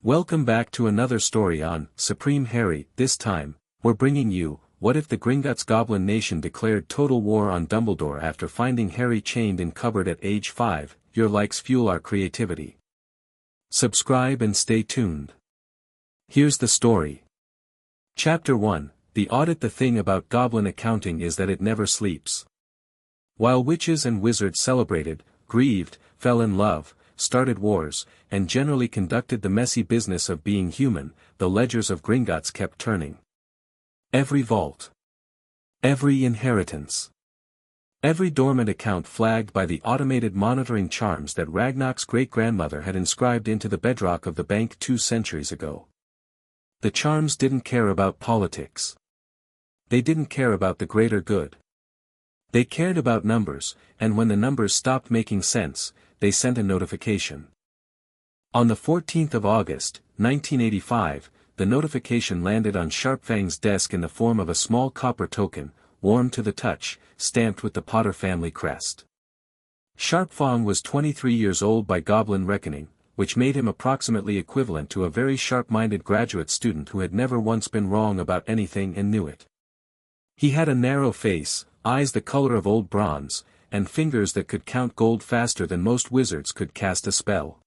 Welcome back to another story on Supreme Harry. This time, we're bringing you, what if the Gringotts Goblin Nation declared total war on Dumbledore after finding Harry chained in cupboard at age 5, your likes fuel our creativity. Subscribe and stay tuned. Here's the story. Chapter 1, The Audit. The thing about Goblin accounting is that it never sleeps. While witches and wizards celebrated, grieved, fell in love, started wars, and generally conducted the messy business of being human, the ledgers of Gringotts kept turning. Every vault. Every inheritance. Every dormant account flagged by the automated monitoring charms that Ragnar's great-grandmother had inscribed into the bedrock of the bank 2 centuries ago. The charms didn't care about politics. They didn't care about the greater good. They cared about numbers, and when the numbers stopped making sense, they sent a notification. On the 14th of August, 1985, the notification landed on Sharpfang's desk in the form of a small copper token, warm to the touch, stamped with the Potter family crest. Sharpfang was 23 years old by Goblin reckoning, which made him approximately equivalent to a very sharp-minded graduate student who had never once been wrong about anything and knew it. He had a narrow face, eyes the color of old bronze, and fingers that could count gold faster than most wizards could cast a spell.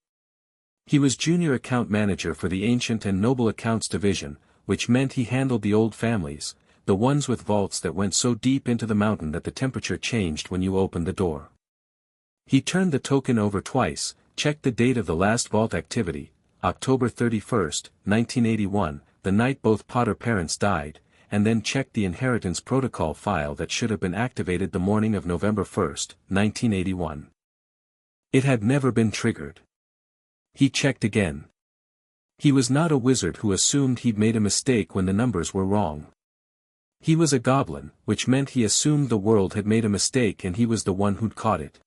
He was junior account manager for the Ancient and Noble Accounts Division, which meant he handled the old families, the ones with vaults that went so deep into the mountain that the temperature changed when you opened the door. He turned the token over twice, checked the date of the last vault activity, October 31st, 1981, the night both Potter parents died, and then checked the inheritance protocol file that should have been activated the morning of November 1st, 1981. It had never been triggered. He checked again. He was not a wizard who assumed he'd made a mistake when the numbers were wrong. He was a goblin, which meant he assumed the world had made a mistake and he was the one who'd caught it.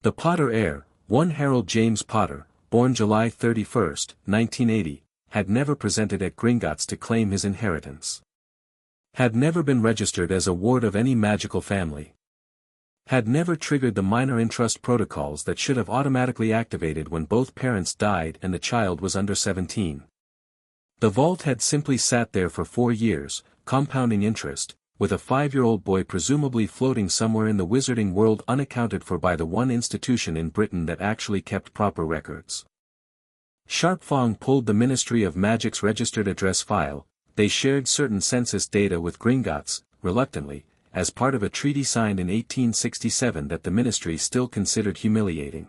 The Potter heir, one Harold James Potter, born July 31st, 1980, had never presented at Gringotts to claim his inheritance. Had never been registered as a ward of any magical family. Had never triggered the minor entrust protocols that should have automatically activated when both parents died and the child was under 17. The vault had simply sat there for 4 years, compounding interest, with a 5-year-old boy presumably floating somewhere in the wizarding world unaccounted for by the one institution in Britain that actually kept proper records. Sharpfang pulled the Ministry of Magic's registered address file. They shared certain census data with Gringotts, reluctantly, as part of a treaty signed in 1867 that the ministry still considered humiliating.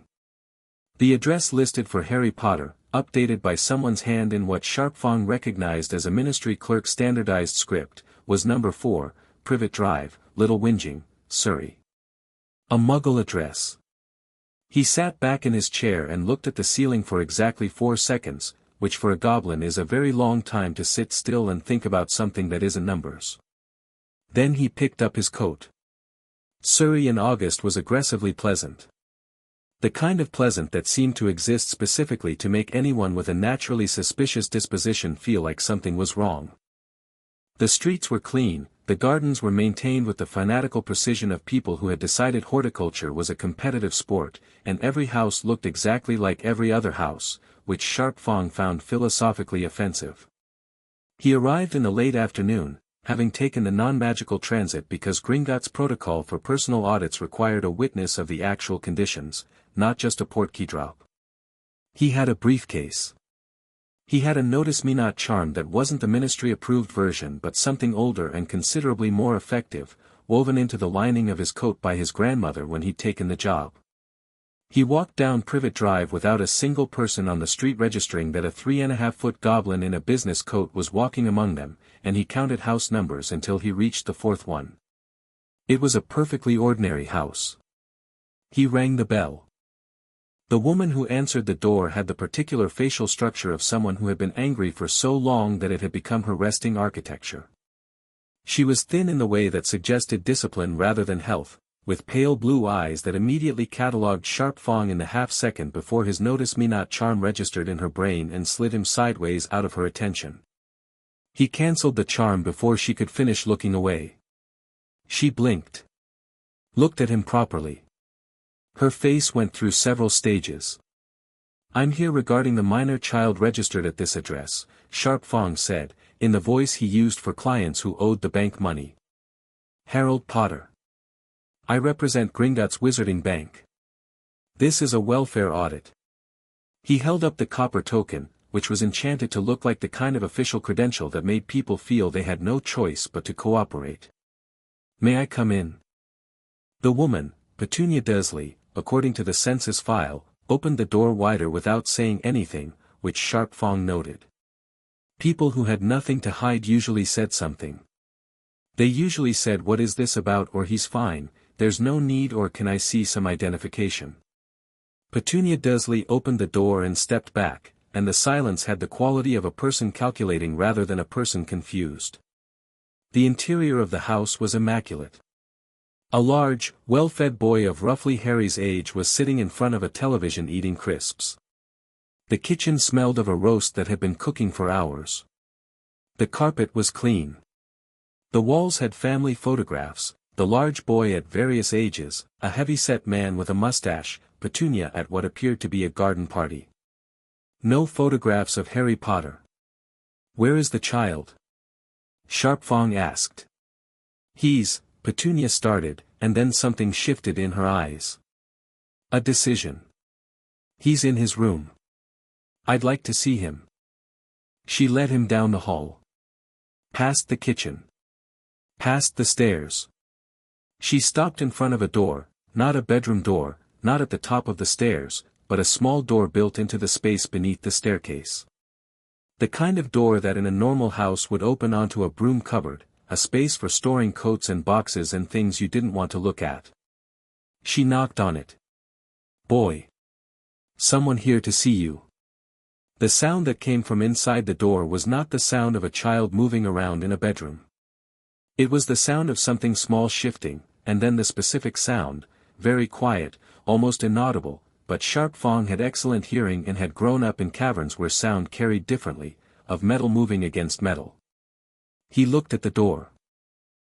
The address listed for Harry Potter, updated by someone's hand in what Sharpfang recognized as a ministry clerk standardized script, was number 4, Privet Drive, Little Whinging, Surrey. A Muggle address. He sat back in his chair and looked at the ceiling for exactly 4 seconds, which for a goblin is a very long time to sit still and think about something that isn't numbers. Then he picked up his coat. Surrey in August was aggressively pleasant. The kind of pleasant that seemed to exist specifically to make anyone with a naturally suspicious disposition feel like something was wrong. The streets were clean, the gardens were maintained with the fanatical precision of people who had decided horticulture was a competitive sport, and every house looked exactly like every other house, which Sharpfang found philosophically offensive. He arrived in the late afternoon, having taken the non-magical transit because Gringotts' protocol for personal audits required a witness of the actual conditions, not just a portkey drop. He had a briefcase. He had a Notice Me Not charm that wasn't the ministry-approved version but something older and considerably more effective, woven into the lining of his coat by his grandmother when he'd taken the job. He walked down Privet Drive without a single person on the street registering that a 3.5-foot goblin in a business coat was walking among them, and he counted house numbers until he reached the 4th one. It was a perfectly ordinary house. He rang the bell. The woman who answered the door had the particular facial structure of someone who had been angry for so long that it had become her resting architecture. She was thin in the way that suggested discipline rather than health, with pale blue eyes that immediately catalogued Sharpfang in the half-second before his Notice Me Not charm registered in her brain and slid him sideways out of her attention. He cancelled the charm before she could finish looking away. She blinked. Looked at him properly. Her face went through several stages. I'm here regarding the minor child registered at this address, Sharp Fong said, in the voice he used for clients who owed the bank money. Harold Potter. I represent Gringotts Wizarding Bank. This is a welfare audit. He held up the copper token, which was enchanted to look like the kind of official credential that made people feel they had no choice but to cooperate. May I come in? The woman, Petunia Dursley, according to the census file, opened the door wider without saying anything, which Sharp Fong noted. People who had nothing to hide usually said something. They usually said what is this about or he's fine, there's no need or can I see some identification. Petunia Dursley opened the door and stepped back, and the silence had the quality of a person calculating rather than a person confused. The interior of the house was immaculate. A large, well-fed boy of roughly Harry's age was sitting in front of a television eating crisps. The kitchen smelled of a roast that had been cooking for hours. The carpet was clean. The walls had family photographs, the large boy at various ages, a heavy-set man with a mustache, Petunia at what appeared to be a garden party. No photographs of Harry Potter. Where is the child? Sharp Fong asked. Petunia started, and then something shifted in her eyes. A decision. He's in his room. I'd like to see him. She led him down the hall. Past the kitchen. Past the stairs. She stopped in front of a door, not a bedroom door, not at the top of the stairs, but a small door built into the space beneath the staircase. The kind of door that in a normal house would open onto a broom cupboard, a space for storing coats and boxes and things you didn't want to look at. She knocked on it. Boy. Someone here to see you. The sound that came from inside the door was not the sound of a child moving around in a bedroom. It was the sound of something small shifting, and then the specific sound, very quiet, almost inaudible, but Sharp Fong had excellent hearing and had grown up in caverns where sound carried differently, of metal moving against metal. He looked at the door.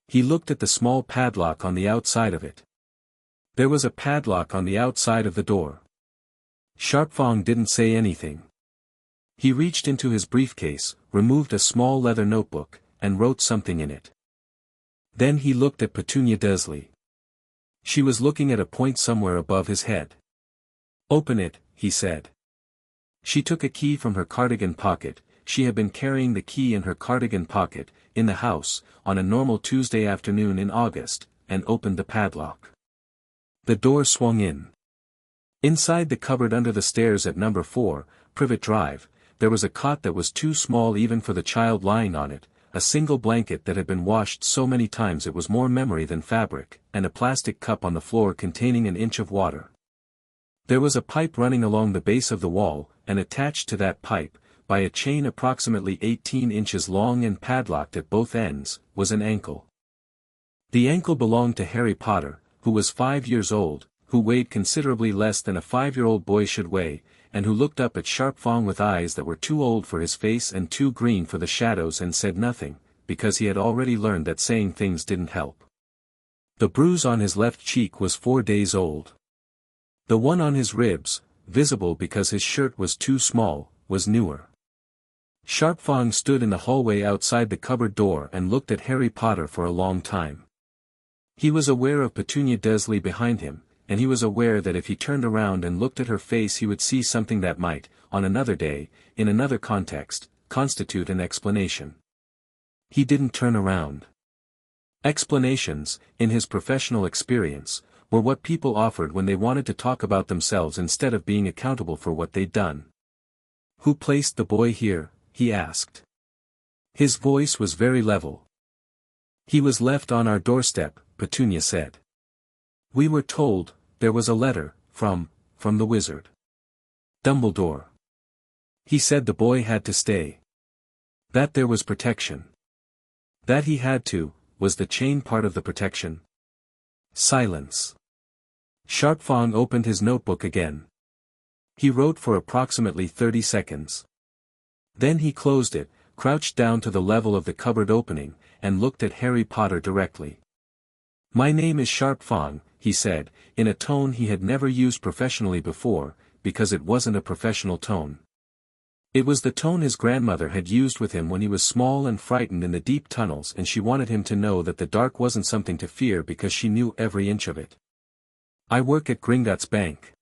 He looked at the small padlock on the outside of it. There was a padlock on the outside of the door. Sharp Fong didn't say anything. He reached into his briefcase, removed a small leather notebook, and wrote something in it. Then he looked at Petunia Dursley. She was looking at a point somewhere above his head. Open it, he said. She took a key from her cardigan pocket. She had been carrying the key in her cardigan pocket, in the house, on a normal Tuesday afternoon in August, and opened the padlock. The door swung in. Inside the cupboard under the stairs at number 4, Privet Drive, there was a cot that was too small even for the child lying on it, a single blanket that had been washed so many times it was more memory than fabric, and a plastic cup on the floor containing an inch of water. There was a pipe running along the base of the wall, and attached to that pipe, by a chain approximately 18 inches long and padlocked at both ends, was an ankle. The ankle belonged to Harry Potter, who was 5 years old, who weighed considerably less than a 5-year-old boy should weigh, and who looked up at Sharp Fong with eyes that were too old for his face and too green for the shadows and said nothing, because he had already learned that saying things didn't help. The bruise on his left cheek was 4 days old. The one on his ribs, visible because his shirt was too small, was newer. Sharp Fong stood in the hallway outside the cupboard door and looked at Harry Potter for a long time. He was aware of Petunia Dursley behind him, and he was aware that if he turned around and looked at her face he would see something that might, on another day, in another context, constitute an explanation. He didn't turn around. Explanations, in his professional experience, were what people offered when they wanted to talk about themselves instead of being accountable for what they'd done. Who placed the boy here? He asked. His voice was very level. He was left on our doorstep, Petunia said. We were told, there was a letter, from the wizard. Dumbledore. He said the boy had to stay. That there was protection. That he had to, was the chain part of the protection? Silence. Sharp Fong opened his notebook again. He wrote for approximately 30 seconds. Then he closed it, crouched down to the level of the cupboard opening, and looked at Harry Potter directly. My name is Sharp Fong, he said, in a tone he had never used professionally before, because it wasn't a professional tone. It was the tone his grandmother had used with him when he was small and frightened in the deep tunnels, and she wanted him to know that the dark wasn't something to fear because she knew every inch of it. I work at Gringotts Bank.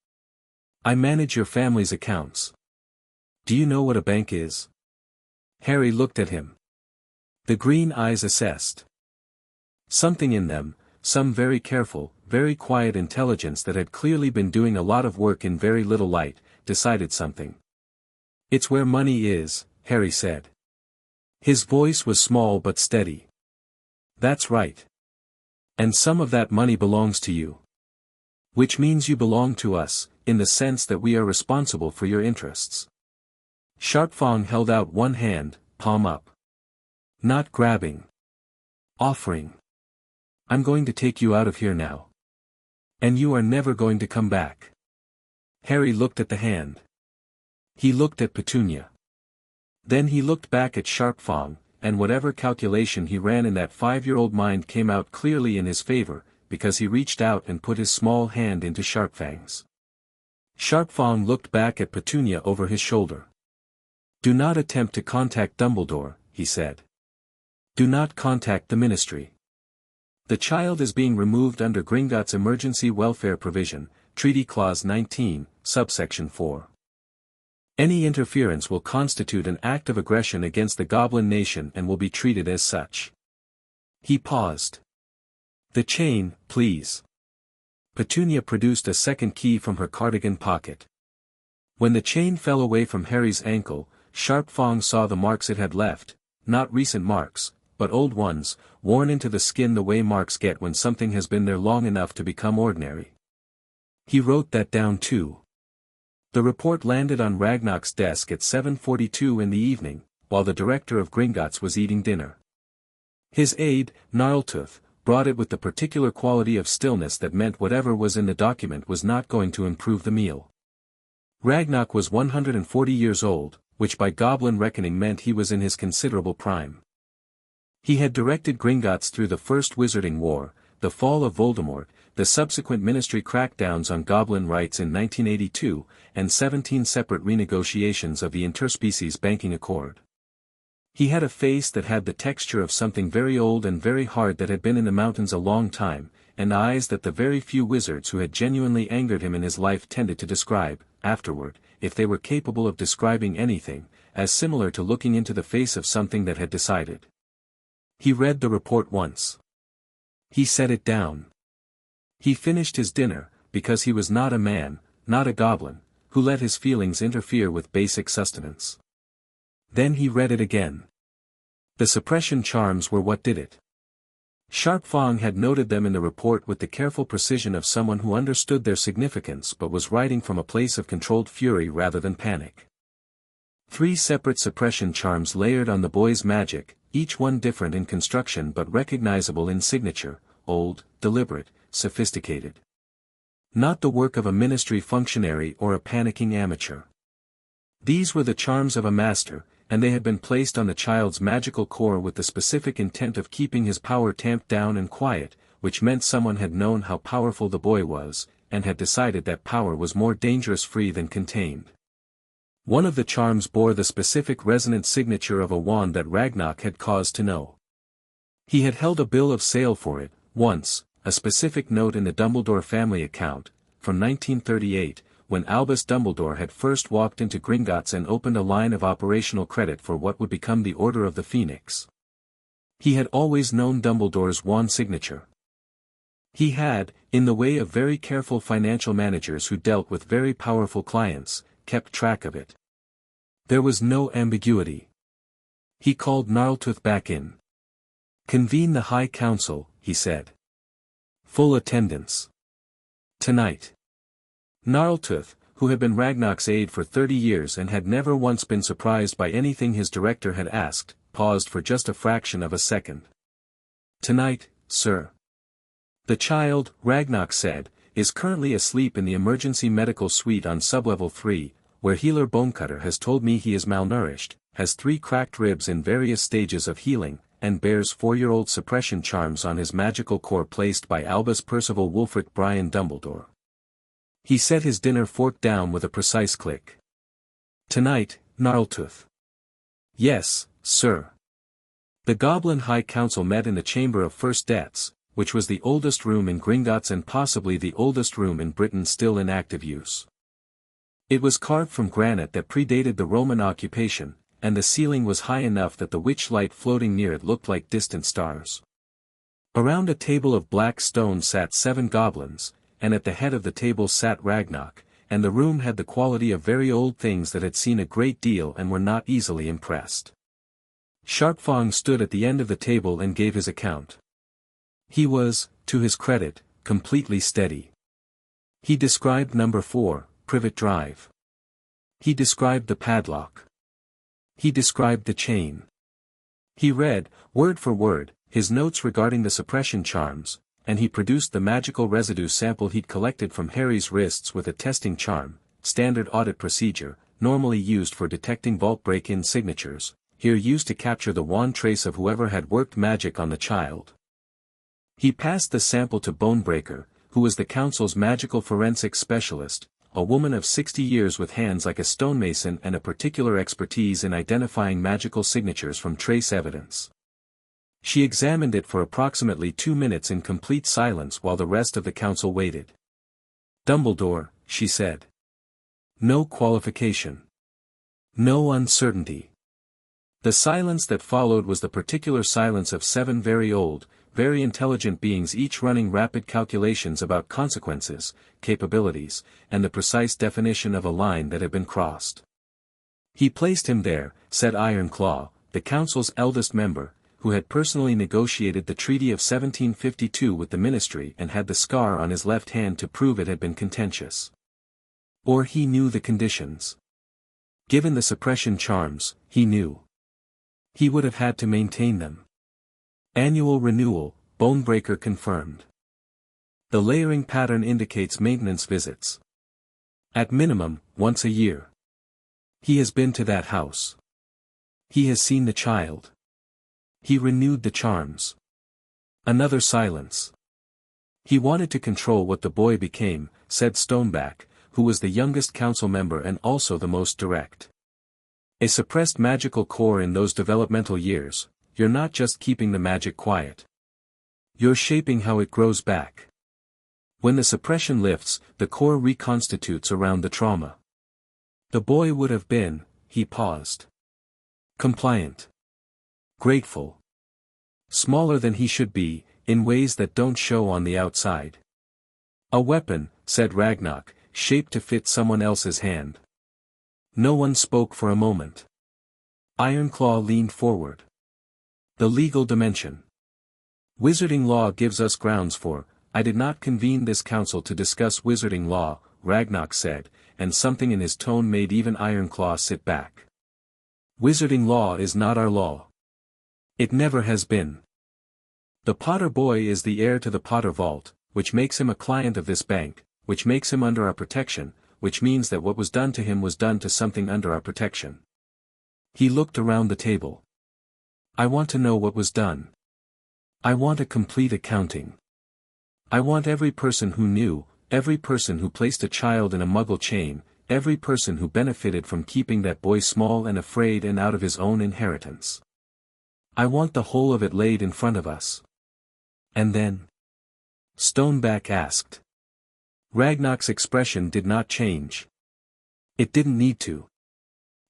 I manage your family's accounts. Do you know what a bank is? Harry looked at him. The green eyes assessed. Something in them, some very careful, very quiet intelligence that had clearly been doing a lot of work in very little light, decided something. It's where money is, Harry said. His voice was small but steady. That's right. And some of that money belongs to you. Which means you belong to us, in the sense that we are responsible for your interests. Sharpfang held out one hand, palm up. Not grabbing. Offering. I'm going to take you out of here now. And you are never going to come back. Harry looked at the hand. He looked at Petunia. Then he looked back at Sharpfang, and whatever calculation he ran in that 5-year-old mind came out clearly in his favor, because he reached out and put his small hand into Sharpfang's. Sharpfang looked back at Petunia over his shoulder. Do not attempt to contact Dumbledore, he said. Do not contact the Ministry. The child is being removed under Gringotts Emergency Welfare Provision, Treaty Clause 19, subsection 4. Any interference will constitute an act of aggression against the Goblin Nation and will be treated as such. He paused. The chain, please. Petunia produced a second key from her cardigan pocket. When the chain fell away from Harry's ankle, Sharpfang saw the marks it had left, not recent marks, but old ones, worn into the skin the way marks get when something has been there long enough to become ordinary. He wrote that down too. The report landed on Ragnar's desk at 7:42 in the evening, while the director of Gringotts was eating dinner. His aide, Gnarltooth, brought it with the particular quality of stillness that meant whatever was in the document was not going to improve the meal. Ragnar was 140 years old, which by goblin reckoning meant he was in his considerable prime. He had directed Gringotts through the First Wizarding War, the fall of Voldemort, the subsequent ministry crackdowns on goblin rights in 1982, and 17 separate renegotiations of the interspecies banking accord. He had a face that had the texture of something very old and very hard that had been in the mountains a long time, and eyes that the very few wizards who had genuinely angered him in his life tended to describe, afterward, if they were capable of describing anything, as similar to looking into the face of something that had decided. He read the report once. He set it down. He finished his dinner, because he was not a man, not a goblin, who let his feelings interfere with basic sustenance. Then he read it again. The suppression charms were what did it. Sharpfang had noted them in the report with the careful precision of someone who understood their significance but was writing from a place of controlled fury rather than panic. 3 separate suppression charms layered on the boy's magic, each one different in construction but recognizable in signature, old, deliberate, sophisticated. Not the work of a ministry functionary or a panicking amateur. These were the charms of a master, and they had been placed on the child's magical core with the specific intent of keeping his power tamped down and quiet, which meant someone had known how powerful the boy was, and had decided that power was more dangerous free than contained. One of the charms bore the specific resonant signature of a wand that Ragnar had cause to know. He had held a bill of sale for it, once, a specific note in the Dumbledore family account, from 1938, when Albus Dumbledore had first walked into Gringotts and opened a line of operational credit for what would become the Order of the Phoenix. He had always known Dumbledore's wand signature. He had, in the way of very careful financial managers who dealt with very powerful clients, kept track of it. There was no ambiguity. He called Gnarltooth back in. Convene the High Council, he said. Full attendance. Tonight. Gnarltooth, who had been Ragnar's aide for 30 years and had never once been surprised by anything his director had asked, paused for just a fraction of a second. Tonight, sir. The child, Ragnar said, is currently asleep in the emergency medical suite on sublevel 3, where Healer Bonecutter has told me he is malnourished, has 3 cracked ribs in various stages of healing, and bears 4-year-old suppression charms on his magical core placed by Albus Percival Wulfric Brian Dumbledore. He set his dinner fork down with a precise click. Tonight, Gnarltooth. Yes, sir. The Goblin High Council met in the Chamber of First Debts, which was the oldest room in Gringotts and possibly the oldest room in Britain still in active use. It was carved from granite that predated the Roman occupation, and the ceiling was high enough that the witch light floating near it looked like distant stars. Around a table of black stone sat 7 goblins, and at the head of the table sat Ragnarok, and the room had the quality of very old things that had seen a great deal and were not easily impressed. Sharpfang stood at the end of the table and gave his account. He was, to his credit, completely steady. He described number 4, Privet Drive. He described the padlock. He described the chain. He read, word for word, his notes regarding the suppression charms, and he produced the magical residue sample he'd collected from Harry's wrists with a testing charm, standard audit procedure, normally used for detecting vault break-in signatures, here used to capture the wand trace of whoever had worked magic on the child. He passed the sample to Bonebreaker, who was the council's magical forensics specialist, a woman of 60 years with hands like a stonemason and a particular expertise in identifying magical signatures from trace evidence. She examined it for approximately 2 minutes in complete silence while the rest of the council waited. Dumbledore, she said. No qualification. No uncertainty. The silence that followed was the particular silence of 7 very old, very intelligent beings each running rapid calculations about consequences, capabilities, and the precise definition of a line that had been crossed. He placed him there, said Ironclaw, the council's eldest member, who had personally negotiated the Treaty of 1752 with the Ministry and had the scar on his left hand to prove it had been contentious. Or he knew the conditions. Given the suppression charms, he knew. He would have had to maintain them. Annual renewal, Bonebreaker confirmed. The layering pattern indicates maintenance visits. At minimum, once a year. He has been to that house. He has seen the child. He renewed the charms. Another silence. He wanted to control what the boy became, said Stoneback, who was the youngest council member and also the most direct. A suppressed magical core in those developmental years, you're not just keeping the magic quiet. You're shaping how it grows back. When the suppression lifts, the core reconstitutes around the trauma. The boy would have been, he paused. Compliant. Grateful. Smaller than he should be, in ways that don't show on the outside. A weapon, said Ragnarok, shaped to fit someone else's hand. No one spoke for a moment. Ironclaw leaned forward. The legal dimension. Wizarding law gives us grounds for, I did not convene this council to discuss wizarding law, Ragnarok said, and something in his tone made even Ironclaw sit back. Wizarding law is not our law. It never has been. The Potter boy is the heir to the Potter vault, which makes him a client of this bank, which makes him under our protection, which means that what was done to him was done to something under our protection. He looked around the table. I want to know what was done. I want a complete accounting. I want every person who knew, every person who placed a child in a Muggle chain, every person who benefited from keeping that boy small and afraid and out of his own inheritance. I want the whole of it laid in front of us. And then? Stoneback asked. Ragnarok's expression did not change. It didn't need to.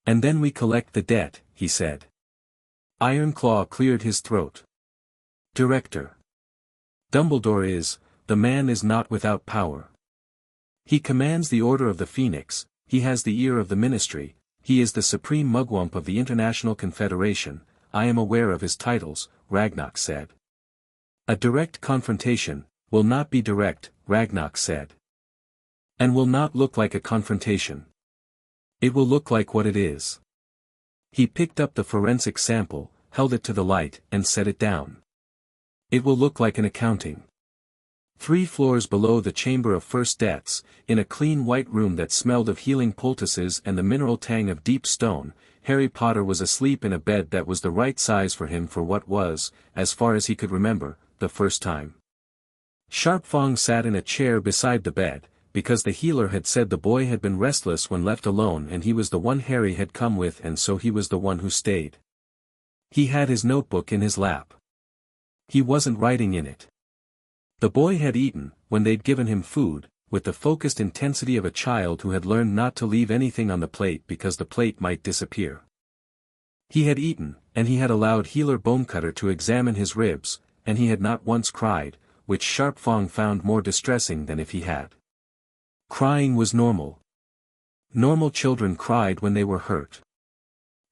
And then we collect the debt, he said. Ironclaw cleared his throat. Director. Dumbledore is, the man is not without power. He commands the Order of the Phoenix, he has the ear of the Ministry, he is the supreme mugwump of the International Confederation, I am aware of his titles, Ragnarok said. A direct confrontation, will not be direct, Ragnarok said. And will not look like a confrontation. It will look like what it is. He picked up the forensic sample, held it to the light, and set it down. It will look like an accounting. 3 floors below the Chamber of First Debts, in a clean white room that smelled of healing poultices and the mineral tang of deep stone, Harry Potter was asleep in a bed that was the right size for him for what was, as far as he could remember, the first time. Sharpfang sat in a chair beside the bed, because the healer had said the boy had been restless when left alone and he was the one Harry had come with and so he was the one who stayed. He had his notebook in his lap. He wasn't writing in it. The boy had eaten, when they'd given him food, with the focused intensity of a child who had learned not to leave anything on the plate because the plate might disappear. He had eaten, and he had allowed healer Bonecutter to examine his ribs, and he had not once cried, which Sharp Fong found more distressing than if he had. Crying was normal. Normal children cried when they were hurt.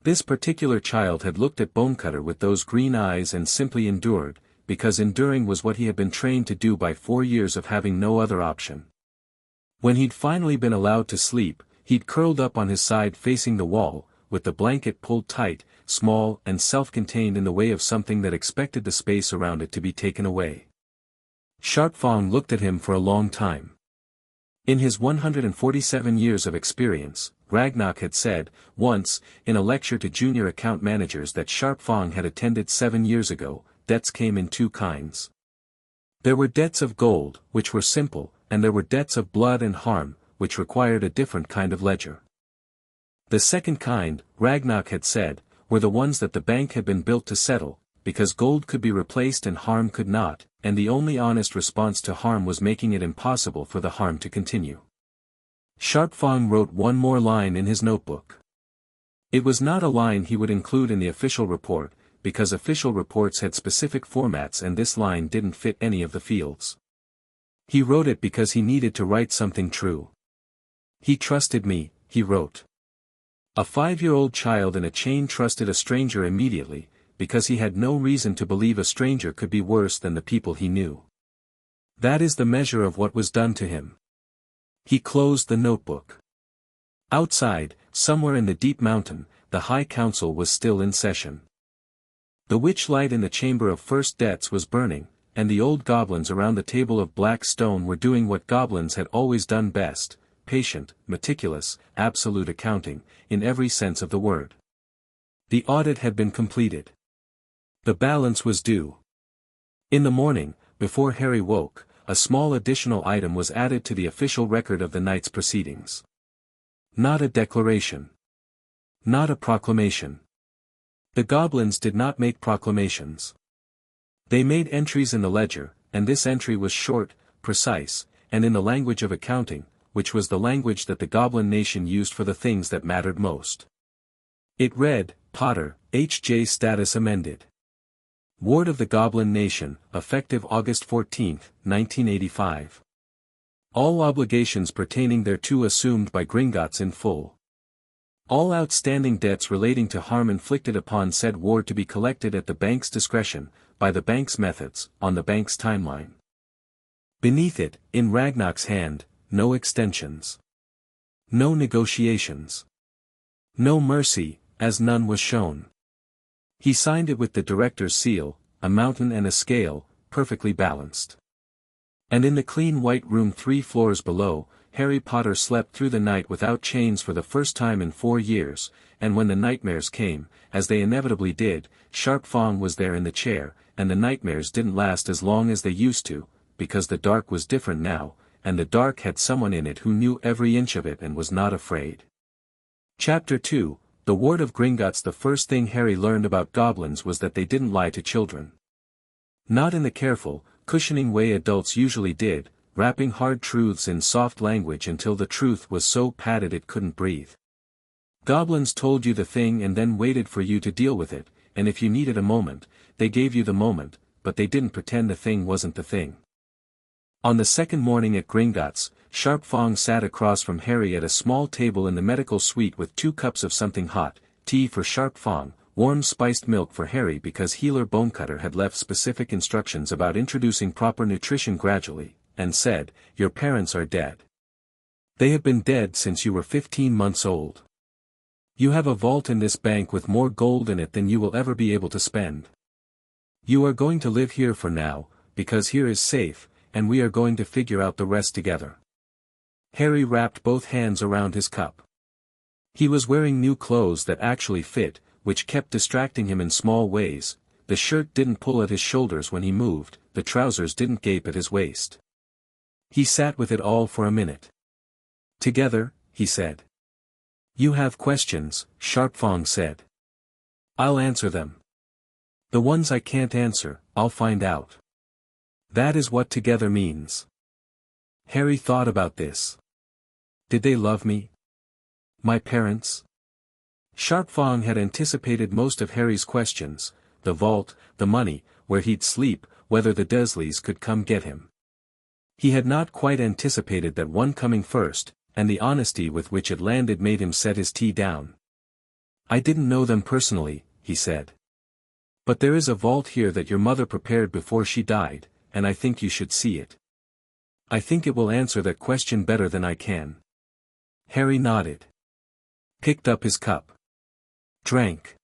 This particular child had looked at Bonecutter with those green eyes and simply endured, because enduring was what he had been trained to do by 4 years of having no other option. When he'd finally been allowed to sleep, he'd curled up on his side facing the wall, with the blanket pulled tight, small and self-contained in the way of something that expected the space around it to be taken away. Sharp Fong looked at him for a long time. In his 147 years of experience, Ragnarok had said, once, in a lecture to junior account managers that Sharp Fong had attended 7 years ago, debts came in 2 kinds. There were debts of gold, which were simple, and there were debts of blood and harm, which required a different kind of ledger. The second kind, Ragnarok had said, were the ones that the bank had been built to settle, because gold could be replaced and harm could not, and the only honest response to harm was making it impossible for the harm to continue. Sharp Fong wrote one more line in his notebook. It was not a line he would include in the official report, because official reports had specific formats and this line didn't fit any of the fields. He wrote it because he needed to write something true. He trusted me, he wrote. A 5-year-old child in a chain trusted a stranger immediately, because he had no reason to believe a stranger could be worse than the people he knew. That is the measure of what was done to him. He closed the notebook. Outside, somewhere in the deep mountain, the High Council was still in session. The witch light in the Chamber of First Debts was burning, and the old goblins around the table of black stone were doing what goblins had always done best, patient, meticulous, absolute accounting, in every sense of the word. The audit had been completed. The balance was due. In the morning, before Harry woke, a small additional item was added to the official record of the night's proceedings. Not a declaration. Not a proclamation. The goblins did not make proclamations. They made entries in the ledger, and this entry was short, precise, and in the language of accounting, which was the language that the Goblin Nation used for the things that mattered most. It read, Potter, H.J. status amended. Ward of the Goblin Nation, effective August 14, 1985. All obligations pertaining thereto assumed by Gringotts in full. All outstanding debts relating to harm inflicted upon said ward to be collected at the bank's discretion, by the bank's methods, on the bank's timeline. Beneath it, in Ragnarok's hand, no extensions. No negotiations. No mercy, as none was shown. He signed it with the director's seal, a mountain and a scale, perfectly balanced. And in the clean white room 3 floors below, Harry Potter slept through the night without chains for the first time in 4 years, and when the nightmares came, as they inevitably did, Sharp Fong was there in the chair, and the nightmares didn't last as long as they used to, because the dark was different now, and the dark had someone in it who knew every inch of it and was not afraid. Chapter 2, The Ward of Gringotts. The first thing Harry learned about goblins was that they didn't lie to children. Not in the careful, cushioning way adults usually did, wrapping hard truths in soft language until the truth was so padded it couldn't breathe. Goblins told you the thing and then waited for you to deal with it, and if you needed a moment, they gave you the moment, but they didn't pretend the thing wasn't the thing. On the second morning at Gringotts, Sharp Fong sat across from Harry at a small table in the medical suite with 2 cups of something hot, tea for Sharp Fong, warm spiced milk for Harry because Healer Bonecutter had left specific instructions about introducing proper nutrition gradually, and said, "Your parents are dead. They have been dead since you were 15 months old. You have a vault in this bank with more gold in it than you will ever be able to spend. You are going to live here for now, because here is safe, and we are going to figure out the rest together." Harry wrapped both hands around his cup. He was wearing new clothes that actually fit, which kept distracting him in small ways. The shirt didn't pull at his shoulders when he moved, the trousers didn't gape at his waist. He sat with it all for a minute. "Together," he said. "You have questions," Sharpfang said. "I'll answer them. The ones I can't answer, I'll find out. That is what together means." Harry thought about this. Did they love me? My parents? Sharpfang had anticipated most of Harry's questions: the vault, the money, where he'd sleep, whether the Dursleys could come get him. He had not quite anticipated that one coming first, and the honesty with which it landed made him set his tea down. "I didn't know them personally," he said. "But there is a vault here that your mother prepared before she died, and I think you should see it. I think it will answer that question better than I can." Harry nodded. Picked up his cup. Drank.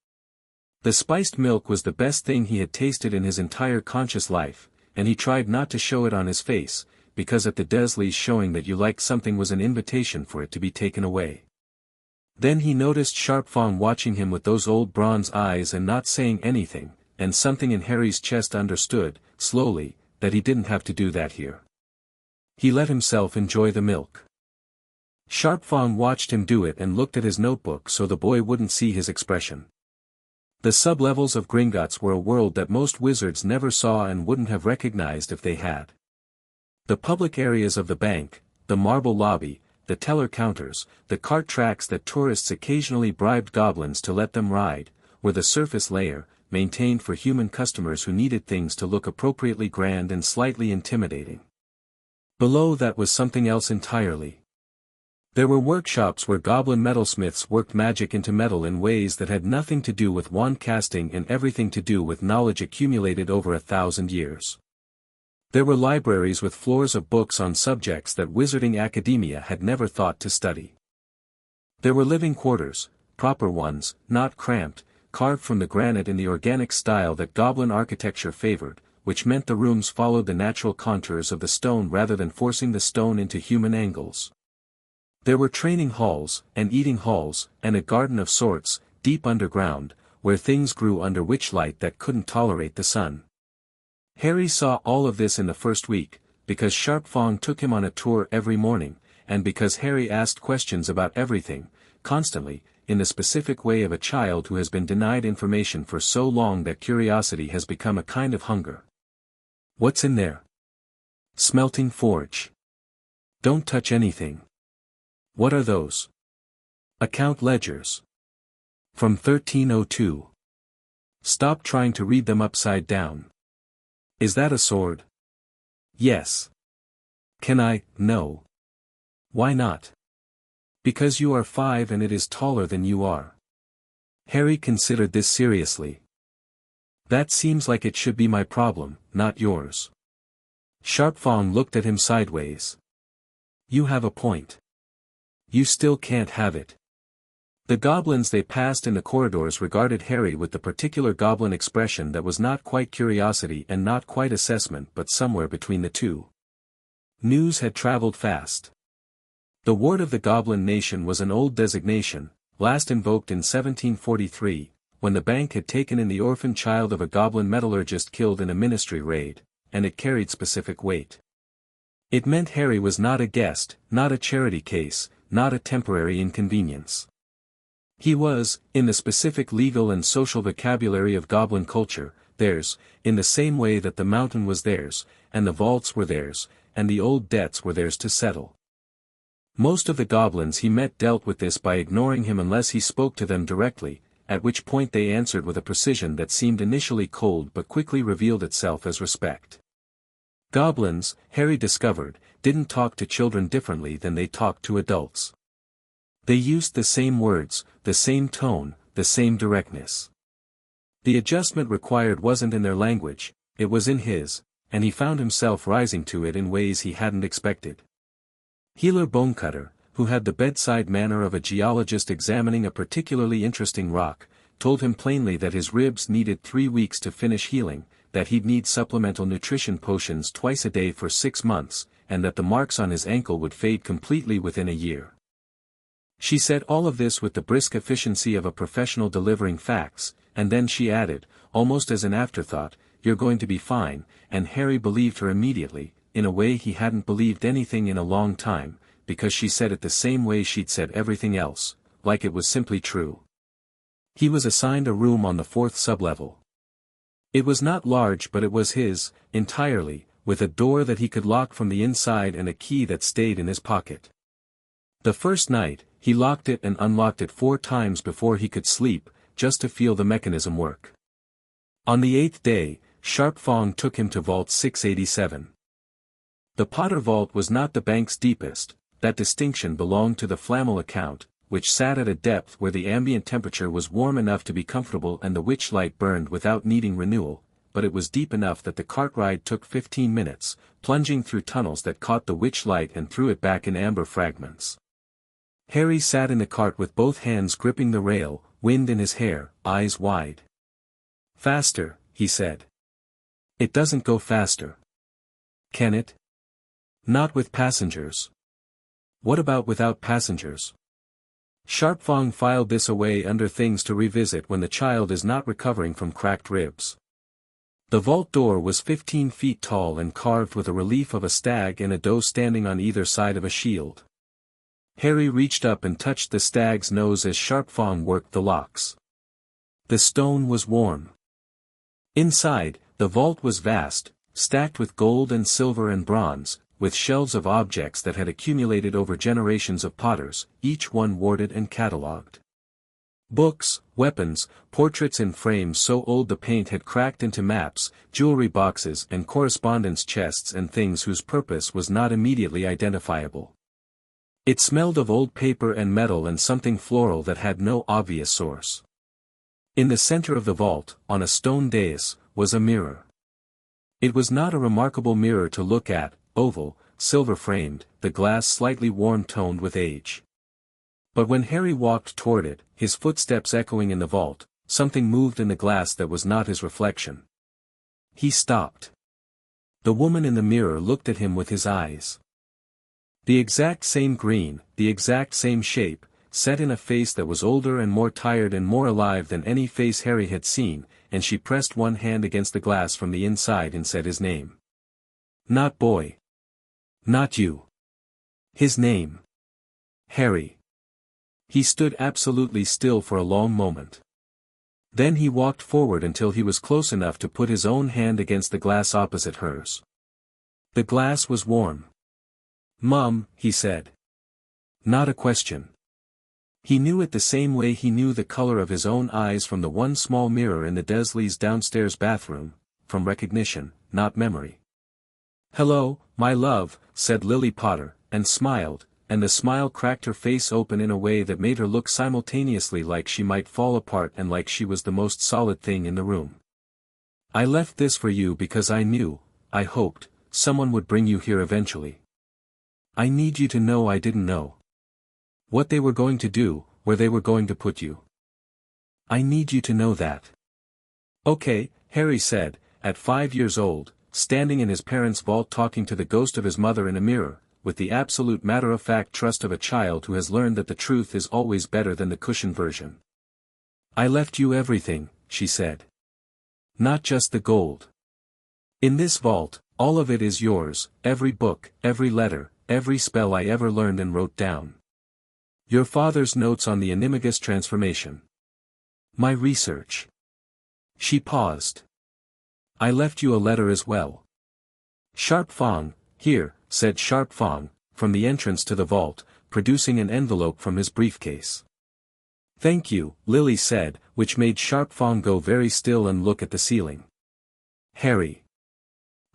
The spiced milk was the best thing he had tasted in his entire conscious life, and he tried not to show it on his face, because at the Dursleys showing that you liked something was an invitation for it to be taken away. Then he noticed Sharpfang watching him with those old bronze eyes and not saying anything, and something in Harry's chest understood, slowly, that he didn't have to do that here. He let himself enjoy the milk. Sharpfang watched him do it and looked at his notebook so the boy wouldn't see his expression. The sublevels of Gringotts were a world that most wizards never saw and wouldn't have recognized if they had. The public areas of the bank, the marble lobby, the teller counters, the cart tracks that tourists occasionally bribed goblins to let them ride, were the surface layer, maintained for human customers who needed things to look appropriately grand and slightly intimidating. Below that was something else entirely. There were workshops where goblin metalsmiths worked magic into metal in ways that had nothing to do with wand casting and everything to do with knowledge accumulated over 1,000 years. There were libraries with floors of books on subjects that wizarding academia had never thought to study. There were living quarters, proper ones, not cramped, carved from the granite in the organic style that goblin architecture favored, which meant the rooms followed the natural contours of the stone rather than forcing the stone into human angles. There were training halls, and eating halls, and a garden of sorts, deep underground, where things grew under witchlight that couldn't tolerate the sun. Harry saw all of this in the first week, because Sharpfang took him on a tour every morning, and because Harry asked questions about everything, constantly, in the specific way of a child who has been denied information for so long that curiosity has become a kind of hunger. "What's in there?" "Smelting forge." "Don't touch anything." "What are those?" "Account ledgers. From 1302. Stop trying to read them upside down." "Is that a sword?" "Yes." "Can I?" "No." "Why not?" "Because you are 5 and it is taller than you are." Harry considered this seriously. "That seems like it should be my problem, not yours." Sharpfang looked at him sideways. "You have a point. You still can't have it." The goblins they passed in the corridors regarded Harry with the particular goblin expression that was not quite curiosity and not quite assessment but somewhere between the two. News had traveled fast. The Ward of the Goblin Nation was an old designation, last invoked in 1743, when the bank had taken in the orphan child of a goblin metallurgist killed in a ministry raid, and it carried specific weight. It meant Harry was not a guest, not a charity case, not a temporary inconvenience. He was, in the specific legal and social vocabulary of goblin culture, theirs, in the same way that the mountain was theirs, and the vaults were theirs, and the old debts were theirs to settle. Most of the goblins he met dealt with this by ignoring him unless he spoke to them directly, at which point they answered with a precision that seemed initially cold but quickly revealed itself as respect. Goblins, Harry discovered, didn't talk to children differently than they talked to adults. They used the same words, the same tone, the same directness. The adjustment required wasn't in their language, it was in his, and he found himself rising to it in ways he hadn't expected. Healer Bonecutter, who had the bedside manner of a geologist examining a particularly interesting rock, told him plainly that his ribs needed 3 weeks to finish healing, that he'd need supplemental nutrition potions twice a day for 6 months, and that the marks on his ankle would fade completely within a year. She said all of this with the brisk efficiency of a professional delivering facts, and then she added, almost as an afterthought, "You're going to be fine," and Harry believed her immediately, in a way he hadn't believed anything in a long time, because she said it the same way she'd said everything else, like it was simply true. He was assigned a room on the 4th sublevel. It was not large, but it was his, entirely, with a door that he could lock from the inside and a key that stayed in his pocket. The first night, he locked it and unlocked it 4 times before he could sleep, just to feel the mechanism work. On the 8th day, Sharp Fong took him to Vault 687. The Potter Vault was not the bank's deepest, that distinction belonged to the Flamel account, which sat at a depth where the ambient temperature was warm enough to be comfortable and the witch light burned without needing renewal, but it was deep enough that the cart ride took 15 minutes, plunging through tunnels that caught the witch light and threw it back in amber fragments. Harry sat in the cart with both hands gripping the rail, wind in his hair, eyes wide. "Faster," he said. "It doesn't go faster." "Can it?" "Not with passengers." "What about without passengers?" Sharp Fong filed this away under things to revisit when the child is not recovering from cracked ribs. The vault door was 15 feet tall and carved with a relief of a stag and a doe standing on either side of a shield. Harry reached up and touched the stag's nose as Sharp Fong worked the locks. The stone was warm. Inside, the vault was vast, stacked with gold and silver and bronze, with shelves of objects that had accumulated over generations of potters, each one warded and catalogued. Books, weapons, portraits in frames so old the paint had cracked into maps, jewelry boxes and correspondence chests and things whose purpose was not immediately identifiable. It smelled of old paper and metal and something floral that had no obvious source. In the center of the vault, on a stone dais, was a mirror. It was not a remarkable mirror to look at, oval, silver-framed, the glass slightly warm-toned with age. But when Harry walked toward it, his footsteps echoing in the vault, something moved in the glass that was not his reflection. He stopped. The woman in the mirror looked at him with his eyes. The exact same green, the exact same shape, set in a face that was older and more tired and more alive than any face Harry had seen, and she pressed one hand against the glass from the inside and said his name. "Not boy. Not you. His name. Harry." He stood absolutely still for a long moment. Then he walked forward until he was close enough to put his own hand against the glass opposite hers. The glass was warm. "Mum," he said. Not a question. He knew it the same way he knew the color of his own eyes from the one small mirror in the Dursleys' downstairs bathroom, from recognition, not memory. "Hello, my love," said Lily Potter, and smiled, and the smile cracked her face open in a way that made her look simultaneously like she might fall apart and like she was the most solid thing in the room. "I left this for you because I knew, I hoped, someone would bring you here eventually. I need you to know I didn't know what they were going to do, where they were going to put you. I need you to know that." "Okay," Harry said, at 5 years old, standing in his parents' vault talking to the ghost of his mother in a mirror, with the absolute matter-of-fact trust of a child who has learned that the truth is always better than the cushioned version. "I left you everything," she said. "Not just the gold. In this vault, all of it is yours, every book, every letter, every spell I ever learned and wrote down. Your father's notes on the animagus transformation. My research." She paused. "I left you a letter as well." "Sharp Fong, here," said Sharp Fong, from the entrance to the vault, producing an envelope from his briefcase. "Thank you," Lily said, which made Sharp Fong go very still and look at the ceiling. "Harry.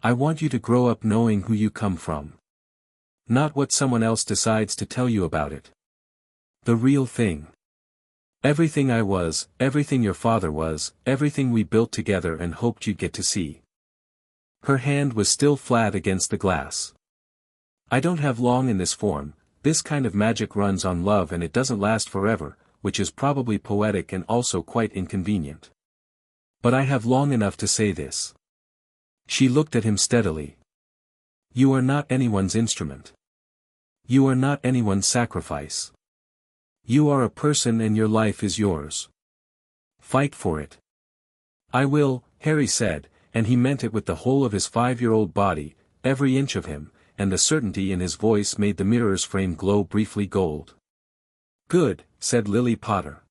I want you to grow up knowing who you come from. Not what someone else decides to tell you about it. The real thing. Everything I was, everything your father was, everything we built together and hoped you'd get to see." Her hand was still flat against the glass. "I don't have long in this form, this kind of magic runs on love and it doesn't last forever, which is probably poetic and also quite inconvenient. But I have long enough to say this." She looked at him steadily. "You are not anyone's instrument. You are not anyone's sacrifice. You are a person and your life is yours. Fight for it." "I will," Harry said, and he meant it with the whole of his 5-year-old body, every inch of him, and the certainty in his voice made the mirror's frame glow briefly gold. "Good," said Lily Potter.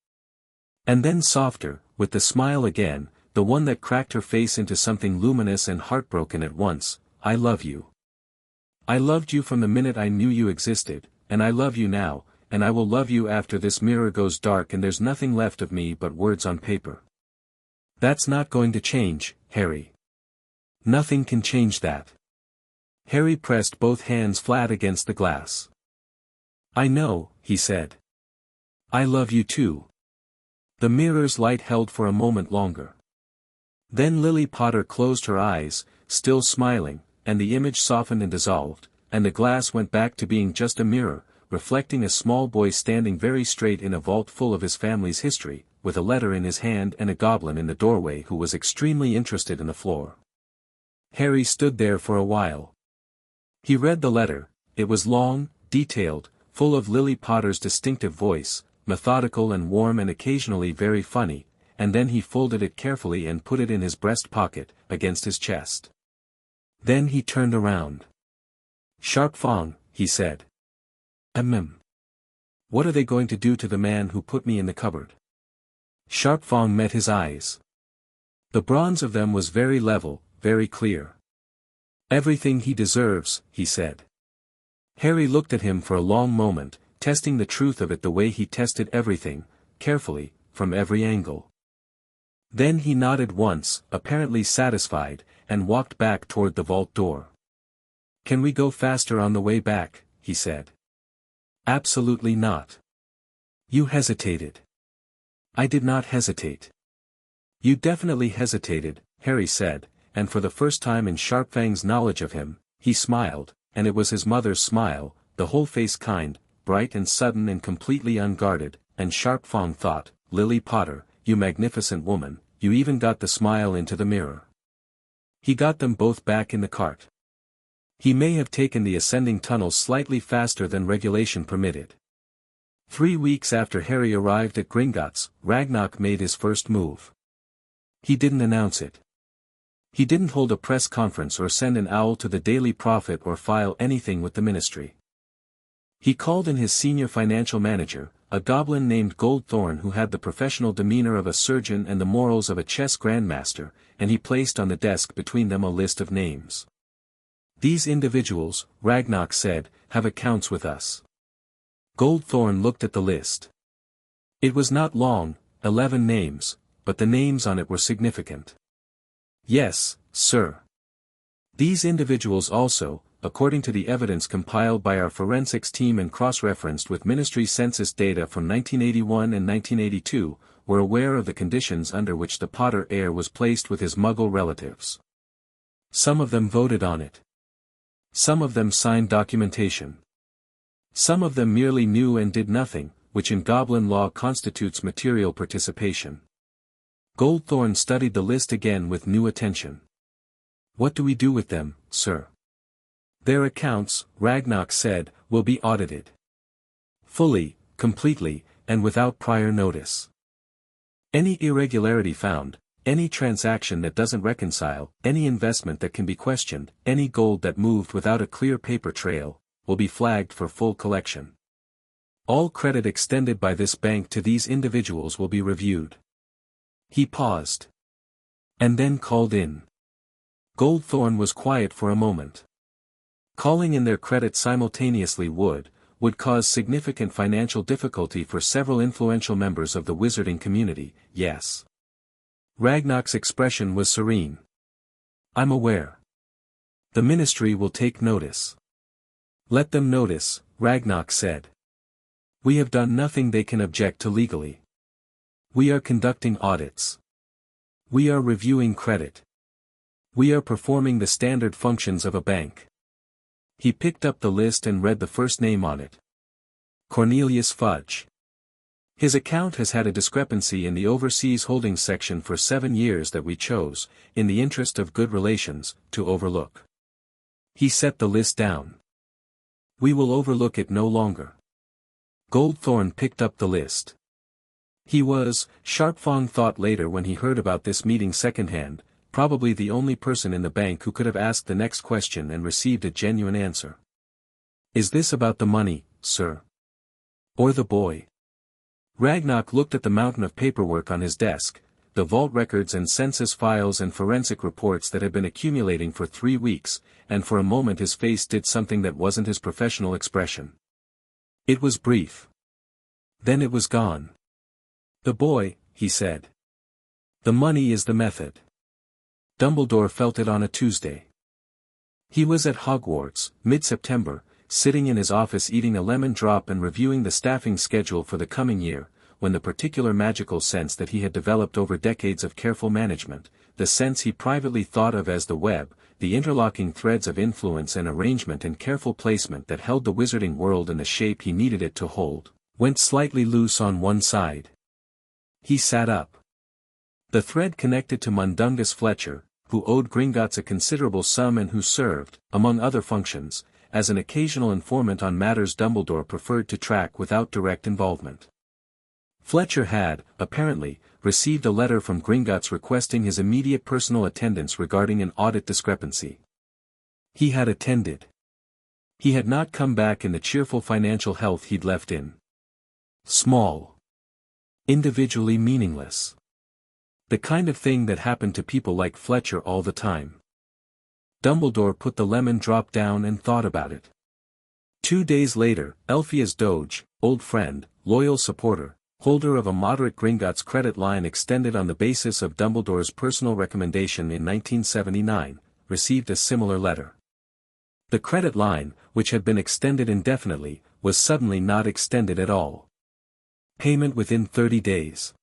And then softer, with the smile again, the one that cracked her face into something luminous and heartbroken at once, "I love you. I loved you from the minute I knew you existed, and I love you now, and I will love you after this mirror goes dark and there's nothing left of me but words on paper. That's not going to change, Harry. Nothing can change that." Harry pressed both hands flat against the glass. "I know," he said. "I love you too." The mirror's light held for a moment longer. Then Lily Potter closed her eyes, still smiling, and the image softened and dissolved, and the glass went back to being just a mirror, reflecting a small boy standing very straight in a vault full of his family's history, with a letter in his hand and a goblin in the doorway who was extremely interested in the floor. Harry stood there for a while. He read the letter. It was long, detailed, full of Lily Potter's distinctive voice, methodical and warm and occasionally very funny, and then he folded it carefully and put it in his breast pocket, against his chest. Then he turned around. "Sharp Fong," he said. What are they going to do to the man who put me in the cupboard?" Sharp Fong met his eyes. The bronze of them was very level, very clear. "Everything he deserves," he said. Harry looked at him for a long moment, testing the truth of it the way he tested everything, carefully, from every angle. Then he nodded once, apparently satisfied, and walked back toward the vault door. "Can we go faster on the way back?" he said. "Absolutely not." "You hesitated." "I did not hesitate." "You definitely hesitated," Harry said, and for the first time in Sharpfang's knowledge of him, he smiled, and it was his mother's smile, the whole face kind, bright and sudden and completely unguarded, and Sharpfang thought, "Lily Potter, you magnificent woman, you even got the smile into the mirror." He got them both back in the cart. He may have taken the ascending tunnel slightly faster than regulation permitted. 3 weeks after Harry arrived at Gringotts, Ragnarok made his first move. He didn't announce it. He didn't hold a press conference or send an owl to the Daily Prophet or file anything with the ministry. He called in his senior financial manager, a goblin named Goldthorn who had the professional demeanor of a surgeon and the morals of a chess grandmaster, and he placed on the desk between them a list of names. "These individuals," Ragnarok said, "have accounts with us." Goldthorn looked at the list. It was not long, 11 names, but the names on it were significant. "Yes, sir. These individuals also, according to the evidence compiled by our forensics team and cross-referenced with ministry census data from 1981 and 1982, were aware of the conditions under which the Potter heir was placed with his Muggle relatives. Some of them voted on it. Some of them signed documentation. Some of them merely knew and did nothing, which in Goblin law constitutes material participation." Goldthorn studied the list again with new attention. "What do we do with them, sir?" "Their accounts," Ragnarok said, "will be audited. Fully, completely, and without prior notice. Any irregularity found, any transaction that doesn't reconcile, any investment that can be questioned, any gold that moved without a clear paper trail, will be flagged for full collection. All credit extended by this bank to these individuals will be reviewed." He paused. And then called in. Goldthorn was quiet for a moment. Calling in their credit simultaneously would cause significant financial difficulty for several influential members of the wizarding community, yes. Ragnarok's expression was serene. "I'm aware. The ministry will take notice." "Let them notice," Ragnarok said. "We have done nothing they can object to legally. We are conducting audits. We are reviewing credit. We are performing the standard functions of a bank." He picked up the list and read the first name on it. Cornelius Fudge. "His account has had a discrepancy in the overseas holdings section for 7 years that we chose, in the interest of good relations, to overlook." He set the list down. "We will overlook it no longer." Goldthorn picked up the list. He was, Sharpfang thought later when he heard about this meeting secondhand, probably the only person in the bank who could have asked the next question and received a genuine answer. "Is this about the money, sir? Or the boy?" Ragnarok looked at the mountain of paperwork on his desk, the vault records and census files and forensic reports that had been accumulating for 3 weeks, and for a moment his face did something that wasn't his professional expression. It was brief. Then it was gone. "The boy," he said. "The money is the method." Dumbledore felt it on a Tuesday. He was at Hogwarts, mid-September, sitting in his office eating a lemon drop and reviewing the staffing schedule for the coming year, when the particular magical sense that he had developed over decades of careful management, the sense he privately thought of as the web, the interlocking threads of influence and arrangement and careful placement that held the wizarding world in the shape he needed it to hold, went slightly loose on one side. He sat up. The thread connected to Mundungus Fletcher, who owed Gringotts a considerable sum and who served, among other functions, as an occasional informant on matters Dumbledore preferred to track without direct involvement. Fletcher had, apparently, received a letter from Gringotts requesting his immediate personal attendance regarding an audit discrepancy. He had attended. He had not come back in the cheerful financial health he'd left in. Small. Individually meaningless. The kind of thing that happened to people like Fletcher all the time. Dumbledore put the lemon drop down and thought about it. 2 days later, Elphia's Doge, old friend, loyal supporter, holder of a moderate Gringotts credit line extended on the basis of Dumbledore's personal recommendation in 1979, received a similar letter. The credit line, which had been extended indefinitely, was suddenly not extended at all. Payment within 30 days.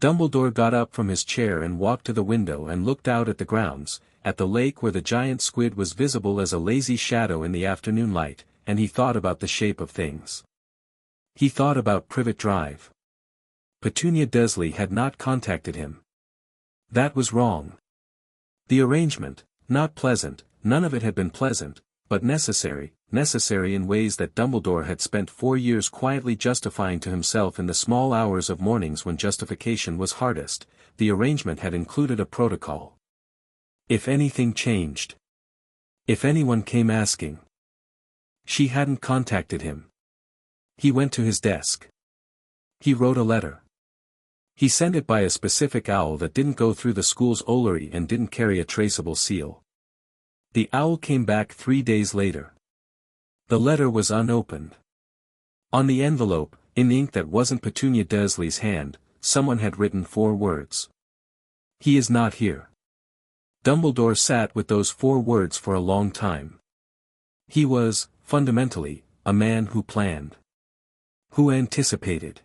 Dumbledore got up from his chair and walked to the window and looked out at the grounds, at the lake where the giant squid was visible as a lazy shadow in the afternoon light, and he thought about the shape of things. He thought about Privet Drive. Petunia Dursley had not contacted him. That was wrong. The arrangement, not pleasant, none of it had been pleasant, but necessary in ways that Dumbledore had spent 4 years quietly justifying to himself in the small hours of mornings when justification was hardest. The arrangement had included a protocol. If anything changed. If anyone came asking. She hadn't contacted him. He went to his desk. He wrote a letter. He sent it by a specific owl that didn't go through the school's owlery and didn't carry a traceable seal. The owl came back 3 days later. The letter was unopened. On the envelope, in ink that wasn't Petunia Dursley's hand, someone had written 4 words. "He is not here." Dumbledore sat with those 4 words for a long time. He was, fundamentally, a man who planned. Who anticipated.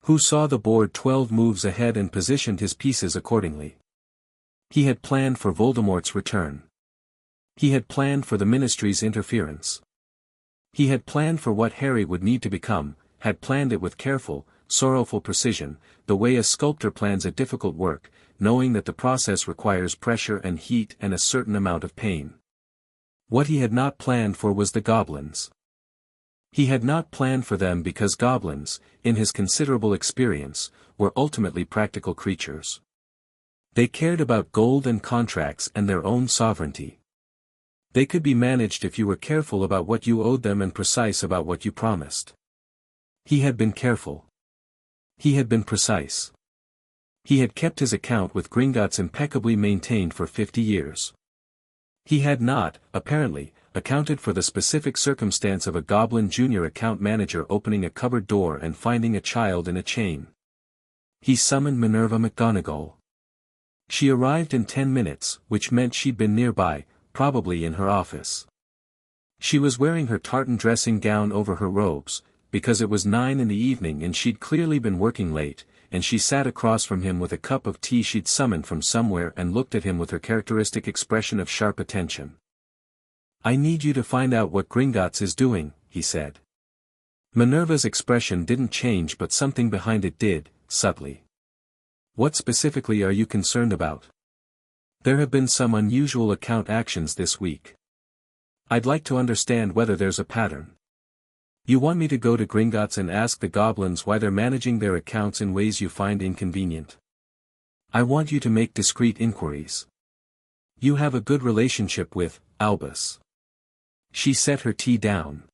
Who saw the board 12 moves ahead and positioned his pieces accordingly. He had planned for Voldemort's return. He had planned for the Ministry's interference. He had planned for what Harry would need to become, had planned it with careful, sorrowful precision, the way a sculptor plans a difficult work, knowing that the process requires pressure and heat and a certain amount of pain. What he had not planned for was the goblins. He had not planned for them because goblins, in his considerable experience, were ultimately practical creatures. They cared about gold and contracts and their own sovereignty. They could be managed if you were careful about what you owed them and precise about what you promised. He had been careful. He had been precise. He had kept his account with Gringotts impeccably maintained for 50 years. He had not, apparently, accounted for the specific circumstance of a Goblin Junior account manager opening a cupboard door and finding a child in a chain. He summoned Minerva McGonagall. She arrived in 10 minutes, which meant she'd been nearby, probably in her office. She was wearing her tartan dressing gown over her robes, because it was 9 in the evening and she'd clearly been working late, and she sat across from him with a cup of tea she'd summoned from somewhere and looked at him with her characteristic expression of sharp attention. "I need you to find out what Gringotts is doing," he said. Minerva's expression didn't change but something behind it did, subtly. "What specifically are you concerned about?" "There have been some unusual account actions this week. I'd like to understand whether there's a pattern." "You want me to go to Gringotts and ask the goblins why they're managing their accounts in ways you find inconvenient?" I want you to make discreet inquiries. You have a good relationship with Albus. She set her tea down.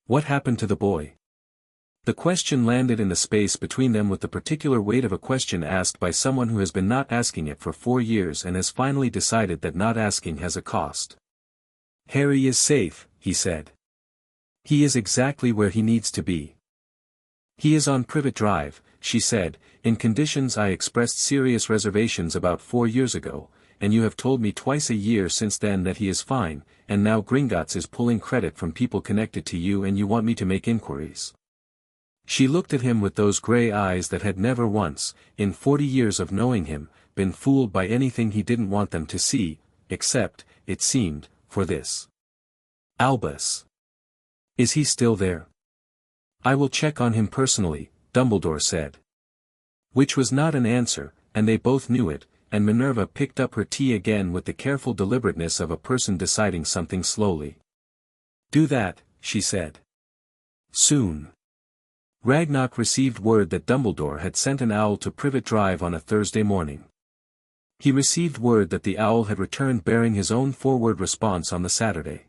What happened to the boy? The question landed in the space between them with the particular weight of a question asked by someone who has been not asking it for 4 years and has finally decided that not asking has a cost. Harry is safe, he said. He is exactly where he needs to be. He is on Privet Drive, she said, in conditions I expressed serious reservations about 4 years ago, and you have told me twice a year since then that he is fine, and now Gringotts is pulling credit from people connected to you and you want me to make inquiries. She looked at him with those grey eyes that had never once, in 40 years of knowing him, been fooled by anything he didn't want them to see, except, it seemed, for this. Albus. Is he still there? I will check on him personally, Dumbledore said. Which was not an answer, and they both knew it, and Minerva picked up her tea again with the careful deliberateness of a person deciding something slowly. Do that, she said. Soon. Ragnarok received word that Dumbledore had sent an owl to Privet Drive on a Thursday morning. He received word that the owl had returned bearing his own forward response on the Saturday.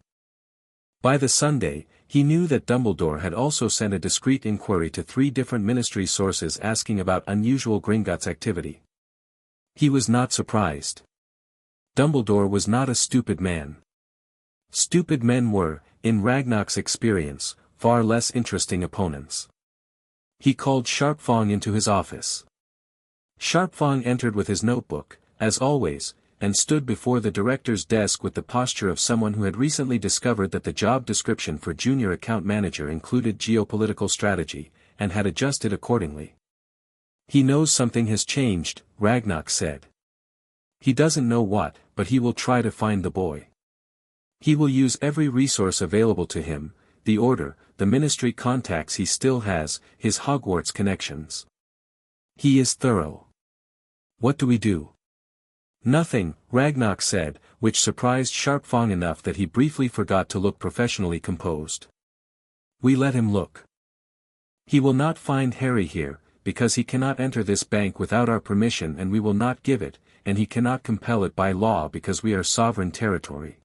By the Sunday, he knew that Dumbledore had also sent a discreet inquiry to 3 different ministry sources asking about unusual Gringotts activity. He was not surprised. Dumbledore was not a stupid man. Stupid men were, in Ragnarok's experience, far less interesting opponents. He called Sharpfang into his office. Sharpfang entered with his notebook, as always, and stood before the director's desk with the posture of someone who had recently discovered that the job description for junior account manager included geopolitical strategy, and had adjusted accordingly. He knows something has changed, Ragnarok said. He doesn't know what, but he will try to find the boy. He will use every resource available to him, the order, the ministry contacts he still has, his Hogwarts connections. He is thorough. What do we do? Nothing, Ragnarok said, which surprised Sharpfang enough that he briefly forgot to look professionally composed. We let him look. He will not find Harry here, because he cannot enter this bank without our permission and we will not give it, and he cannot compel it by law because we are sovereign territory.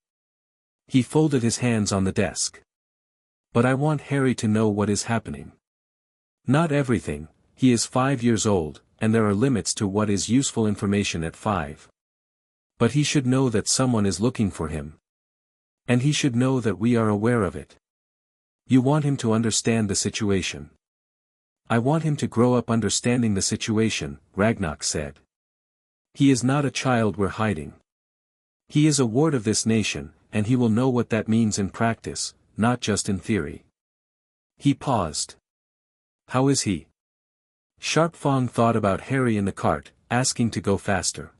He folded his hands on the desk. But I want Harry to know what is happening. Not everything, he is 5 years old, and there are limits to what is useful information at 5. But he should know that someone is looking for him. And he should know that we are aware of it. You want him to understand the situation. I want him to grow up understanding the situation, Ragnarok said. He is not a child we're hiding. He is a ward of this nation, and he will know what that means in practice, not just in theory. He paused. How is he? Sharpfang thought about Harry in the cart, asking to go faster.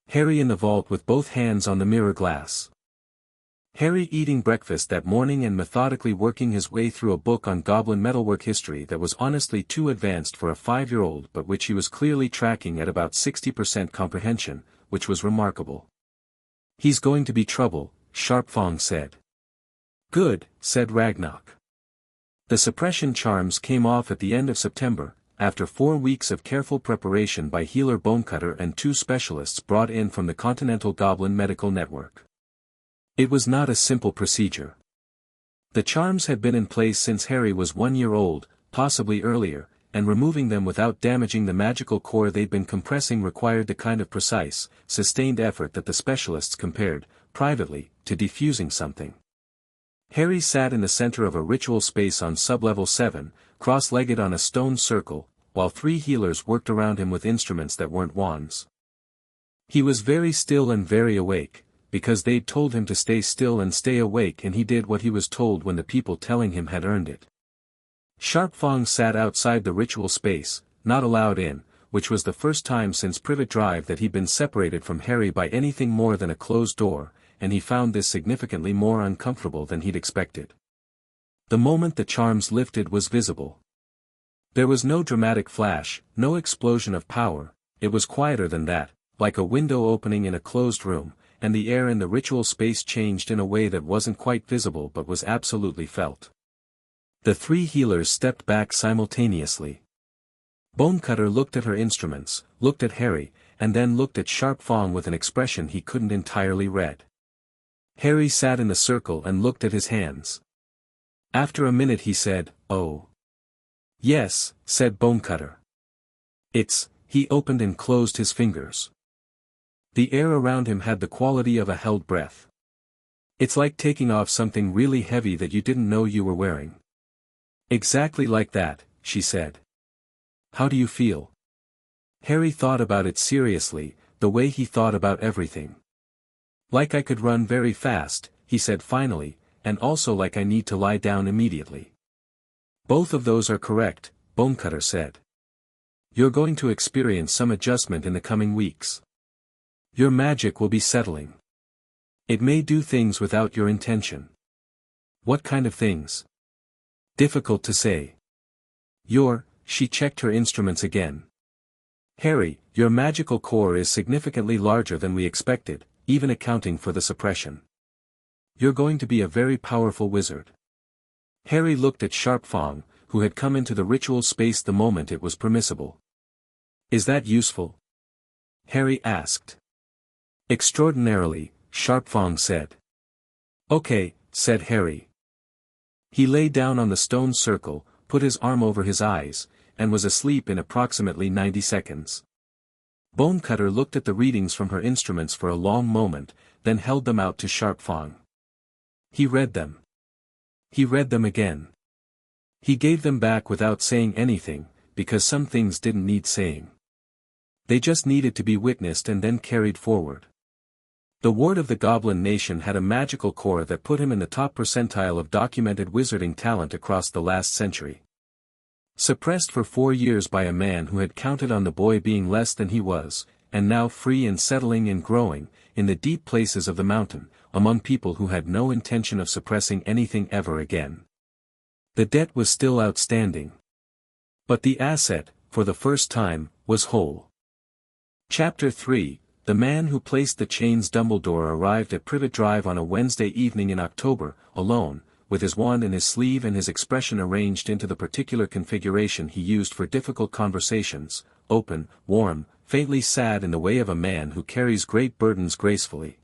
Harry in the vault with both hands on the mirror glass. Harry eating breakfast that morning and methodically working his way through a book on goblin metalwork history that was honestly too advanced for a 5-year-old but which he was clearly tracking at about 60% comprehension, which was remarkable. He's going to be trouble, Sharpfang said. Good, said Ragnarok. The suppression charms came off at the end of September, after 4 weeks of careful preparation by healer Bonecutter and 2 specialists brought in from the Continental Goblin Medical Network. It was not a simple procedure. The charms had been in place since Harry was 1 year old, possibly earlier, and removing them without damaging the magical core they'd been compressing required the kind of precise, sustained effort that the specialists compared, privately, to defusing something. Harry sat in the center of a ritual space on sublevel 7, cross-legged on a stone circle, while 3 healers worked around him with instruments that weren't wands. He was very still and very awake, because they'd told him to stay still and stay awake and he did what he was told when the people telling him had earned it. Sharpfang sat outside the ritual space, not allowed in, which was the first time since Privet Drive that he'd been separated from Harry by anything more than a closed door, and he found this significantly more uncomfortable than he'd expected. The moment the charms lifted was visible. There was no dramatic flash, no explosion of power, it was quieter than that, like a window opening in a closed room, and the air in the ritual space changed in a way that wasn't quite visible but was absolutely felt. The 3 healers stepped back simultaneously. Bonecutter looked at her instruments, looked at Harry, and then looked at Sharp Fong with an expression he couldn't entirely read. Harry sat in a circle and looked at his hands. After a minute he said, "Oh. Yes," said Bonecutter. He opened and closed his fingers. The air around him had the quality of a held breath. "It's like taking off something really heavy that you didn't know you were wearing." "Exactly like that," she said. "How do you feel?" Harry thought about it seriously, the way he thought about everything. "Like I could run very fast," he said finally, "and also like I need to lie down immediately." "Both of those are correct," Bonecutter said. "You're going to experience some adjustment in the coming weeks. Your magic will be settling. It may do things without your intention." "What kind of things?" "Difficult to say. She checked her instruments again. "Harry, your magical core is significantly larger than we expected, even accounting for the suppression. You're going to be a very powerful wizard." Harry looked at Sharp Fong, who had come into the ritual space the moment it was permissible. "Is that useful?" Harry asked. "Extraordinarily," Sharp Fong said. "Okay," said Harry. He lay down on the stone circle, put his arm over his eyes, and was asleep in approximately 90 seconds. Bonecutter looked at the readings from her instruments for a long moment, then held them out to Sharp Fong. He read them. He read them again. He gave them back without saying anything, because some things didn't need saying. They just needed to be witnessed and then carried forward. The ward of the Goblin Nation had a magical core that put him in the top percentile of documented wizarding talent across the last century. Suppressed for 4 years by a man who had counted on the boy being less than he was, and now free and settling and growing, in the deep places of the mountain, among people who had no intention of suppressing anything ever again. The debt was still outstanding. But the asset, for the first time, was whole. Chapter 3, The Man Who Placed the Chains. Dumbledore arrived at Privet Drive on a Wednesday evening in October, alone, with his wand in his sleeve and his expression arranged into the particular configuration he used for difficult conversations, open, warm, faintly sad in the way of a man who carries great burdens gracefully.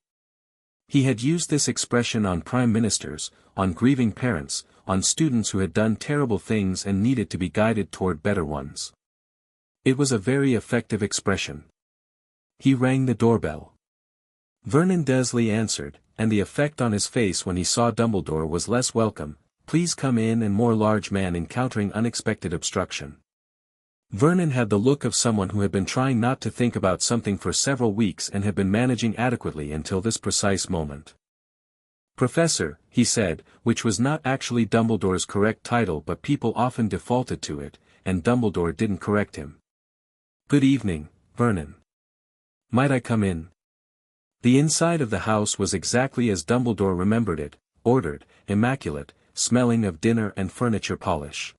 He had used this expression on prime ministers, on grieving parents, on students who had done terrible things and needed to be guided toward better ones. It was a very effective expression. He rang the doorbell. Vernon Dursley answered, and the effect on his face when he saw Dumbledore was less welcome, "Please come in," and more large man encountering unexpected obstruction. Vernon had the look of someone who had been trying not to think about something for several weeks and had been managing adequately until this precise moment. "Professor," he said, which was not actually Dumbledore's correct title but people often defaulted to it, and Dumbledore didn't correct him. "Good evening, Vernon. Might I come in?" The inside of the house was exactly as Dumbledore remembered it, ordered, immaculate, smelling of dinner and furniture polish.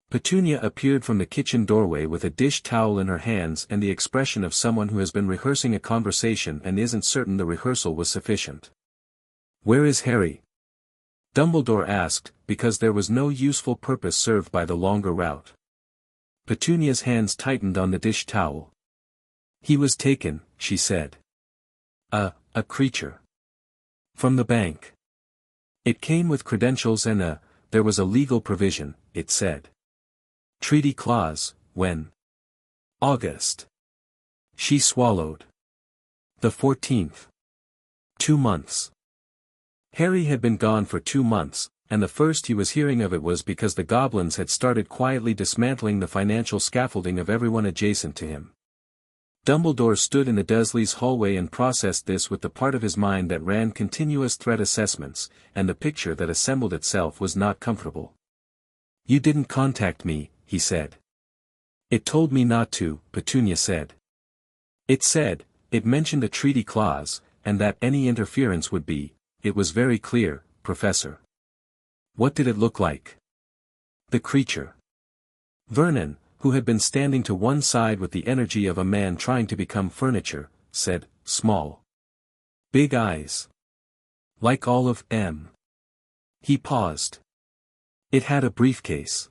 Petunia appeared from the kitchen doorway with a dish towel in her hands and the expression of someone who has been rehearsing a conversation and isn't certain the rehearsal was sufficient. "Where is Harry?" Dumbledore asked, because there was no useful purpose served by the longer route. Petunia's hands tightened on the dish towel. "He was taken," she said. A creature. From the bank. It came with credentials and there was a legal provision, it said. Treaty clause, when? August. She swallowed. The 14th. 2 months. Harry had been gone for 2 months, and the first he was hearing of it was because the goblins had started quietly dismantling the financial scaffolding of everyone adjacent to him. Dumbledore stood in the Dursleys' hallway and processed this with the part of his mind that ran continuous threat assessments, and the picture that assembled itself was not comfortable. "You didn't contact me," he said. "It told me not to," Petunia said. It mentioned a treaty clause, and that any interference would be, it was very clear, Professor." "What did it look like?" "The creature." Vernon, who had been standing to one side with the energy of a man trying to become furniture, said, "Small. Big eyes. Like all of M." He paused. "It had a briefcase."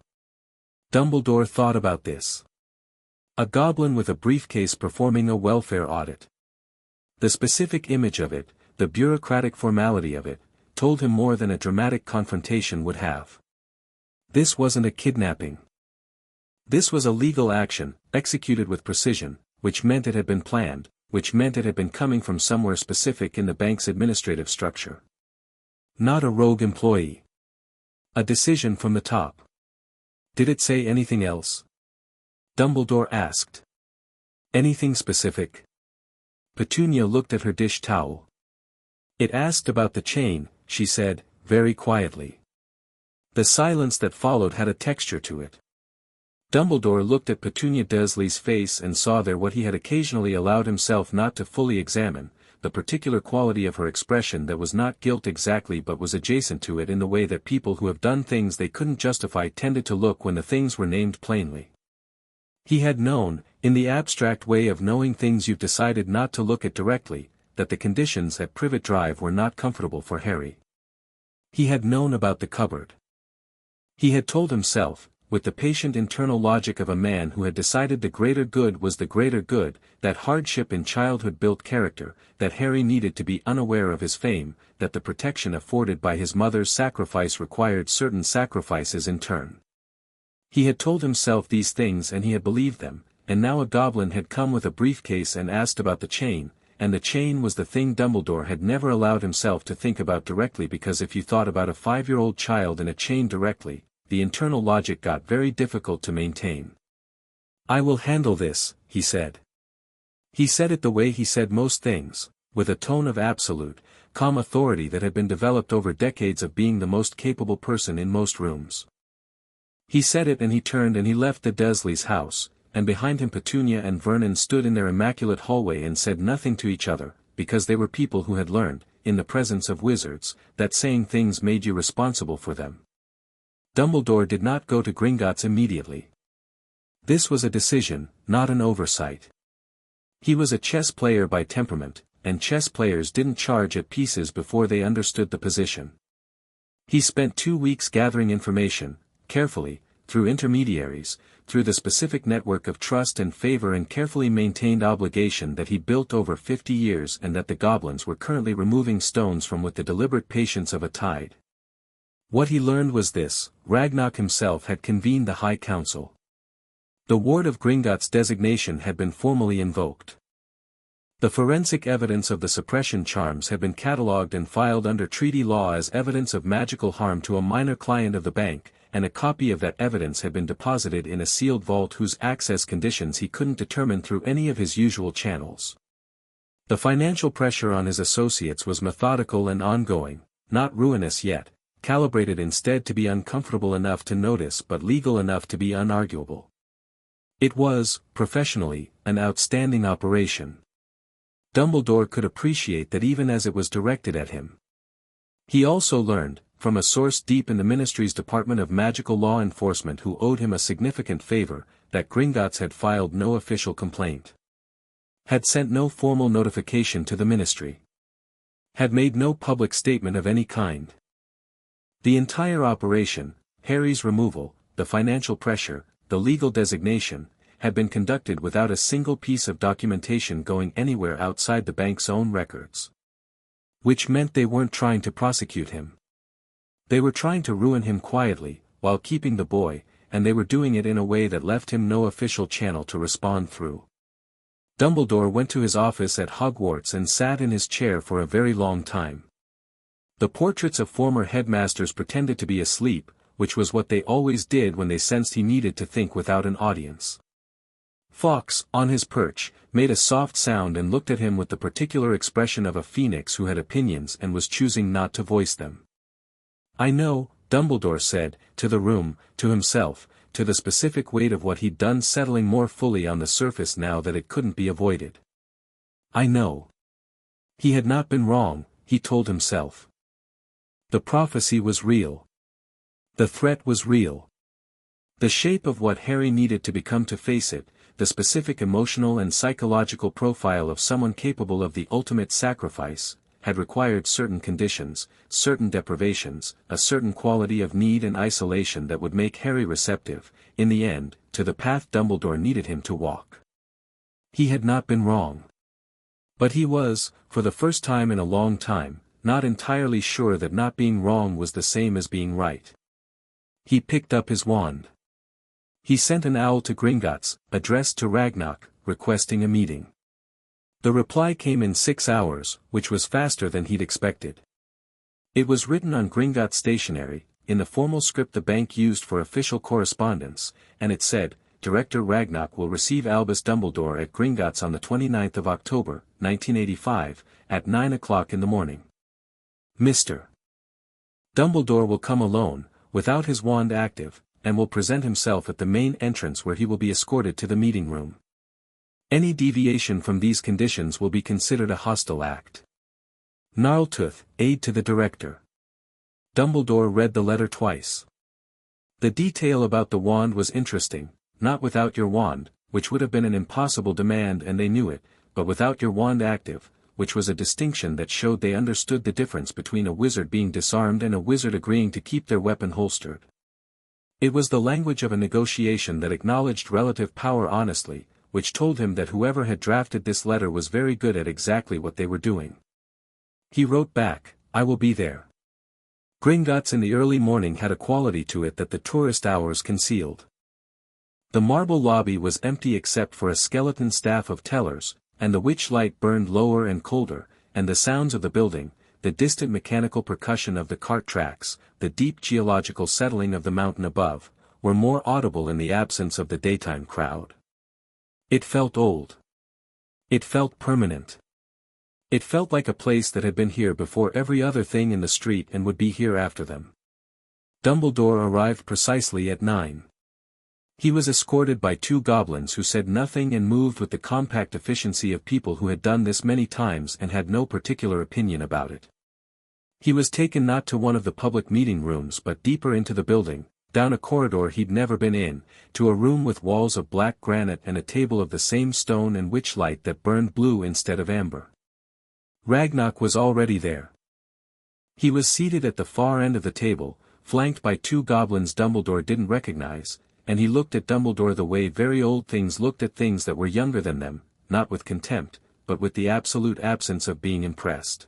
Dumbledore thought about this. A goblin with a briefcase performing a welfare audit. The specific image of it, the bureaucratic formality of it, told him more than a dramatic confrontation would have. This wasn't a kidnapping. This was a legal action, executed with precision, which meant it had been planned, which meant it had been coming from somewhere specific in the bank's administrative structure. Not a rogue employee. A decision from the top. Did it say anything else? Dumbledore asked. Anything specific? Petunia looked at her dish towel. It asked about the chain, she said, very quietly. The silence that followed had a texture to it. Dumbledore looked at Petunia Dursley's face and saw there what he had occasionally allowed himself not to fully examine, the particular quality of her expression that was not guilt exactly but was adjacent to it in the way that people who have done things they couldn't justify tended to look when the things were named plainly. He had known, in the abstract way of knowing things you've decided not to look at directly, that the conditions at Privet Drive were not comfortable for Harry. He had known about the cupboard. He had told himself, with the patient internal logic of a man who had decided the greater good was the greater good, that hardship in childhood built character, that Harry needed to be unaware of his fame, that the protection afforded by his mother's sacrifice required certain sacrifices in turn. He had told himself these things and he had believed them, and now a goblin had come with a briefcase and asked about the chain, and the chain was the thing Dumbledore had never allowed himself to think about directly because if you thought about a 5-year-old child in a chain directly, the internal logic got very difficult to maintain. I will handle this, he said. He said it the way he said most things, with a tone of absolute, calm authority that had been developed over decades of being the most capable person in most rooms. He said it and he turned and he left the Dursleys' house, and behind him Petunia and Vernon stood in their immaculate hallway and said nothing to each other, because they were people who had learned, in the presence of wizards, that saying things made you responsible for them. Dumbledore did not go to Gringotts immediately. This was a decision, not an oversight. He was a chess player by temperament, and chess players didn't charge at pieces before they understood the position. He spent 2 weeks gathering information, carefully, through intermediaries, through the specific network of trust and favor and carefully maintained obligation that he built over 50 years and that the goblins were currently removing stones from with the deliberate patience of a tide. What he learned was this: Ragnarok himself had convened the High Council. The Ward of Gringotts designation had been formally invoked. The forensic evidence of the suppression charms had been catalogued and filed under treaty law as evidence of magical harm to a minor client of the bank, and a copy of that evidence had been deposited in a sealed vault whose access conditions he couldn't determine through any of his usual channels. The financial pressure on his associates was methodical and ongoing, not ruinous yet, calibrated instead to be uncomfortable enough to notice but legal enough to be unarguable. It was, professionally, an outstanding operation. Dumbledore could appreciate that even as it was directed at him. He also learned, from a source deep in the Ministry's Department of Magical Law Enforcement who owed him a significant favor, that Gringotts had filed no official complaint. Had sent no formal notification to the Ministry. Had made no public statement of any kind. The entire operation, Harry's removal, the financial pressure, the legal designation, had been conducted without a single piece of documentation going anywhere outside the bank's own records. Which meant they weren't trying to prosecute him. They were trying to ruin him quietly, while keeping the boy, and they were doing it in a way that left him no official channel to respond through. Dumbledore went to his office at Hogwarts and sat in his chair for a very long time. The portraits of former headmasters pretended to be asleep, which was what they always did when they sensed he needed to think without an audience. Fawkes, on his perch, made a soft sound and looked at him with the particular expression of a phoenix who had opinions and was choosing not to voice them. I know, Dumbledore said, to the room, to himself, to the specific weight of what he'd done settling more fully on the surface now that it couldn't be avoided. I know. He had not been wrong, he told himself. The prophecy was real. The threat was real. The shape of what Harry needed to become to face it, the specific emotional and psychological profile of someone capable of the ultimate sacrifice, had required certain conditions, certain deprivations, a certain quality of need and isolation that would make Harry receptive, in the end, to the path Dumbledore needed him to walk. He had not been wrong. But he was, for the first time in a long time, not entirely sure that not being wrong was the same as being right. He picked up his wand. He sent an owl to Gringotts, addressed to Ragnarok, requesting a meeting. The reply came in 6 hours, which was faster than he'd expected. It was written on Gringotts stationery, in the formal script the bank used for official correspondence, and it said, Director Ragnarok will receive Albus Dumbledore at Gringotts on the 29th of October, 1985, at 9 o'clock in the morning. Mr. Dumbledore will come alone, without his wand active, and will present himself at the main entrance where he will be escorted to the meeting room. Any deviation from these conditions will be considered a hostile act. Gnarltooth, aide to the director. Dumbledore read the letter twice. The detail about the wand was interesting, not without your wand, which would have been an impossible demand and they knew it, but without your wand active, which was a distinction that showed they understood the difference between a wizard being disarmed and a wizard agreeing to keep their weapon holstered. It was the language of a negotiation that acknowledged relative power honestly, which told him that whoever had drafted this letter was very good at exactly what they were doing. He wrote back, I will be there. Gringotts in the early morning had a quality to it that the tourist hours concealed. The marble lobby was empty except for a skeleton staff of tellers, and the witch light burned lower and colder, and the sounds of the building, the distant mechanical percussion of the cart tracks, the deep geological settling of the mountain above, were more audible in the absence of the daytime crowd. It felt old. It felt permanent. It felt like a place that had been here before every other thing in the street and would be here after them. Dumbledore arrived precisely at 9. He was escorted by 2 goblins who said nothing and moved with the compact efficiency of people who had done this many times and had no particular opinion about it. He was taken not to one of the public meeting rooms but deeper into the building, down a corridor he'd never been in, to a room with walls of black granite and a table of the same stone and witch light that burned blue instead of amber. Ragnarok was already there. He was seated at the far end of the table, flanked by 2 goblins Dumbledore didn't recognize, and he looked at Dumbledore the way very old things looked at things that were younger than them, not with contempt, but with the absolute absence of being impressed.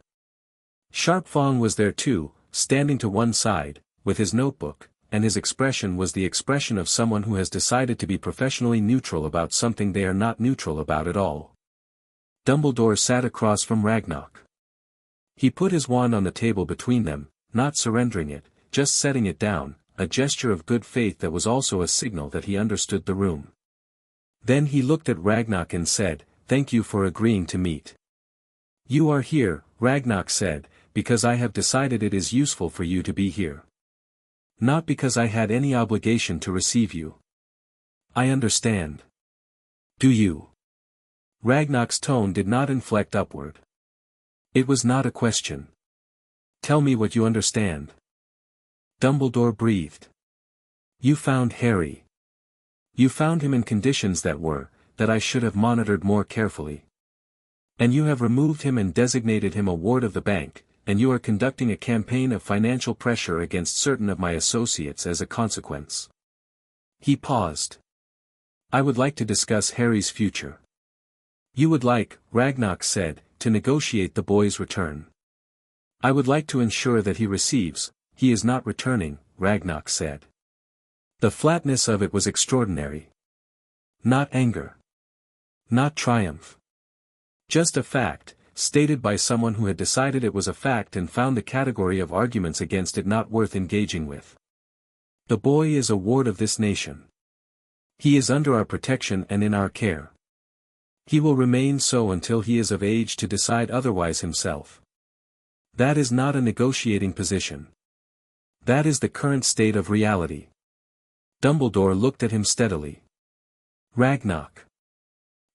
Sharpfang was there too, standing to one side, with his notebook, and his expression was the expression of someone who has decided to be professionally neutral about something they are not neutral about at all. Dumbledore sat across from Ragnarok. He put his wand on the table between them, not surrendering it, just setting it down, a gesture of good faith that was also a signal that he understood the room. Then he looked at Ragnarok and said, Thank you for agreeing to meet. You are here, Ragnarok said, because I have decided it is useful for you to be here. Not because I had any obligation to receive you. I understand. Do you? Ragnarok's tone did not inflect upward. It was not a question. Tell me what you understand. Dumbledore breathed. You found Harry. You found him in conditions that I should have monitored more carefully. And you have removed him and designated him a ward of the bank, and you are conducting a campaign of financial pressure against certain of my associates as a consequence. He paused. I would like to discuss Harry's future. You would like, Ragnarok said, to negotiate the boy's return. I would like to ensure that he receives. He is not returning, Ragnarok said. The flatness of it was extraordinary. Not anger. Not triumph. Just a fact, stated by someone who had decided it was a fact and found the category of arguments against it not worth engaging with. The boy is a ward of this nation. He is under our protection and in our care. He will remain so until he is of age to decide otherwise himself. That is not a negotiating position. That is the current state of reality. Dumbledore looked at him steadily. Ragnarok.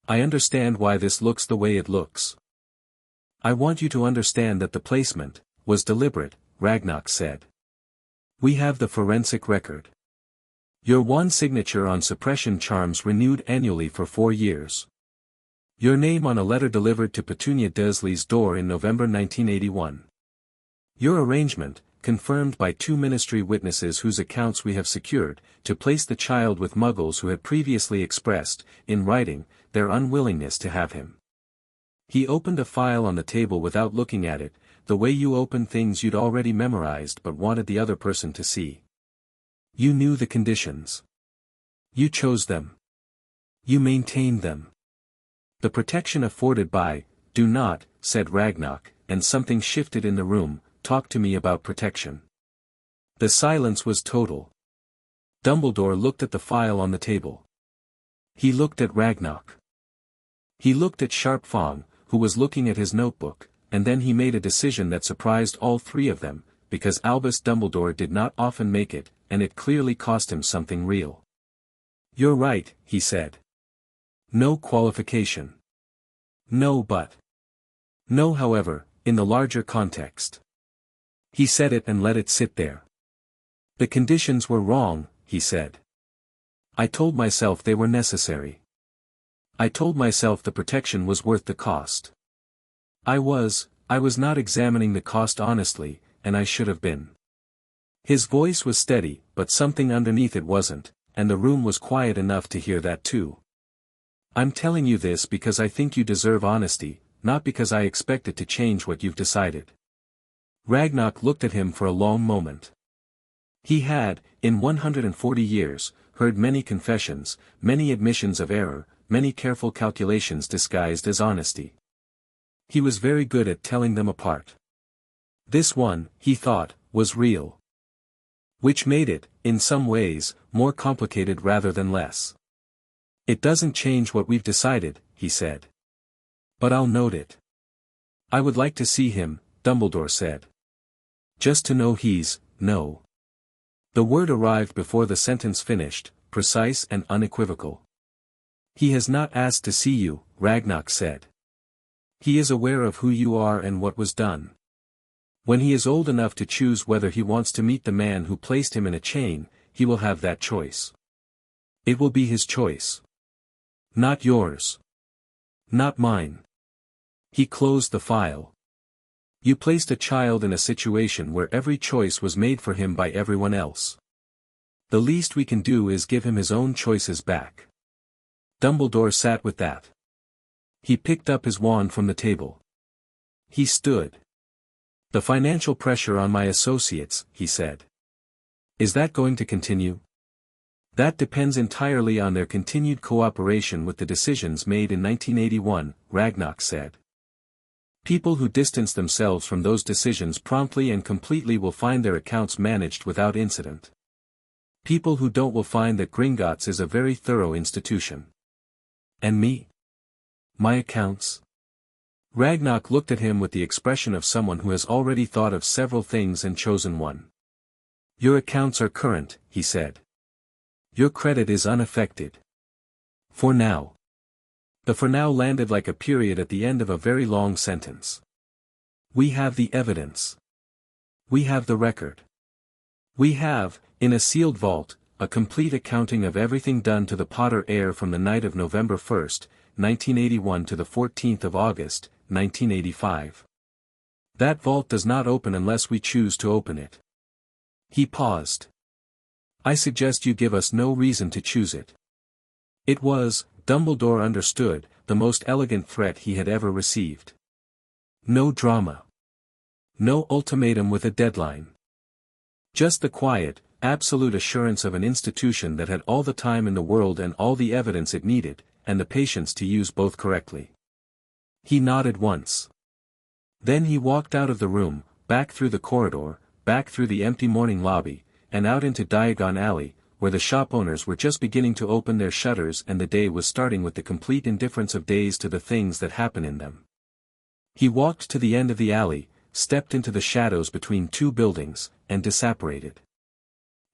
I understand why this looks the way it looks. I want you to understand that the placement was deliberate, Ragnarok said. We have the forensic record. Your one signature on suppression charms renewed annually for 4 years. Your name on a letter delivered to Petunia Dursley's door in November 1981. Your arrangement, confirmed by 2 ministry witnesses whose accounts we have secured, to place the child with Muggles who had previously expressed, in writing, their unwillingness to have him. He opened a file on the table without looking at it, the way you open things you'd already memorized but wanted the other person to see. You knew the conditions. You chose them. You maintained them. The protection afforded by, "Do not," said Ragnarok, and something shifted in the room. "Talk to me about protection." The silence was total. Dumbledore looked at the file on the table. He looked at Ragnarok. He looked at Sharp Fong, who was looking at his notebook, and then he made a decision that surprised all 3 of them, because Albus Dumbledore did not often make it, and it clearly cost him something real. "You're right," he said. "No qualification. No but. No however, in the larger context." He said it and let it sit there. "The conditions were wrong," he said. "I told myself they were necessary. I told myself the protection was worth the cost. I was not examining the cost honestly, and I should have been." His voice was steady, but something underneath it wasn't, and the room was quiet enough to hear that too. "I'm telling you this because I think you deserve honesty, not because I expect it to change what you've decided." Ragnarok looked at him for a long moment. He had, in 140 years, heard many confessions, many admissions of error, many careful calculations disguised as honesty. He was very good at telling them apart. This one, he thought, was real. Which made it, in some ways, more complicated rather than less. "It doesn't change what we've decided," he said. "But I'll note it." "I would like to see him," Dumbledore said. "Just to know he's, no." The word arrived before the sentence finished, precise and unequivocal. "He has not asked to see you," Ragnarok said. "He is aware of who you are and what was done. When he is old enough to choose whether he wants to meet the man who placed him in a chain, he will have that choice. It will be his choice. Not yours. Not mine." He closed the file. "You placed a child in a situation where every choice was made for him by everyone else. The least we can do is give him his own choices back." Dumbledore sat with that. He picked up his wand from the table. He stood. "The financial pressure on my associates," he said. "Is that going to continue?" "That depends entirely on their continued cooperation with the decisions made in 1981, Ragnarok said. "People who distance themselves from those decisions promptly and completely will find their accounts managed without incident. People who don't will find that Gringotts is a very thorough institution." "And me? My accounts?" Ragnarok looked at him with the expression of someone who has already thought of several things and chosen one. "Your accounts are current," he said. "Your credit is unaffected. For now." The "for now" landed like a period at the end of a very long sentence. "We have the evidence. We have the record. We have, in a sealed vault, a complete accounting of everything done to the Potter heir from the night of November 1st, 1981 to the 14th of August, 1985. That vault does not open unless we choose to open it." He paused. "I suggest you give us no reason to choose it." It was, Dumbledore understood, the most elegant threat he had ever received. No drama. No ultimatum with a deadline. Just the quiet, absolute assurance of an institution that had all the time in the world and all the evidence it needed, and the patience to use both correctly. He nodded once. Then he walked out of the room, back through the corridor, back through the empty morning lobby, and out into Diagon Alley, where the shop owners were just beginning to open their shutters and the day was starting with the complete indifference of days to the things that happen in them. He walked to the end of the alley, stepped into the shadows between 2 buildings, and disapparated.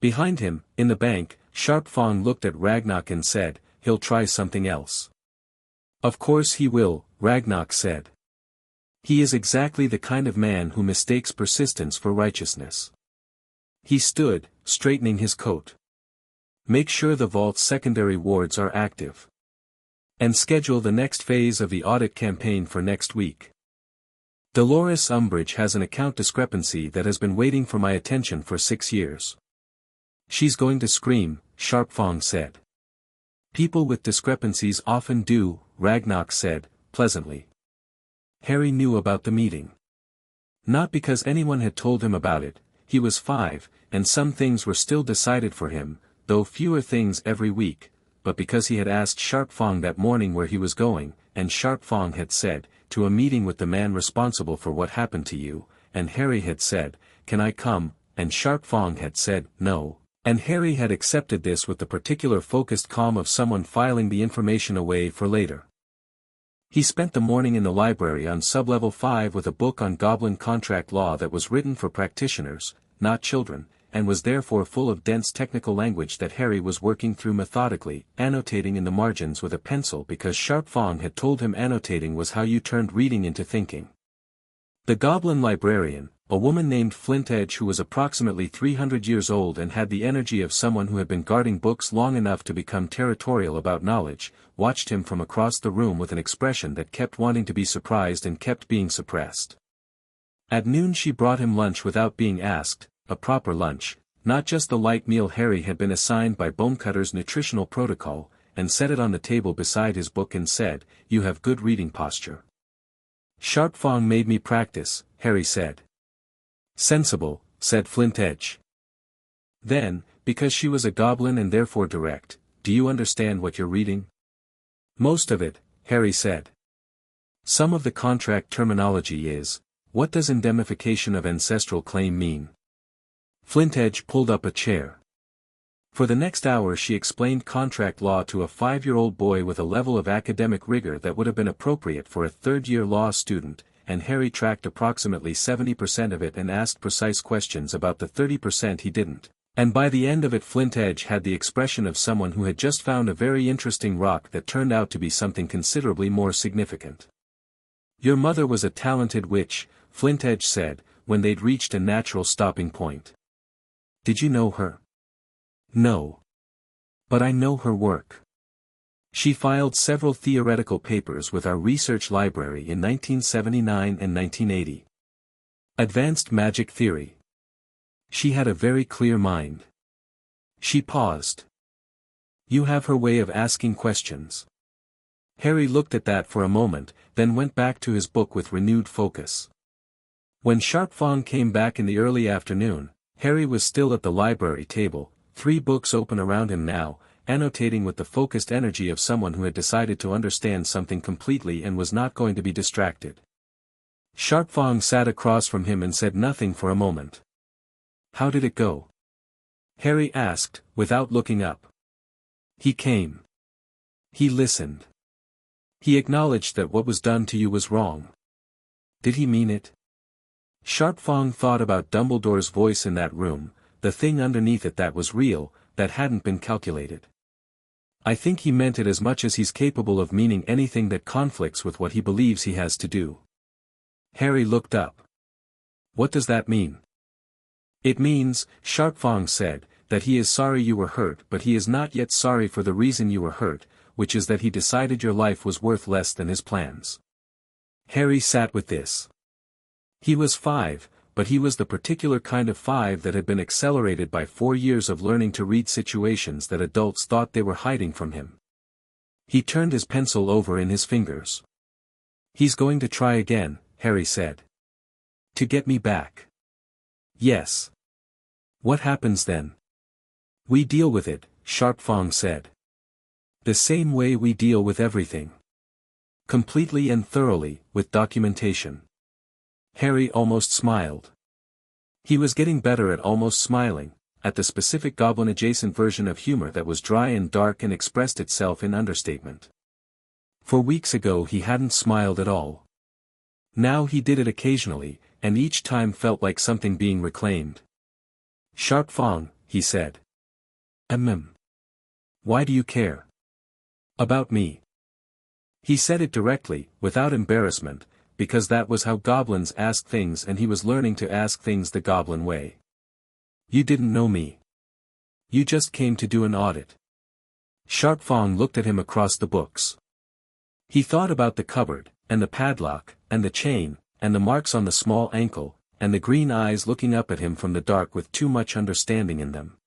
Behind him, in the bank, Sharp Fong looked at Ragnarok and said, "He'll try something else." "Of course he will," Ragnarok said. "He is exactly the kind of man who mistakes persistence for righteousness." He stood, straightening his coat. "Make sure the vault's secondary wards are active. And schedule the next phase of the audit campaign for next week. Dolores Umbridge has an account discrepancy that has been waiting for my attention for 6 years. She's going to scream, Sharpfong said. People with discrepancies often do, Ragnarok said, pleasantly. Harry knew about the meeting. Not because anyone had told him about it, he was 5, and some things were still decided for him, though fewer things every week, but because he had asked Sharpfong that morning where he was going, and Sharpfong had said, to a meeting with the man responsible for what happened to you, and Harry had said, can I come, and Sharpfong had said, no, and Harry had accepted this with the particular focused calm of someone filing the information away for later. He spent the morning in the library on Sublevel 5 with a book on Goblin contract law that was written for practitioners, not children, and was therefore full of dense technical language that Harry was working through methodically, annotating in the margins with a pencil because Sharpfong had told him annotating was how you turned reading into thinking. The Goblin librarian, a woman named Flintedge who was approximately 300 years old and had the energy of someone who had been guarding books long enough to become territorial about knowledge, watched him from across the room with an expression that kept wanting to be surprised and kept being suppressed. At noon she brought him lunch without being asked, a proper lunch, not just the light meal Harry had been assigned by Bonecutter's nutritional protocol, and set it on the table beside his book and said, you have good reading posture. Sharpfong made me practice, Harry said. Sensible, said Flintedge. Then, because she was a goblin and therefore direct, do you understand what you're reading? Most of it, Harry said. Some of the contract terminology is, what does indemnification of ancestral claim mean? Flintedge pulled up a chair. For the next hour she explained contract law to a 5-year-old boy with a level of academic rigor that would have been appropriate for a third-year law student, and Harry tracked approximately 70% of it and asked precise questions about the 30% he didn't. And by the end of it Flintedge had the expression of someone who had just found a very interesting rock that turned out to be something considerably more significant. Your mother was a talented witch, Flintedge said, when they'd reached a natural stopping point. Did you know her? No. But I know her work. She filed several theoretical papers with our research library in 1979 and 1980. Advanced magic theory. She had a very clear mind. She paused. You have her way of asking questions. Harry looked at that for a moment, then went back to his book with renewed focus. When Sharpfong came back in the early afternoon, Harry was still at the library table, 3 books open around him now, annotating with the focused energy of someone who had decided to understand something completely and was not going to be distracted. Sharpfong sat across from him and said nothing for a moment. How did it go? Harry asked, without looking up. He came. He listened. He acknowledged that what was done to you was wrong. Did he mean it? Sharpfong thought about Dumbledore's voice in that room, the thing underneath it that was real, that hadn't been calculated. I think he meant it as much as he's capable of meaning anything that conflicts with what he believes he has to do. Harry looked up. What does that mean? It means, Sharpfong said, that he is sorry you were hurt but he is not yet sorry for the reason you were hurt, which is that he decided your life was worth less than his plans. Harry sat with this. He was 5, but he was the particular kind of 5 that had been accelerated by 4 years of learning to read situations that adults thought they were hiding from him. He turned his pencil over in his fingers. He's going to try again, Harry said. To get me back. Yes. What happens then? We deal with it, Sharpfong said. The same way we deal with everything. Completely and thoroughly, with documentation. Harry almost smiled. He was getting better at almost smiling, at the specific goblin-adjacent version of humor that was dry and dark and expressed itself in understatement. For weeks ago he hadn't smiled at all. Now he did it occasionally, and each time felt like something being reclaimed. Sharpfong, he said. Why do you care? About me. He said it directly, without embarrassment, because that was how goblins asked things and he was learning to ask things the goblin way. You didn't know me. You just came to do an audit. Sharpfong looked at him across the books. He thought about the cupboard, and the padlock, and the chain, and the marks on the small ankle, and the green eyes looking up at him from the dark with too much understanding in them.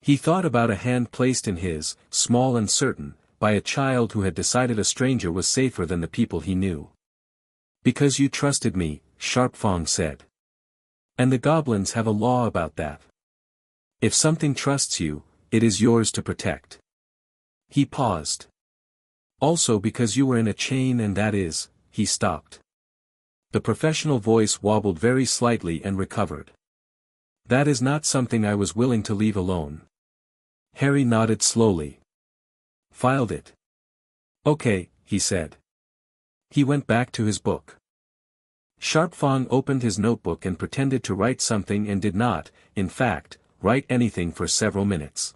He thought about a hand placed in his, small and certain, by a child who had decided a stranger was safer than the people he knew. "Because you trusted me," Sharpfang said. "And the goblins have a law about that. If something trusts you, it is yours to protect." He paused. "Also because you were in a chain and that is," he stopped. The professional voice wobbled very slightly and recovered. "That is not something I was willing to leave alone." Harry nodded slowly. "Filed it." "Okay," he said. He went back to his book. Sharpfang opened his notebook and pretended to write something and did not, in fact, write anything for several minutes.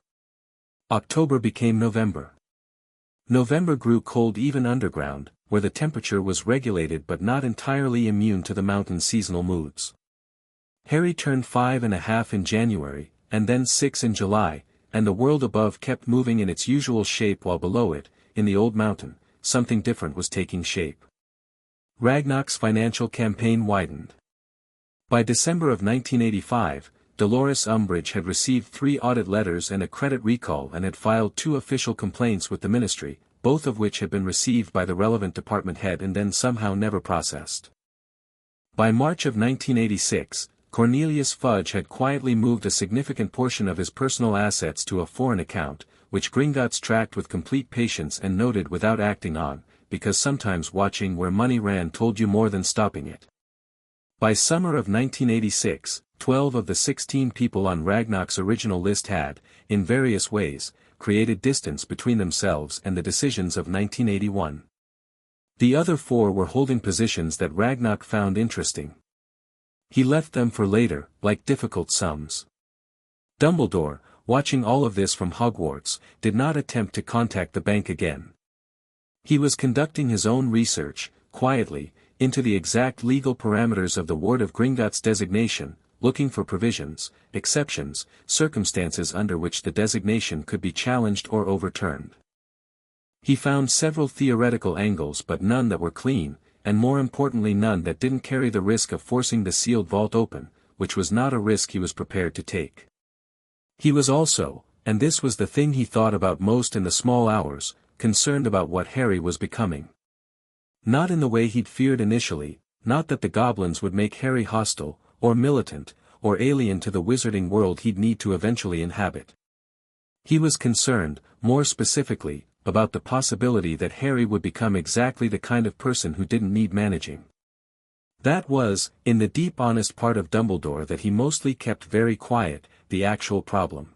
October became November. November grew cold even underground, where the temperature was regulated but not entirely immune to the mountain's seasonal moods. Harry turned 5.5 in January, and then 6 in July, and the world above kept moving in its usual shape while below it, in the old mountain, something different was taking shape. Ragnarok's financial campaign widened. By December of 1985, Dolores Umbridge had received 3 audit letters and a credit recall and had filed 2 official complaints with the ministry, both of which had been received by the relevant department head and then somehow never processed. By March of 1986, Cornelius Fudge had quietly moved a significant portion of his personal assets to a foreign account, which Gringotts tracked with complete patience and noted without acting on, because sometimes watching where money ran told you more than stopping it. By summer of 1986, 12 of the 16 people on Ragnarok's original list had, in various ways, created distance between themselves and the decisions of 1981. The other 4 were holding positions that Ragnarok found interesting. He left them for later, like difficult sums. Dumbledore, watching all of this from Hogwarts, did not attempt to contact the bank again. He was conducting his own research, quietly, into the exact legal parameters of the Ward of Gringotts designation, looking for provisions, exceptions, circumstances under which the designation could be challenged or overturned. He found several theoretical angles but none that were clean, and more importantly none that didn't carry the risk of forcing the sealed vault open, which was not a risk he was prepared to take. He was also, and this was the thing he thought about most in the small hours, concerned about what Harry was becoming. Not in the way he'd feared initially, not that the goblins would make Harry hostile, or militant, or alien to the wizarding world he'd need to eventually inhabit. He was concerned, more specifically, about the possibility that Harry would become exactly the kind of person who didn't need managing. That was, in the deep honest part of Dumbledore that he mostly kept very quiet, the actual problem.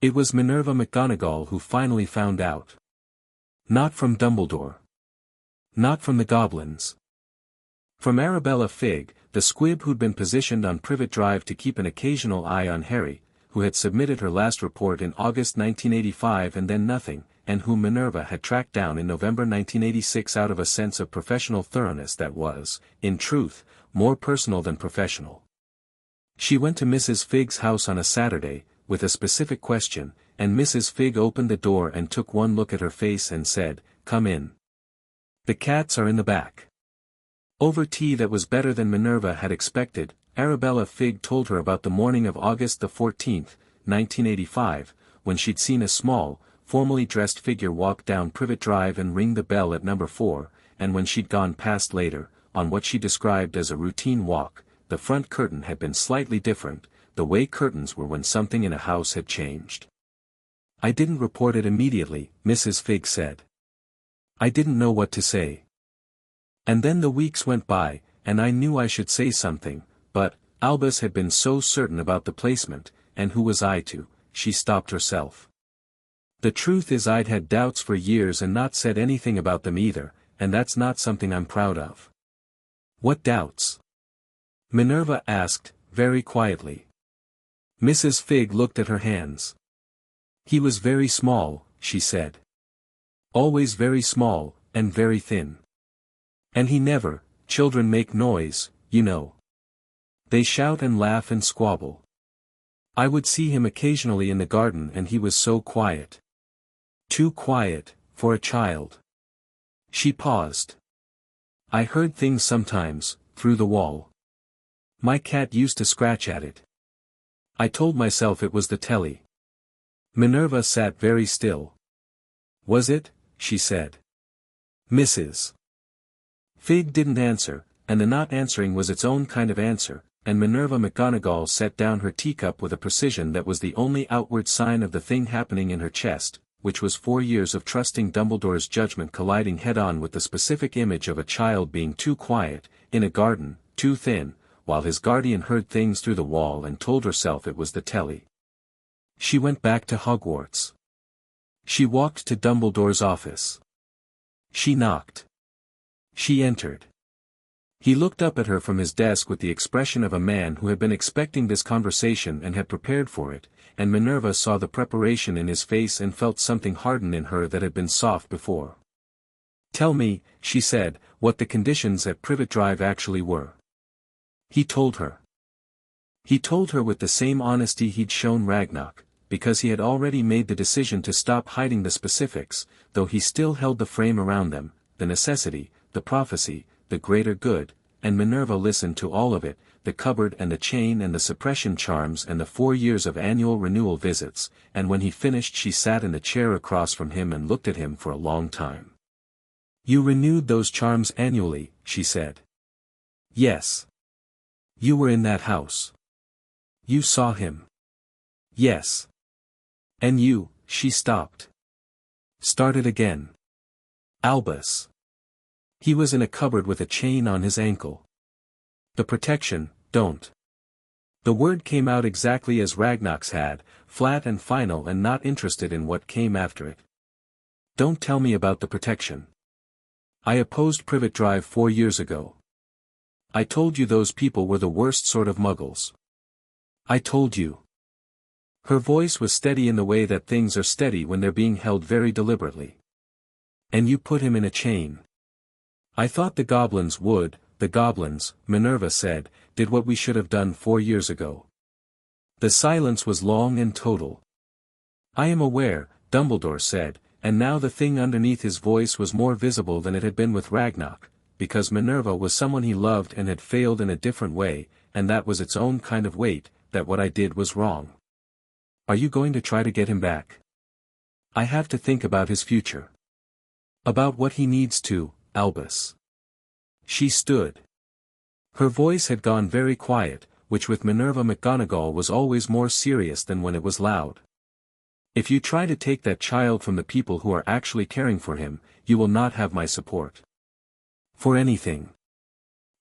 It was Minerva McGonagall who finally found out. Not from Dumbledore. Not from the goblins. From Arabella Figg, the squib who'd been positioned on Privet Drive to keep an occasional eye on Harry, who had submitted her last report in August 1985 and then nothing, and whom Minerva had tracked down in November 1986 out of a sense of professional thoroughness that was, in truth, more personal than professional. She went to Mrs. Figg's house on a Saturday, with a specific question, and Mrs. Figg opened the door and took one look at her face and said, "Come in. The cats are in the back." Over tea that was better than Minerva had expected, Arabella Figg told her about the morning of August the 14th, 1985, when she'd seen a small, formally dressed figure walk down Privet Drive and ring the bell at number 4, and when she'd gone past later, on what she described as a routine walk, the front curtain had been slightly different, the way curtains were when something in a house had changed. "I didn't report it immediately," Mrs. Figg said. "I didn't know what to say. And then the weeks went by, and I knew I should say something, but, Albus had been so certain about the placement, and who was I to?" She stopped herself. "The truth is I'd had doubts for years and not said anything about them either, and that's not something I'm proud of." "What doubts?" Minerva asked, very quietly. Mrs. Figg looked at her hands. "He was very small," she said. "Always very small, and very thin. And he never, children make noise, you know. They shout and laugh and squabble. I would see him occasionally in the garden and he was so quiet. Too quiet, for a child. She paused. I heard things sometimes, through the wall. My cat used to scratch at it. I told myself it was the telly. Minerva sat very still. Was it? She said. Mrs. Fig didn't answer, and the not answering was its own kind of answer, and Minerva McGonagall set down her teacup with a precision that was the only outward sign of the thing happening in her chest, which was 4 years of trusting Dumbledore's judgment colliding head-on with the specific image of a child being too quiet, in a garden, too thin, while his guardian heard things through the wall and told herself it was the telly. She went back to Hogwarts. She walked to Dumbledore's office. She knocked. She entered. He looked up at her from his desk with the expression of a man who had been expecting this conversation and had prepared for it, and Minerva saw the preparation in his face and felt something harden in her that had been soft before. Tell me, she said, what the conditions at Privet Drive actually were. He told her. He told her with the same honesty he'd shown Ragnarok, because he had already made the decision to stop hiding the specifics, though he still held the frame around them, the necessity, the prophecy, the greater good, and Minerva listened to all of it, the cupboard and the chain and the suppression charms and the 4 years of annual renewal visits, and when he finished she sat in the chair across from him and looked at him for a long time. You renewed those charms annually, she said. Yes. You were in that house. You saw him. Yes. And you, she stopped. Started again. Albus. He was in a cupboard with a chain on his ankle. The protection, don't. The word came out exactly as Ragnarok's had, flat and final and not interested in what came after it. Don't tell me about the protection. I opposed Privet Drive 4 years ago. I told you those people were the worst sort of muggles. I told you. Her voice was steady in the way that things are steady when they're being held very deliberately. And you put him in a chain. I thought the goblins would, the goblins, Minerva said, did what we should have done 4 years ago. The silence was long and total. I am aware, Dumbledore said, and now the thing underneath his voice was more visible than it had been with Ragnarok, because Minerva was someone he loved and had failed in a different way, and that was its own kind of weight, that what I did was wrong. Are you going to try to get him back? I have to think about his future. About what he needs to, Albus. She stood. Her voice had gone very quiet, which with Minerva McGonagall was always more serious than when it was loud. If you try to take that child from the people who are actually caring for him, you will not have my support. For anything.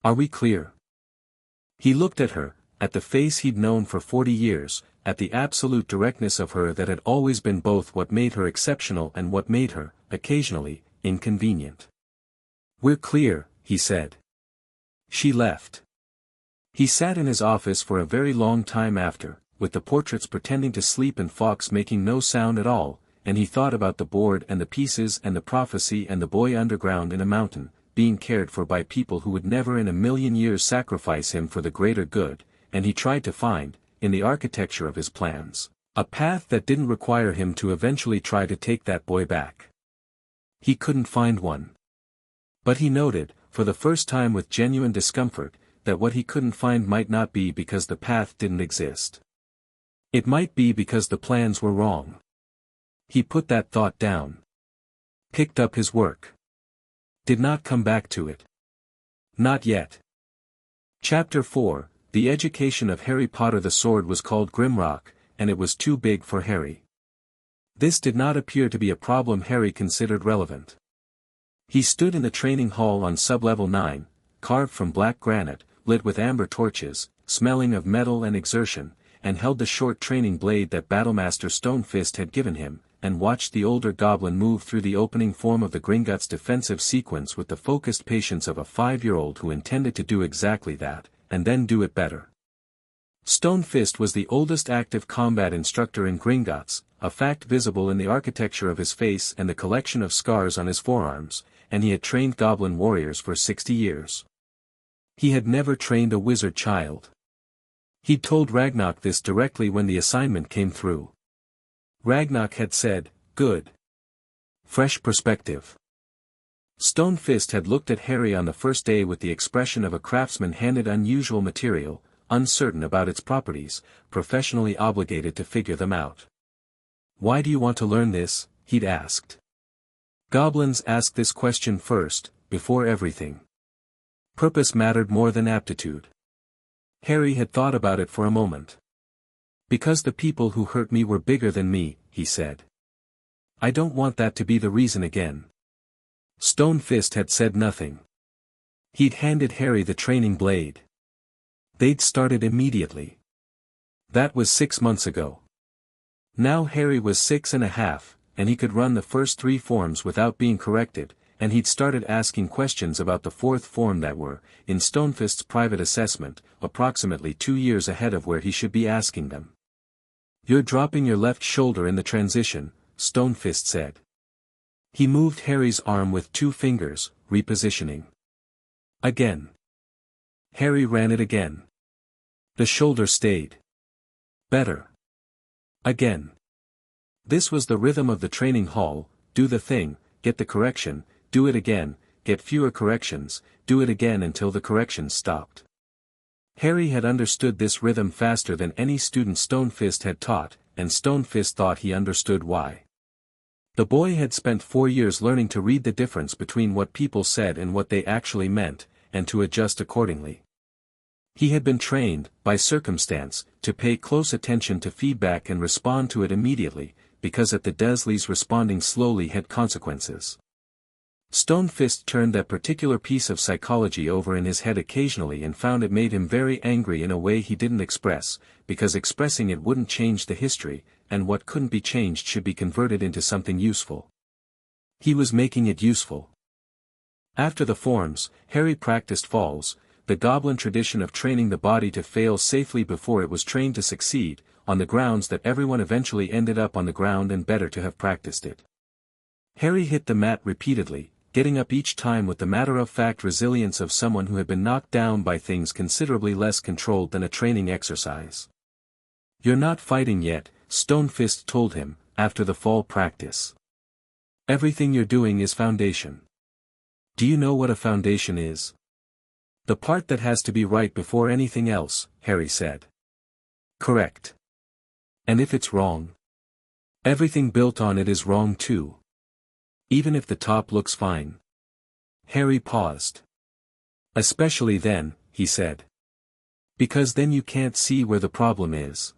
Are we clear? He looked at her, at the face he'd known for 40 years, at the absolute directness of her that had always been both what made her exceptional and what made her, occasionally, inconvenient. We're clear, he said. She left. He sat in his office for a very long time after, with the portraits pretending to sleep and Fawkes making no sound at all, and he thought about the board and the pieces and the prophecy and the boy underground in a mountain, being cared for by people who would never in a million years sacrifice him for the greater good, and he tried to find, in the architecture of his plans, a path that didn't require him to eventually try to take that boy back. He couldn't find one. But he noted, for the first time with genuine discomfort, that what he couldn't find might not be because the path didn't exist. It might be because the plans were wrong. He put that thought down. Picked up his work. Did not come back to it. Not yet. Chapter 4, The Education of Harry Potter. The sword was called Grimrock, and it was too big for Harry. This did not appear to be a problem Harry considered relevant. He stood in the training hall on sublevel 9, carved from black granite, lit with amber torches, smelling of metal and exertion, and held the short training blade that Battlemaster Stonefist had given him, and watched the older goblin move through the opening form of the Gringotts defensive sequence with the focused patience of a 5-year-old who intended to do exactly that, and then do it better. Stonefist was the oldest active combat instructor in Gringotts, a fact visible in the architecture of his face and the collection of scars on his forearms, and he had trained goblin warriors for 60 years. He had never trained a wizard child. He'd told Ragnarok this directly when the assignment came through. Ragnarok had said, "Good. Fresh perspective. Stone Fist had looked at Harry on the first day with the expression of a craftsman handed unusual material, uncertain about its properties, professionally obligated to figure them out. "Why do you want to learn this?" he'd asked. Goblins ask this question first, before everything. Purpose mattered more than aptitude. Harry had thought about it for a moment. "Because the people who hurt me were bigger than me," he said. "I don't want that to be the reason again." Stone Fist had said nothing. He'd handed Harry the training blade. They'd started immediately. That was 6 months ago. Now Harry was 6.5, and he could run the first 3 forms without being corrected, and he'd started asking questions about the 4th form that were, in Stonefist's private assessment, approximately 2 years ahead of where he should be asking them. "You're dropping your left shoulder in the transition," Stonefist said. He moved Harry's arm with 2 fingers, repositioning. Again. Harry ran it again. The shoulder stayed. Better. Again. This was the rhythm of the training hall: do the thing, get the correction, do it again, get fewer corrections, do it again until the corrections stopped. Harry had understood this rhythm faster than any student Stonefist had taught, and Stonefist thought he understood why. The boy had spent 4 years learning to read the difference between what people said and what they actually meant, and to adjust accordingly. He had been trained, by circumstance, to pay close attention to feedback and respond to it immediately, because at the Dursleys responding slowly had consequences. Stonefist turned that particular piece of psychology over in his head occasionally and found it made him very angry in a way he didn't express, because expressing it wouldn't change the history, and what couldn't be changed should be converted into something useful. He was making it useful. After the forms, Harry practiced falls, the goblin tradition of training the body to fail safely before it was trained to succeed, on the grounds that everyone eventually ended up on the ground and better to have practiced it. Harry hit the mat repeatedly, getting up each time with the matter-of-fact resilience of someone who had been knocked down by things considerably less controlled than a training exercise. "You're not fighting yet," Stonefist told him, after the fall practice. "Everything you're doing is foundation." "Do you know what a foundation is?" "The part that has to be right before anything else," Harry said. "Correct. And if it's wrong? Everything built on it is wrong too. Even if the top looks fine." Harry paused. "Especially then," he said. "Because then you can't see where the problem is."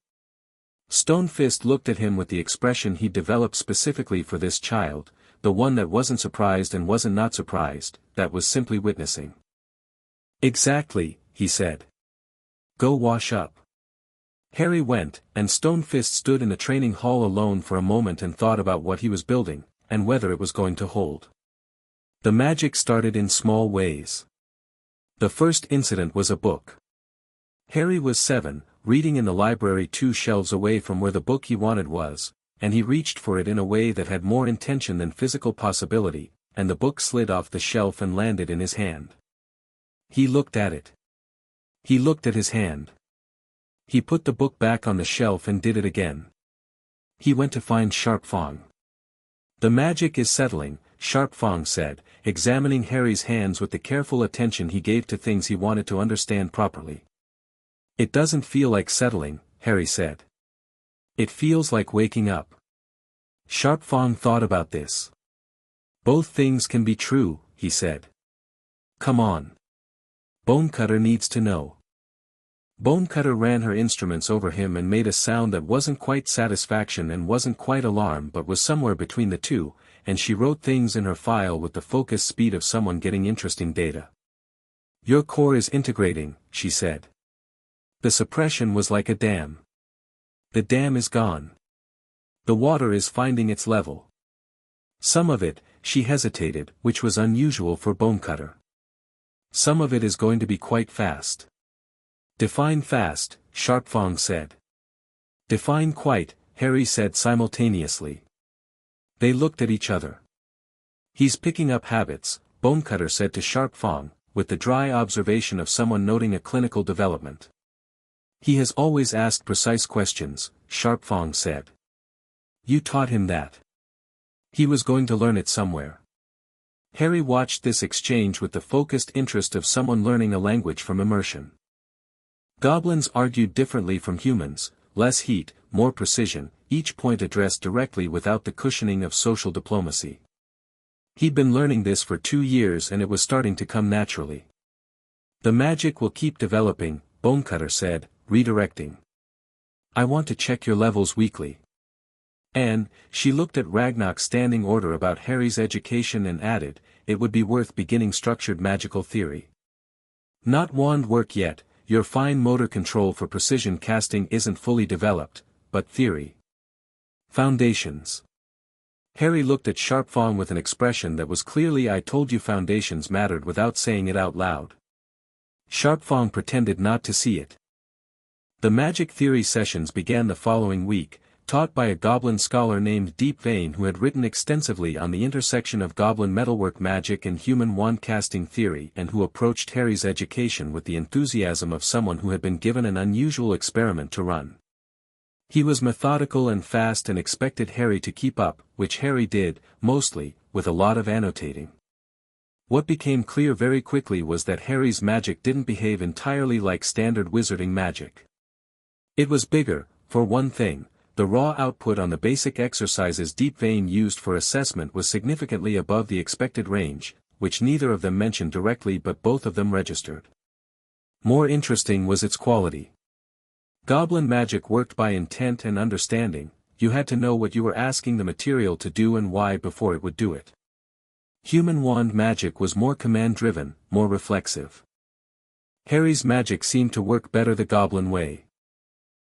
Stonefist looked at him with the expression he'd developed specifically for this child, the one that wasn't surprised and wasn't not surprised, that was simply witnessing. "Exactly," he said. "Go wash up." Harry went, and Stonefist stood in the training hall alone for a moment and thought about what he was building, and whether it was going to hold. The magic started in small ways. The first incident was a book. Harry was 7, reading in the library 2 shelves away from where the book he wanted was, and he reached for it in a way that had more intention than physical possibility, and the book slid off the shelf and landed in his hand. He looked at it. He looked at his hand. He put the book back on the shelf and did it again. He went to find Sharp Fong. "The magic is settling," Sharp Fong said, examining Harry's hands with the careful attention he gave to things he wanted to understand properly. "It doesn't feel like settling," Harry said. "It feels like waking up." Sharp Fong thought about this. "Both things can be true," he said. "Come on. Bonecutter needs to know." Bonecutter ran her instruments over him and made a sound that wasn't quite satisfaction and wasn't quite alarm but was somewhere between the two, and she wrote things in her file with the focused speed of someone getting interesting data. "Your core is integrating," she said. "The suppression was like a dam. The dam is gone. The water is finding its level. Some of it," she hesitated, which was unusual for Bonecutter. "Some of it is going to be quite fast." "Define fast," Sharp Fong said. "Define quite," Harry said simultaneously. They looked at each other. "He's picking up habits," Bonecutter said to Sharp Fong, with the dry observation of someone noting a clinical development. "He has always asked precise questions," Sharp Fong said. "You taught him that. He was going to learn it somewhere." Harry watched this exchange with the focused interest of someone learning a language from immersion. Goblins argued differently from humans, less heat, more precision, each point addressed directly without the cushioning of social diplomacy. He'd been learning this for 2 years and it was starting to come naturally. The magic will keep developing, Bonecutter said, redirecting. I want to check your levels weekly. And, she looked at Ragnarok's standing order about Harry's education and added, it would be worth beginning structured magical theory. Not wand work yet, your fine motor control for precision casting isn't fully developed, but theory. Foundations. Harry looked at Sharpfang with an expression that was clearly I told you foundations mattered without saying it out loud. Sharpfang pretended not to see it. The magic theory sessions began the following week, taught by a goblin scholar named Deep Vein who had written extensively on the intersection of goblin metalwork magic and human wand-casting theory and who approached Harry's education with the enthusiasm of someone who had been given an unusual experiment to run. He was methodical and fast and expected Harry to keep up, which Harry did, mostly, with a lot of annotating. What became clear very quickly was that Harry's magic didn't behave entirely like standard wizarding magic. It was bigger, for one thing. The raw output on the basic exercises Deep Vein used for assessment was significantly above the expected range, which neither of them mentioned directly but both of them registered. More interesting was its quality. Goblin magic worked by intent and understanding, you had to know what you were asking the material to do and why before it would do it. Human wand magic was more command-driven, more reflexive. Harry's magic seemed to work better the goblin way.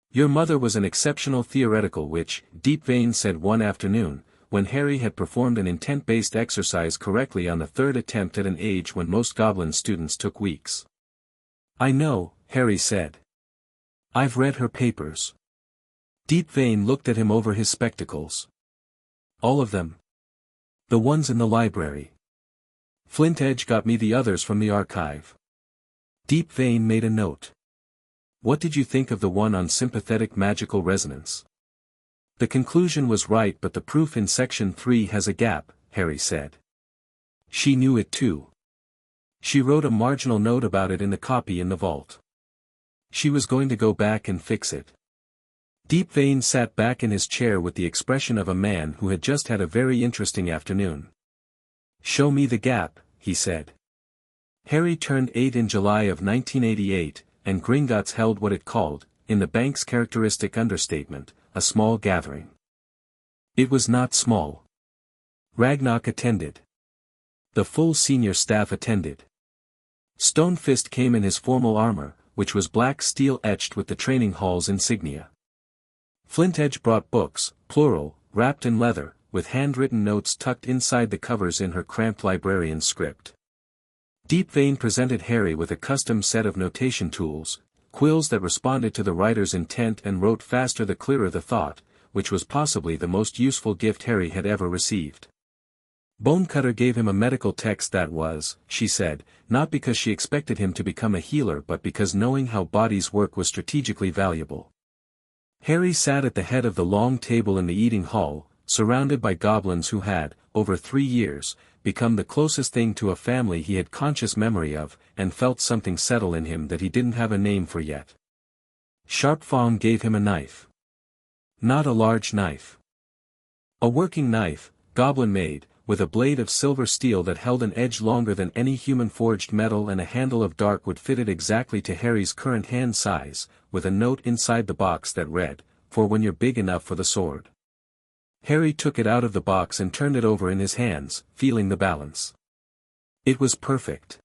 Your mother was an exceptional theoretical witch, Deep Vein said one afternoon, when Harry had performed an intent-based exercise correctly on the third attempt at an age when most goblin students took weeks. I know, Harry said. I've read her papers. Deep Vein looked at him over his spectacles. All of them? The ones in the library. Flint Edge got me the others from the archive. Deep Vein made a note. What did you think of the one on sympathetic magical resonance? The conclusion was right but the proof in section 3 has a gap, Harry said. She knew it too. She wrote a marginal note about it in the copy in the vault. She was going to go back and fix it. Deep Vein sat back in his chair with the expression of a man who had just had a very interesting afternoon. Show me the gap, he said. Harry turned 8 in July of 1988, and Gringotts held what it called, in the bank's characteristic understatement, a small gathering. It was not small. Ragnarok attended. The full senior staff attended. Stonefist came in his formal armor, which was black steel etched with the training hall's insignia. Flint Edge brought books, plural, wrapped in leather, with handwritten notes tucked inside the covers in her cramped librarian script. Deep Vein presented Harry with a custom set of notation tools, quills that responded to the writer's intent and wrote faster the clearer the thought, which was possibly the most useful gift Harry had ever received. Bonecutter gave him a medical text that was, she said, not because she expected him to become a healer but because knowing how bodies work was strategically valuable. Harry sat at the head of the long table in the eating hall, surrounded by goblins who had, over 3 years, become the closest thing to a family he had conscious memory of, and felt something settle in him that he didn't have a name for yet. Sharpfang gave him a knife. Not a large knife. A working knife, goblin-made, with a blade of silver steel that held an edge longer than any human-forged metal and a handle of dark wood fitted exactly to Harry's current hand size, with a note inside the box that read, "For when you're big enough for the sword." Harry took it out of the box and turned it over in his hands, feeling the balance. It was perfect.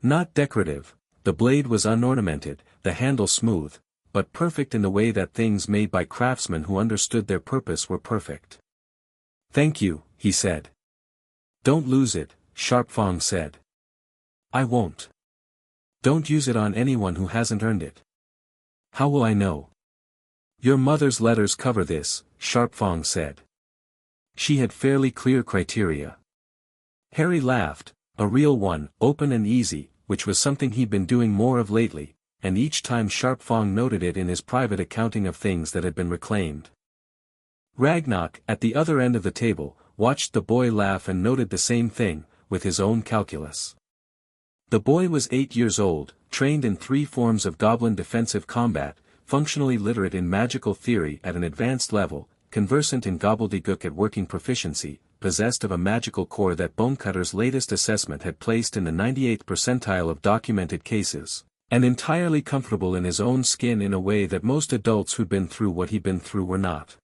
Not decorative, the blade was unornamented, the handle smooth, but perfect in the way that things made by craftsmen who understood their purpose were perfect. "Thank you," he said. "Don't lose it," Sharpfang said. "I won't. Don't use it on anyone who hasn't earned it." "How will I know?" "Your mother's letters cover this," Sharpfang said. She had fairly clear criteria. Harry laughed, a real one, open and easy, which was something he'd been doing more of lately, and each time Sharpfang noted it in his private accounting of things that had been reclaimed. Ragnarok, at the other end of the table, watched the boy laugh and noted the same thing, with his own calculus. The boy was 8 years old, trained in 3 forms of goblin defensive combat, functionally literate in magical theory at an advanced level, conversant in gobbledygook at working proficiency, possessed of a magical core that Bonecutter's latest assessment had placed in the 98th percentile of documented cases, and entirely comfortable in his own skin in a way that most adults who'd been through what he'd been through were not.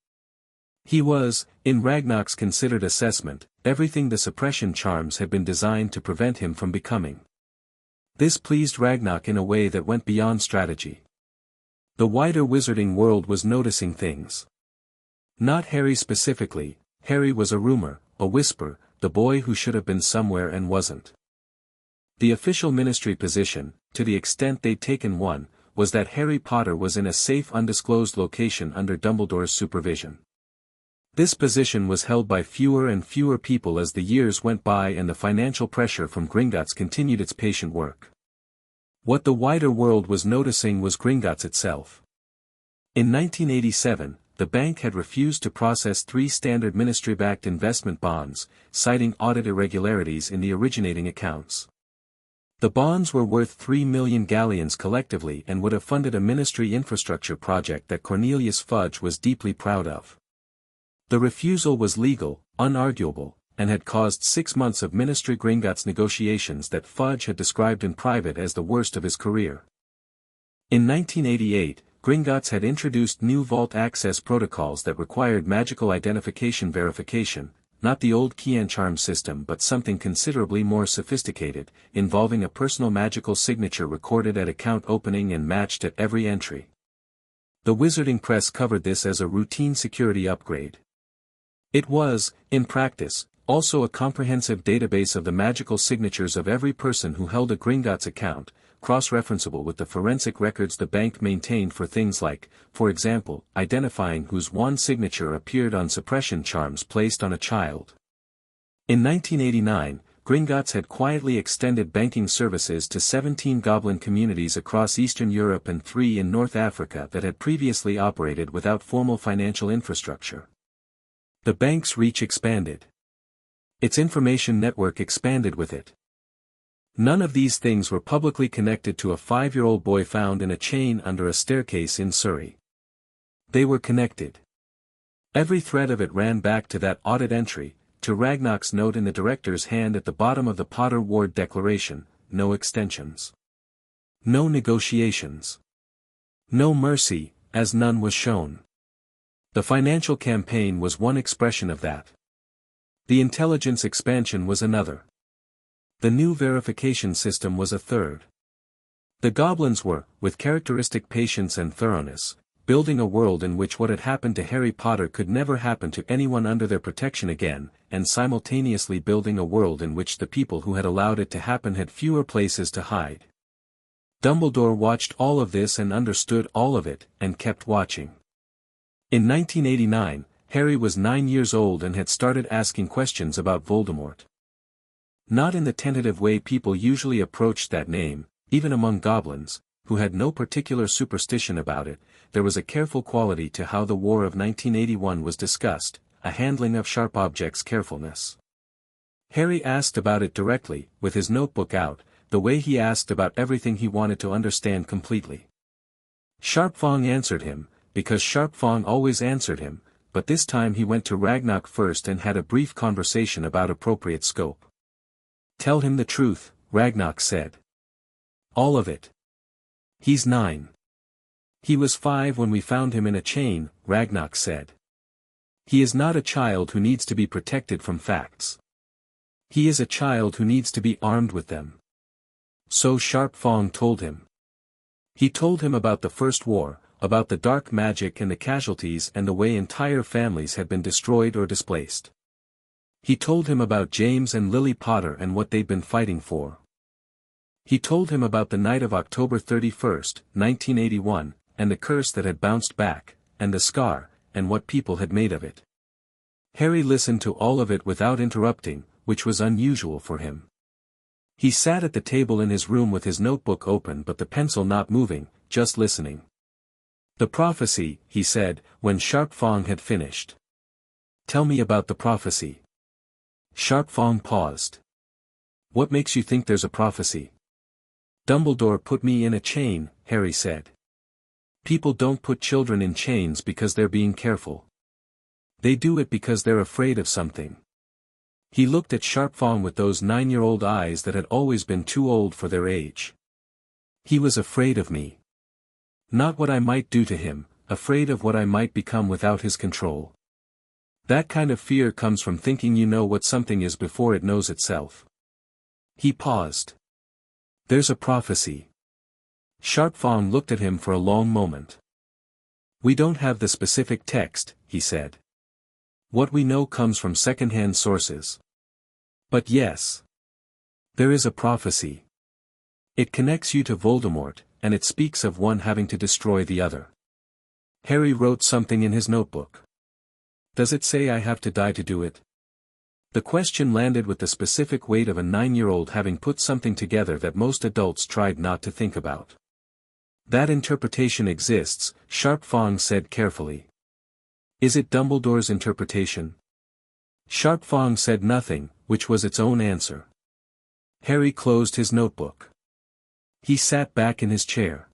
He was, in Ragnarok's considered assessment, everything the suppression charms had been designed to prevent him from becoming. This pleased Ragnarok in a way that went beyond strategy. The wider wizarding world was noticing things. Not Harry specifically. Harry was a rumor, a whisper, the boy who should have been somewhere and wasn't. The official ministry position, to the extent they'd taken one, was that Harry Potter was in a safe undisclosed location under Dumbledore's supervision. This position was held by fewer and fewer people as the years went by and the financial pressure from Gringotts continued its patient work. What the wider world was noticing was Gringotts itself. In 1987, the bank had refused to process 3 standard ministry-backed investment bonds, citing audit irregularities in the originating accounts. The bonds were worth 3 million galleons collectively and would have funded a ministry infrastructure project that Cornelius Fudge was deeply proud of. The refusal was legal, unarguable, and had caused 6 months of Ministry Gringotts negotiations that Fudge had described in private as the worst of his career. In 1988, Gringotts had introduced new vault access protocols that required magical identification verification, not the old key and charm system but something considerably more sophisticated, involving a personal magical signature recorded at account opening and matched at every entry. The wizarding press covered this as a routine security upgrade. It was, in practice, also a comprehensive database of the magical signatures of every person who held a Gringotts account, cross-referenceable with the forensic records the bank maintained for things like, for example, identifying whose wand signature appeared on suppression charms placed on a child. In 1989, Gringotts had quietly extended banking services to 17 goblin communities across Eastern Europe and 3 in North Africa that had previously operated without formal financial infrastructure. The bank's reach expanded. Its information network expanded with it. None of these things were publicly connected to a 5-year-old boy found in a chain under a staircase in Surrey. They were connected. Every thread of it ran back to that audit entry, to Ragnarok's note in the director's hand at the bottom of the Potter Ward Declaration: no extensions. No negotiations. No mercy, as none was shown. The financial campaign was one expression of that. The intelligence expansion was another. The new verification system was a third. The goblins were, with characteristic patience and thoroughness, building a world in which what had happened to Harry Potter could never happen to anyone under their protection again, and simultaneously building a world in which the people who had allowed it to happen had fewer places to hide. Dumbledore watched all of this and understood all of it, and kept watching. In 1989, Harry was 9 years old and had started asking questions about Voldemort. Not in the tentative way people usually approached that name, even among goblins, who had no particular superstition about it. There was a careful quality to how the War of 1981 was discussed, a handling of sharp objects carefulness. Harry asked about it directly, with his notebook out, the way he asked about everything he wanted to understand completely. Sharpfong answered him, because Sharpfong always answered him, but this time he went to Ragnarok first and had a brief conversation about appropriate scope. "Tell him the truth," Ragnarok said. "All of it. He's 9. He was 5 when we found him in a chain," Ragnarok said. "He is not a child who needs to be protected from facts. He is a child who needs to be armed with them." So Sharpfong told him. He told him about the First War, about the dark magic and the casualties and the way entire families had been destroyed or displaced. He told him about James and Lily Potter and what they'd been fighting for. He told him about the night of October 31st, 1981, and the curse that had bounced back, and the scar, and what people had made of it. Harry listened to all of it without interrupting, which was unusual for him. He sat at the table in his room with his notebook open but the pencil not moving, just listening. "The prophecy," he said, when Sharpfong had finished. "Tell me about the prophecy." Sharpfong paused. What makes you think there's a prophecy? Dumbledore put me in a chain, Harry said. People don't put children in chains because they're being careful. They do it because they're afraid of something. He looked at Sharpfang with those 9-year-old eyes that had always been too old for their age. He was afraid of me. Not what I might do to him, afraid of what I might become without his control. That kind of fear comes from thinking you know what something is before it knows itself. He paused. There's a prophecy. Sharpfang looked at him for a long moment. We don't have the specific text, he said. What we know comes from second-hand sources. But yes. There is a prophecy. It connects you to Voldemort, and it speaks of one having to destroy the other. Harry wrote something in his notebook. Does it say I have to die to do it? The question landed with the specific weight of a 9-year-old having put something together that most adults tried not to think about. That interpretation exists, Sharpfang said carefully. Is it Dumbledore's interpretation? Sharpfang said nothing, which was its own answer. Harry closed his notebook. He sat back in his chair.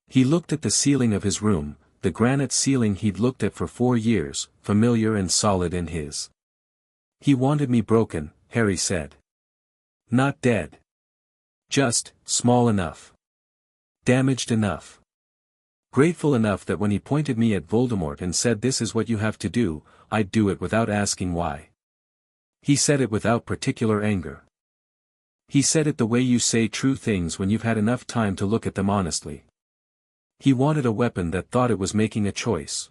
He looked at the ceiling of his room, the granite ceiling he'd looked at for 4 years, familiar and solid in his. He wanted me broken, Harry said. Not dead. Just, small enough. Damaged enough. Grateful enough that when he pointed me at Voldemort and said this is what you have to do, I'd do it without asking why. He said it without particular anger. He said it the way you say true things when you've had enough time to look at them honestly. He wanted a weapon that thought it was making a choice.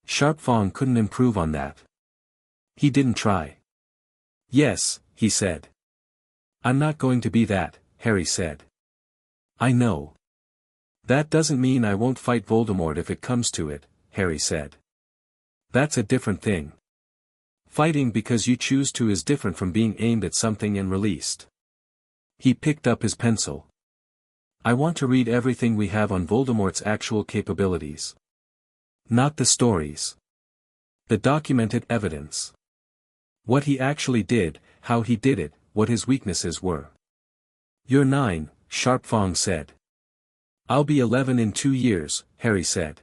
Sharpfang couldn't improve on that. He didn't try. Yes, he said. I'm not going to be that, Harry said. I know. That doesn't mean I won't fight Voldemort if it comes to it, Harry said. That's a different thing. Fighting because you choose to is different from being aimed at something and released. He picked up his pencil. I want to read everything we have on Voldemort's actual capabilities. Not the stories. The documented evidence. What he actually did, how he did it, what his weaknesses were. You're 9, Sharpfang said. I'll be 11 in 2 years, Harry said.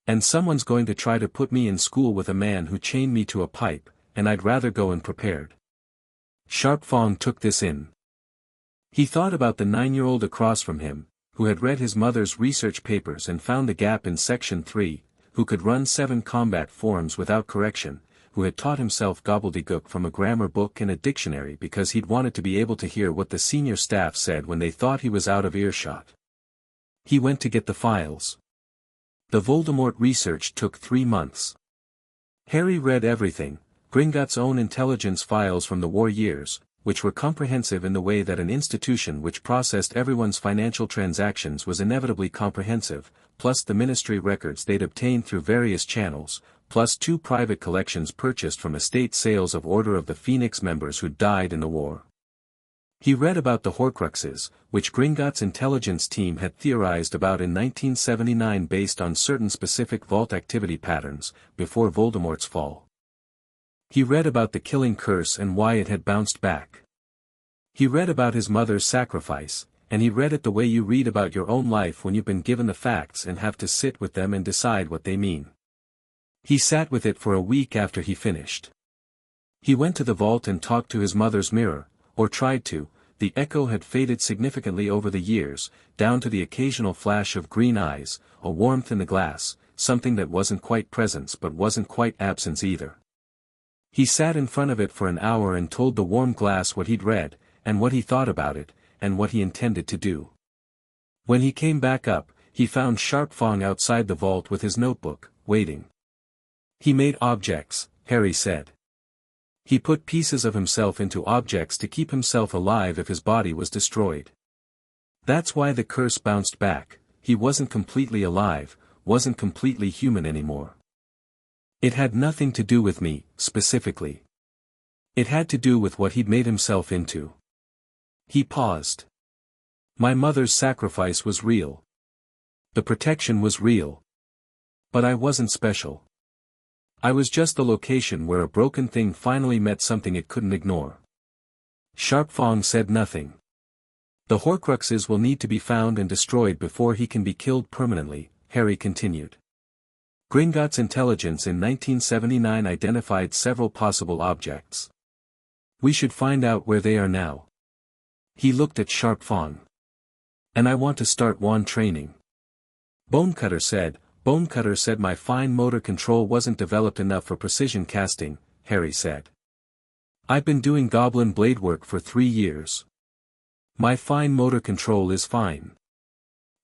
And someone's going to try to put me in school with a man who chained me to a pipe, and I'd rather go unprepared. Sharpfang took this in. He thought about the 9-year-old across from him, who had read his mother's research papers and found the gap in Section 3, who could run 7 combat forms without correction, who had taught himself gobbledygook from a grammar book and a dictionary because he'd wanted to be able to hear what the senior staff said when they thought he was out of earshot. He went to get the files. The Voldemort research took 3 months. Harry read everything, Gringotts' own intelligence files from the war years, which were comprehensive in the way that an institution which processed everyone's financial transactions was inevitably comprehensive, plus the ministry records they'd obtained through various channels, plus 2 private collections purchased from estate sales of Order of the Phoenix members who died in the war. He read about the Horcruxes, which Gringotts' intelligence team had theorized about in 1979 based on certain specific vault activity patterns, before Voldemort's fall. He read about the killing curse and why it had bounced back. He read about his mother's sacrifice, and he read it the way you read about your own life when you've been given the facts and have to sit with them and decide what they mean. He sat with it for a week after he finished. He went to the vault and talked to his mother's mirror, or tried to. The echo had faded significantly over the years, down to the occasional flash of green eyes, a warmth in the glass, something that wasn't quite presence but wasn't quite absence either. He sat in front of it for an hour and told the warm glass what he'd read, and what he thought about it, and what he intended to do. When he came back up, he found Sharpfang outside the vault with his notebook, waiting. He made objects, Harry said. He put pieces of himself into objects to keep himself alive if his body was destroyed. That's why the curse bounced back. He wasn't completely alive, wasn't completely human anymore. It had nothing to do with me, specifically. It had to do with what he'd made himself into. He paused. My mother's sacrifice was real. The protection was real. But I wasn't special. I was just the location where a broken thing finally met something it couldn't ignore. Sharpfang said nothing. The Horcruxes will need to be found and destroyed before he can be killed permanently, Harry continued. Gringotts intelligence in 1979 identified several possible objects. We should find out where they are now. He looked at Sharpfang. And I want to start wand training. Bonecutter said my fine motor control wasn't developed enough for precision casting, Harry said. I've been doing goblin blade work for 3 years. My fine motor control is fine.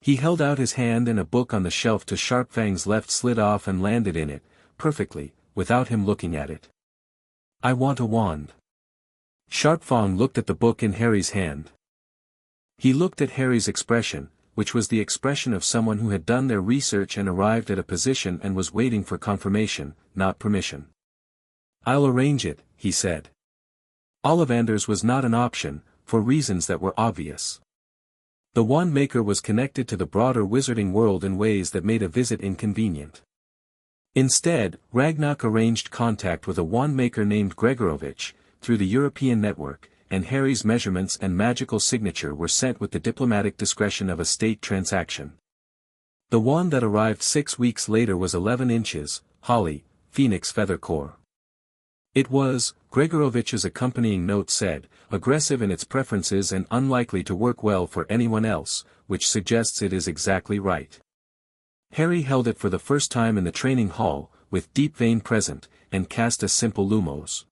He held out his hand and a book on the shelf to Sharpfang's left slid off and landed in it, perfectly, without him looking at it. I want a wand. Sharpfang looked at the book in Harry's hand. He looked at Harry's expression, which was the expression of someone who had done their research and arrived at a position and was waiting for confirmation, not permission. I'll arrange it, he said. Ollivander's was not an option, for reasons that were obvious. The wand maker was connected to the broader wizarding world in ways that made a visit inconvenient. Instead, Ragnarok arranged contact with a wand maker named Gregorovich, through the European network, and Harry's measurements and magical signature were sent with the diplomatic discretion of a state transaction. The wand that arrived 6 weeks later was 11 inches, Holly, Phoenix Feather Core. It was, Gregorovich's accompanying note said, aggressive in its preferences and unlikely to work well for anyone else, which suggests it is exactly right. Harry held it for the first time in the training hall, with Deep Vein present, and cast a simple lumos.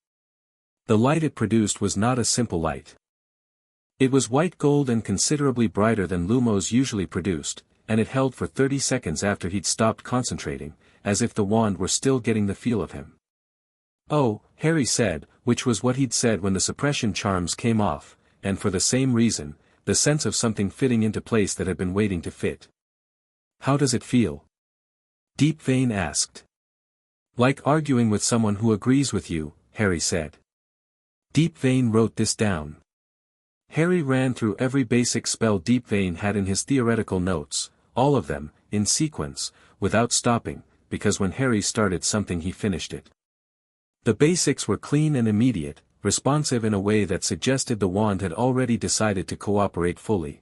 The light it produced was not a simple light. It was white gold and considerably brighter than lumos usually produced, and it held for 30 seconds after he'd stopped concentrating, as if the wand were still getting the feel of him. Oh, Harry said, which was what he'd said when the suppression charms came off, and for the same reason, the sense of something fitting into place that had been waiting to fit. How does it feel? Deep Vein asked. Like arguing with someone who agrees with you, Harry said. Deep Vein wrote this down. Harry ran through every basic spell Deep Vein had in his theoretical notes, all of them, in sequence, without stopping, because when Harry started something he finished it. The basics were clean and immediate, responsive in a way that suggested the wand had already decided to cooperate fully.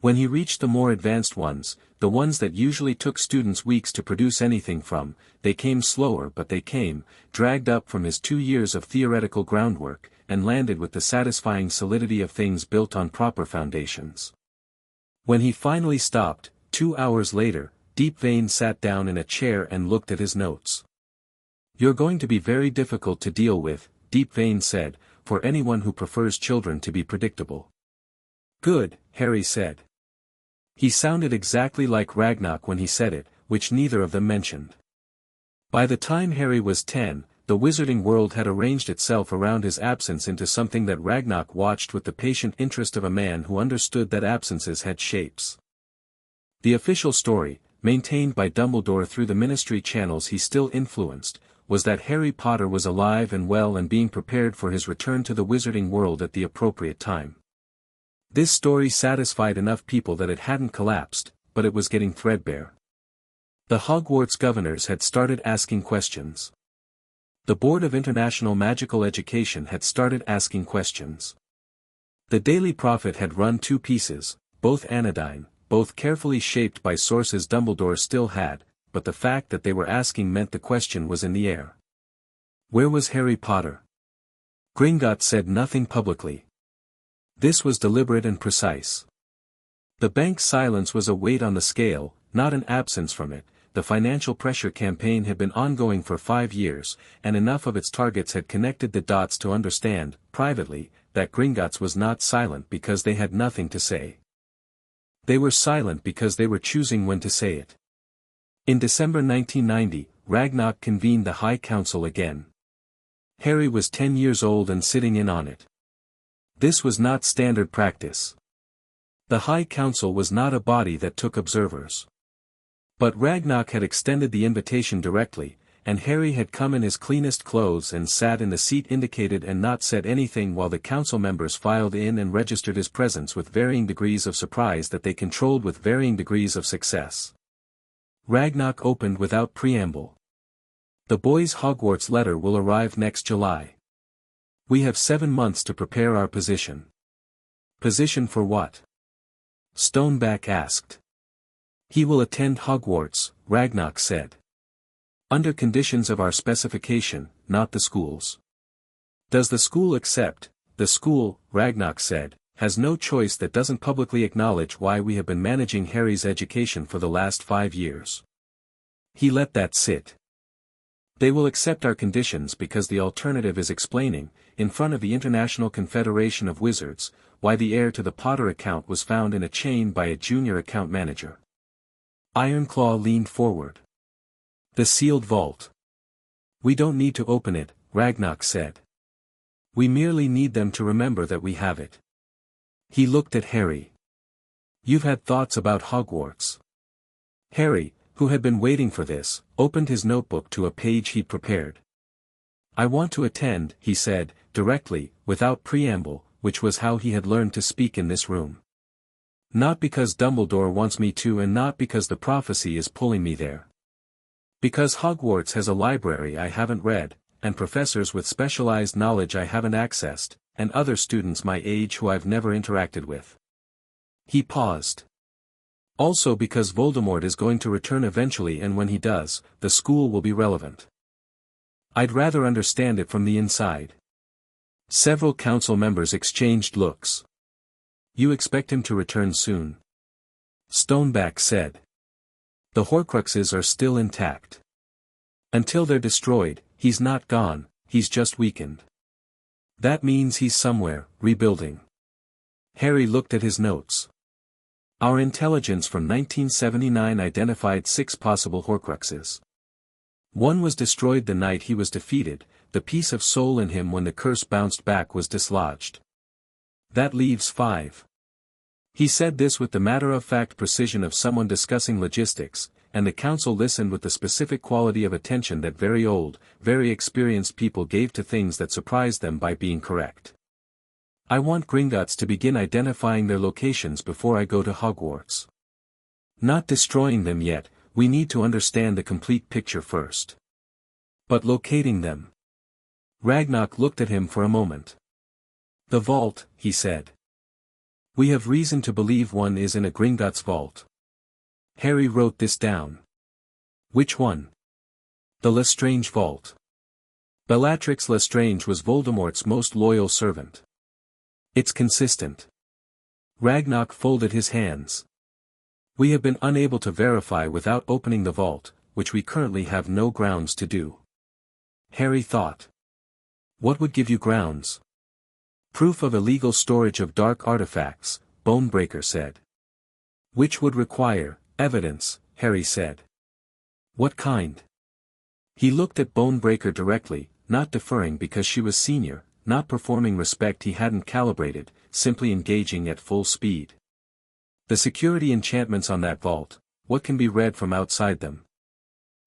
When he reached the more advanced ones, the ones that usually took students weeks to produce anything from, they came slower but they came, dragged up from his 2 years of theoretical groundwork, and landed with the satisfying solidity of things built on proper foundations. When he finally stopped, 2 hours later, Deep Vein sat down in a chair and looked at his notes. You're going to be very difficult to deal with, Deep Vein said, for anyone who prefers children to be predictable. Good, Harry said. He sounded exactly like Ragnarok when he said it, which neither of them mentioned. By the time Harry was 10, the wizarding world had arranged itself around his absence into something that Ragnarok watched with the patient interest of a man who understood that absences had shapes. The official story, maintained by Dumbledore through the ministry channels he still influenced, was that Harry Potter was alive and well and being prepared for his return to the wizarding world at the appropriate time. This story satisfied enough people that it hadn't collapsed, but it was getting threadbare. The Hogwarts governors had started asking questions. The Board of International Magical Education had started asking questions. The Daily Prophet had run 2 pieces, both anodyne, both carefully shaped by sources Dumbledore still had, but the fact that they were asking meant the question was in the air. Where was Harry Potter? Gringotts said nothing publicly. This was deliberate and precise. The bank's silence was a weight on the scale, not an absence from it. The financial pressure campaign had been ongoing for 5 years, and enough of its targets had connected the dots to understand, privately, that Gringotts was not silent because they had nothing to say. They were silent because they were choosing when to say it. In December 1990, Ragnarok convened the High Council again. Harry was 10 years old and sitting in on it. This was not standard practice. The High Council was not a body that took observers. But Ragnarok had extended the invitation directly, and Harry had come in his cleanest clothes and sat in the seat indicated and not said anything while the council members filed in and registered his presence with varying degrees of surprise that they controlled with varying degrees of success. Ragnarok opened without preamble. The boys' Hogwarts letter will arrive next July. We have 7 months to prepare our position. Position for what? Stoneback asked. He will attend Hogwarts, Ragnarok said. Under conditions of our specification, not the school's. Does the school accept? The school, Ragnarok said, has no choice that doesn't publicly acknowledge why we have been managing Harry's education for the last 5 years. He let that sit. They will accept our conditions because the alternative is explaining, in front of the International Confederation of Wizards, why the heir to the Potter account was found in a chain by a junior account manager. Ironclaw leaned forward. The sealed vault. We don't need to open it, Ragnarok said. We merely need them to remember that we have it. He looked at Harry. You've had thoughts about Hogwarts. Harry, who had been waiting for this, opened his notebook to a page he'd prepared. I want to attend, he said, directly, without preamble, which was how he had learned to speak in this room. Not because Dumbledore wants me to and not because the prophecy is pulling me there. Because Hogwarts has a library I haven't read, and professors with specialized knowledge I haven't accessed, and other students my age who I've never interacted with. He paused. Also because Voldemort is going to return eventually, and when he does, the school will be relevant. I'd rather understand it from the inside. Several council members exchanged looks. You expect him to return soon? Stoneback said. The Horcruxes are still intact. Until they're destroyed, he's not gone, he's just weakened. That means he's somewhere, rebuilding. Harry looked at his notes. Our intelligence from 1979 identified 6 possible Horcruxes. One was destroyed the night he was defeated, the piece of soul in him when the curse bounced back was dislodged. That leaves 5. He said this with the matter-of-fact precision of someone discussing logistics, and the council listened with the specific quality of attention that very old, very experienced people gave to things that surprised them by being correct. I want Gringotts to begin identifying their locations before I go to Hogwarts. Not destroying them yet, we need to understand the complete picture first. But locating them. Ragnarok looked at him for a moment. The vault, he said. We have reason to believe one is in a Gringotts vault. Harry wrote this down. Which one? The Lestrange vault. Bellatrix Lestrange was Voldemort's most loyal servant. It's consistent. Ragnarok folded his hands. We have been unable to verify without opening the vault, which we currently have no grounds to do. Harry thought. What would give you grounds? Proof of illegal storage of dark artifacts, Bonebreaker said. Which would require evidence, Harry said. What kind? He looked at Bonebreaker directly, not deferring because she was senior, not performing respect he hadn't calibrated, simply engaging at full speed. The security enchantments on that vault, what can be read from outside them?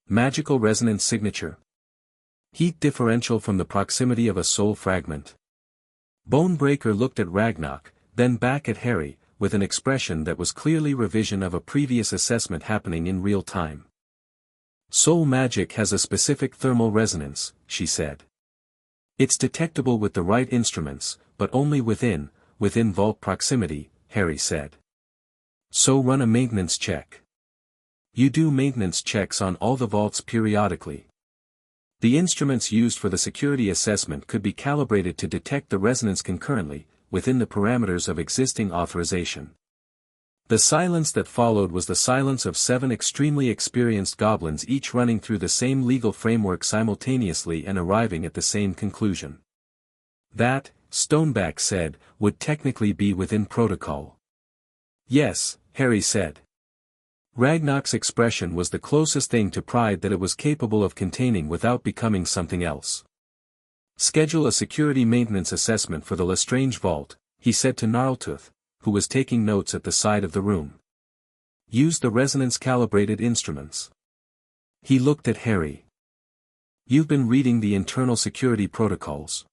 Magical resonance signature. Heat differential from the proximity of a soul fragment. Bonebreaker looked at Ragnarok, then back at Harry, with an expression that was clearly revision of a previous assessment happening in real time. Soul magic has a specific thermal resonance, she said. It's detectable with the right instruments, but only within vault proximity, Harry said. So run a maintenance check. You do maintenance checks on all the vaults periodically. The instruments used for the security assessment could be calibrated to detect the resonance concurrently, within the parameters of existing authorization. The silence that followed was the silence of 7 extremely experienced goblins, each running through the same legal framework simultaneously and arriving at the same conclusion. That, Stoneback said, would technically be within protocol. Yes, Harry said. Ragnarok's expression was the closest thing to pride that it was capable of containing without becoming something else. Schedule a security maintenance assessment for the Lestrange vault, he said to Gnarltooth, who was taking notes at the side of the room. Use the resonance-calibrated instruments. He looked at Harry. You've been reading the internal security protocols.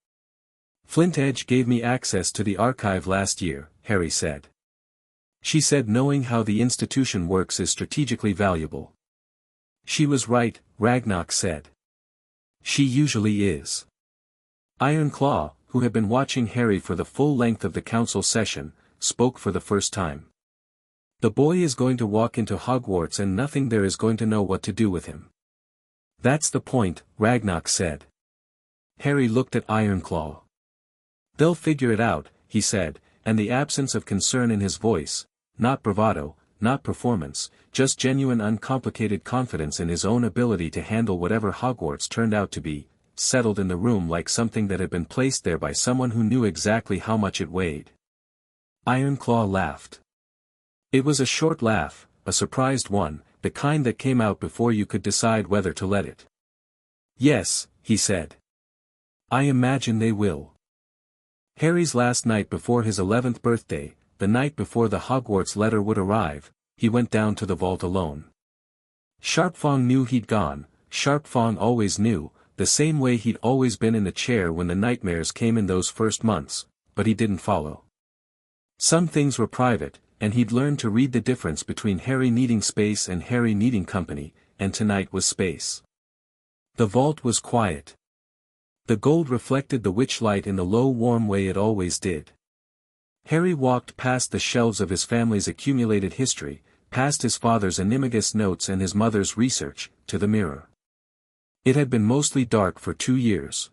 Flint Edge gave me access to the archive last year, Harry said. She said knowing how the institution works is strategically valuable. She was right, Ragnarok said. She usually is. Ironclaw, who had been watching Harry for the full length of the council session, spoke for the first time. The boy is going to walk into Hogwarts and nothing there is going to know what to do with him. That's the point, Ragnarok said. Harry looked at Ironclaw. They'll figure it out, he said, and the absence of concern in his voice, not bravado, not performance, just genuine uncomplicated confidence in his own ability to handle whatever Hogwarts turned out to be, settled in the room like something that had been placed there by someone who knew exactly how much it weighed. Ironclaw laughed. It was a short laugh, a surprised one, the kind that came out before you could decide whether to let it. Yes, he said. I imagine they will. Harry's last night before his 11th birthday, the night before the Hogwarts letter would arrive, he went down to the vault alone. Sharpfong knew he'd gone, Sharpfong always knew, the same way he'd always been in the chair when the nightmares came in those first months, but he didn't follow. Some things were private, and he'd learned to read the difference between Harry needing space and Harry needing company, and tonight was space. The vault was quiet. The gold reflected the witch light in the low warm way it always did. Harry walked past the shelves of his family's accumulated history, past his father's animagus notes and his mother's research, to the mirror. It had been mostly dark for 2 years.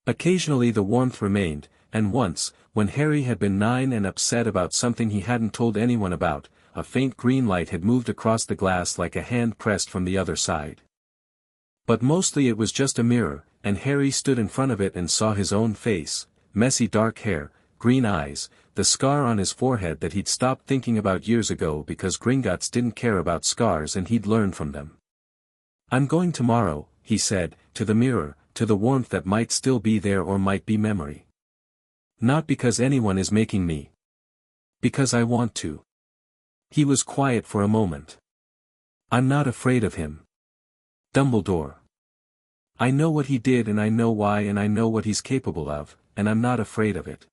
Occasionally the warmth remained, and once, when Harry had been 9 and upset about something he hadn't told anyone about, a faint green light had moved across the glass like a hand pressed from the other side. But mostly it was just a mirror, and Harry stood in front of it and saw his own face, messy dark hair, green eyes, the scar on his forehead that he'd stopped thinking about years ago because Gringotts didn't care about scars and he'd learned from them. I'm going tomorrow, he said, to the mirror, to the warmth that might still be there or might be memory. Not because anyone is making me. Because I want to. He was quiet for a moment. I'm not afraid of him. Dumbledore. I know what he did and I know why and I know what he's capable of, and I'm not afraid of it.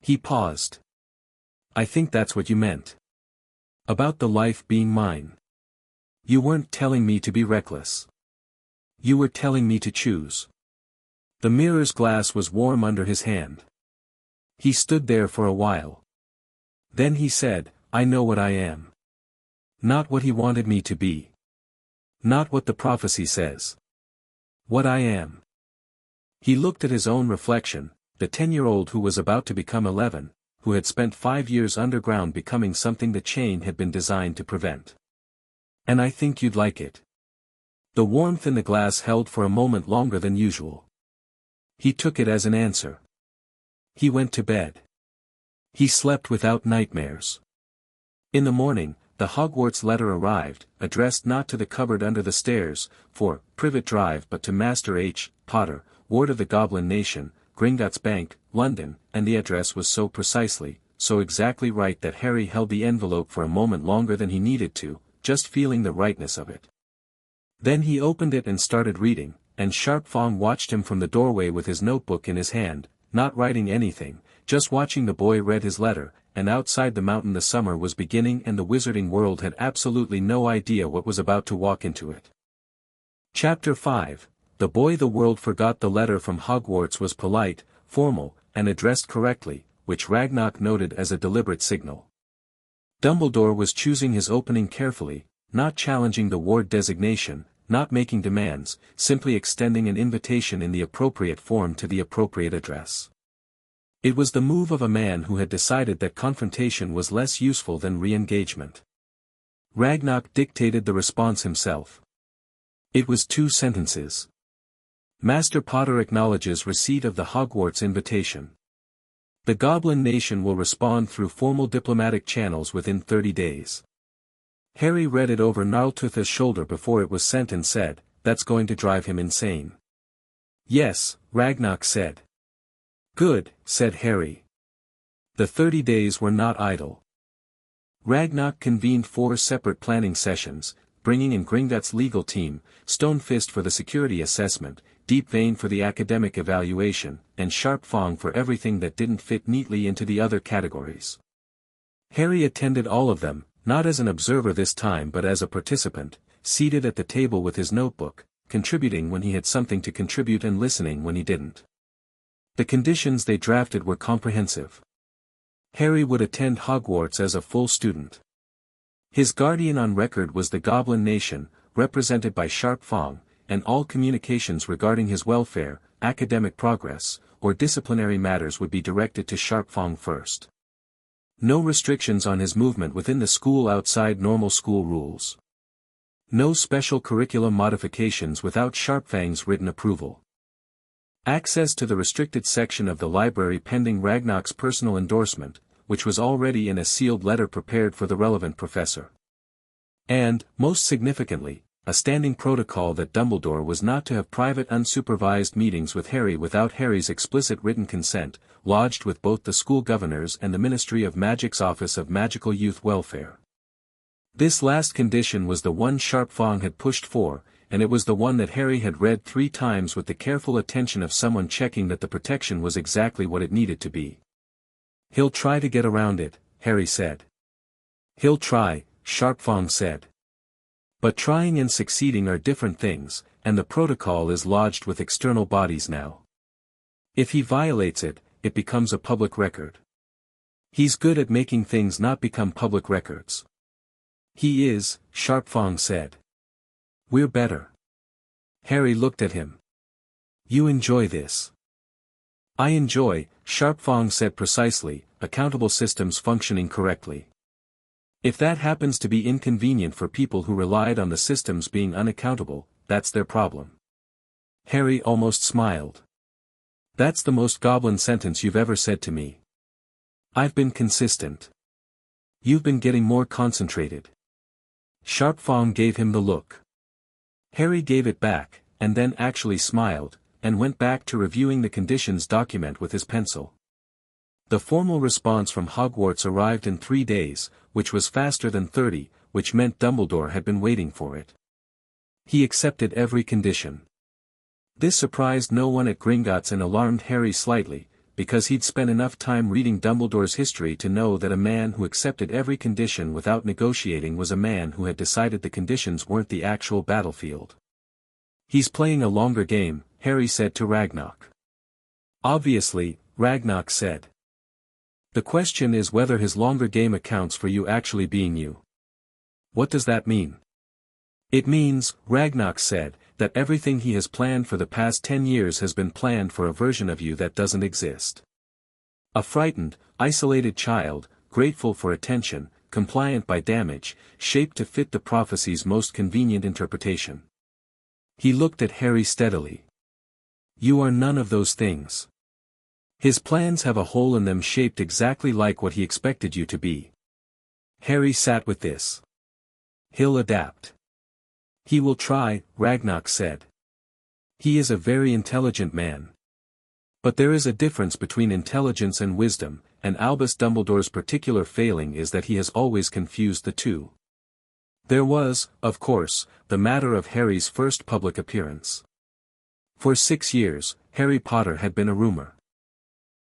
He paused. I think that's what you meant. About the life being mine. You weren't telling me to be reckless. You were telling me to choose. The mirror's glass was warm under his hand. He stood there for a while. Then he said, I know what I am. Not what he wanted me to be. Not what the prophecy says. What I am. He looked at his own reflection, the 10-year-old who was about to become 11, who had spent 5 years underground becoming something the chain had been designed to prevent. And I think you'd like it. The warmth in the glass held for a moment longer than usual. He took it as an answer. He went to bed. He slept without nightmares. In the morning, the Hogwarts letter arrived, addressed not to the cupboard under the stairs, for Privet Drive but to Master H. Potter, Ward of the Goblin Nation, Gringotts Bank, London, and the address was so precisely, so exactly right that Harry held the envelope for a moment longer than he needed to, just feeling the rightness of it. Then he opened it and started reading, and Sharpfong watched him from the doorway with his notebook in his hand, not writing anything, just watching the boy read his letter, and outside the mountain the summer was beginning and the wizarding world had absolutely no idea what was about to walk into it. Chapter 5. The boy the world forgot. The letter from Hogwarts was polite, formal, and addressed correctly, which Ragnarok noted as a deliberate signal. Dumbledore was choosing his opening carefully, not challenging the ward designation, not making demands, simply extending an invitation in the appropriate form to the appropriate address. It was the move of a man who had decided that confrontation was less useful than re-engagement. Ragnarok dictated the response himself. It was 2 sentences. Master Potter acknowledges receipt of the Hogwarts invitation. The Goblin Nation will respond through formal diplomatic channels within 30 days. Harry read it over Gnarltootha's shoulder before it was sent and said, that's going to drive him insane. Yes, Ragnarok said. Good, said Harry. The 30 days were not idle. Ragnarok convened 4 separate planning sessions, bringing in Gringotts' legal team, Stonefist for the security assessment, Deepvein for the academic evaluation, and Sharpfong for everything that didn't fit neatly into the other categories. Harry attended all of them, not as an observer this time but as a participant, seated at the table with his notebook, contributing when he had something to contribute and listening when he didn't. The conditions they drafted were comprehensive. Harry would attend Hogwarts as a full student. His guardian on record was the Goblin Nation, represented by Sharp Fong, and all communications regarding his welfare, academic progress, or disciplinary matters would be directed to Sharp Fong first. No restrictions on his movement within the school outside normal school rules. No special curriculum modifications without Sharp Fang's written approval. Access to the restricted section of the library pending Ragnarok's personal endorsement, which was already in a sealed letter prepared for the relevant professor. And, most significantly, a standing protocol that Dumbledore was not to have private unsupervised meetings with Harry without Harry's explicit written consent, lodged with both the school governors and the Ministry of Magic's Office of Magical Youth Welfare. This last condition was the one Sharp Fong had pushed for, and it was the one that Harry had read 3 times with the careful attention of someone checking that the protection was exactly what it needed to be. "He'll try to get around it," Harry said. "He'll try," Sharp Fong said. "But trying and succeeding are different things, and the protocol is lodged with external bodies now. If he violates it, it becomes a public record. He's good at making things not become public records." "He is," Sharp Fong said. "We're better." Harry looked at him. "You enjoy this." "I enjoy," Sharp Fong said precisely, "accountable systems functioning correctly. If that happens to be inconvenient for people who relied on the systems being unaccountable, that's their problem." Harry almost smiled. "That's the most goblin sentence you've ever said to me." "I've been consistent." "You've been getting more concentrated." Sharp Fong gave him the look. Harry gave it back, and then actually smiled, and went back to reviewing the conditions document with his pencil. The formal response from Hogwarts arrived in 3 days, which was faster than 30, which meant Dumbledore had been waiting for it. He accepted every condition. This surprised no one at Gringotts and alarmed Harry slightly, because he'd spent enough time reading Dumbledore's history to know that a man who accepted every condition without negotiating was a man who had decided the conditions weren't the actual battlefield. "He's playing a longer game," Harry said to Ragnarok. "Obviously," Ragnarok said. "The question is whether his longer game accounts for you actually being you." "What does that mean?" "It means," Ragnarok said, "that everything he has planned for the past 10 years has been planned for a version of you that doesn't exist. A frightened, isolated child, grateful for attention, compliant by damage, shaped to fit the prophecy's most convenient interpretation." He looked at Harry steadily. "You are none of those things. His plans have a hole in them shaped exactly like what he expected you to be." Harry sat with this. "He'll adapt. He will try," Ragnarok said. "He is a very intelligent man. But there is a difference between intelligence and wisdom, and Albus Dumbledore's particular failing is that he has always confused the two." There was, of course, the matter of Harry's first public appearance. For 6 years, Harry Potter had been a rumor.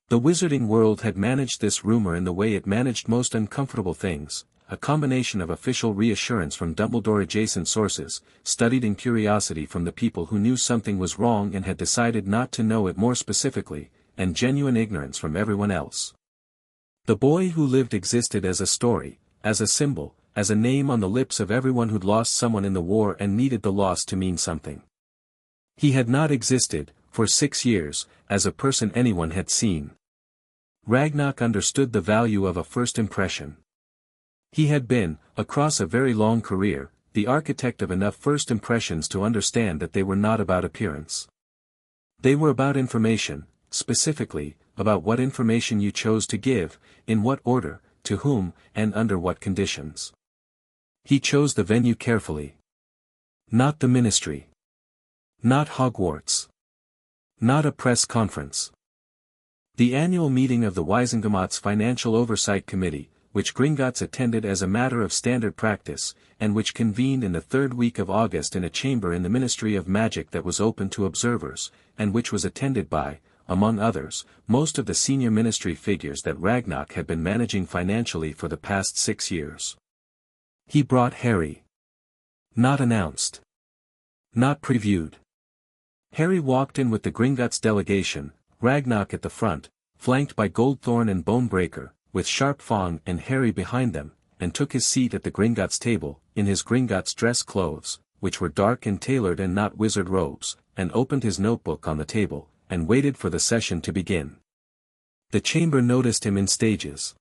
The wizarding world had managed this rumor in the way it managed most uncomfortable things, a combination of official reassurance from Dumbledore-adjacent sources, studied in curiosity from the people who knew something was wrong and had decided not to know it more specifically, and genuine ignorance from everyone else. The boy who lived existed as a story, as a symbol, as a name on the lips of everyone who'd lost someone in the war and needed the loss to mean something. He had not existed, for 6 years, as a person anyone had seen. Ragnarok understood the value of a first impression. He had been, across a very long career, the architect of enough first impressions to understand that they were not about appearance. They were about information, specifically, about what information you chose to give, in what order, to whom, and under what conditions. He chose the venue carefully. Not the ministry. Not Hogwarts. Not a press conference. The annual meeting of the Wisengamot's Financial Oversight Committee, which Gringotts attended as a matter of standard practice, and which convened in the 3rd week of August in a chamber in the Ministry of Magic that was open to observers, and which was attended by, among others, most of the senior ministry figures that Ragnarok had been managing financially for the past 6 years. He brought Harry. Not announced. Not previewed. Harry walked in with the Gringotts delegation, Ragnarok at the front, flanked by Goldthorn and Bonebreaker, with Sharp Fang and Harry behind them, and took his seat at the Gringotts table, in his Gringotts dress clothes, which were dark and tailored and not wizard robes, and opened his notebook on the table, and waited for the session to begin. The chamber noticed him in stages.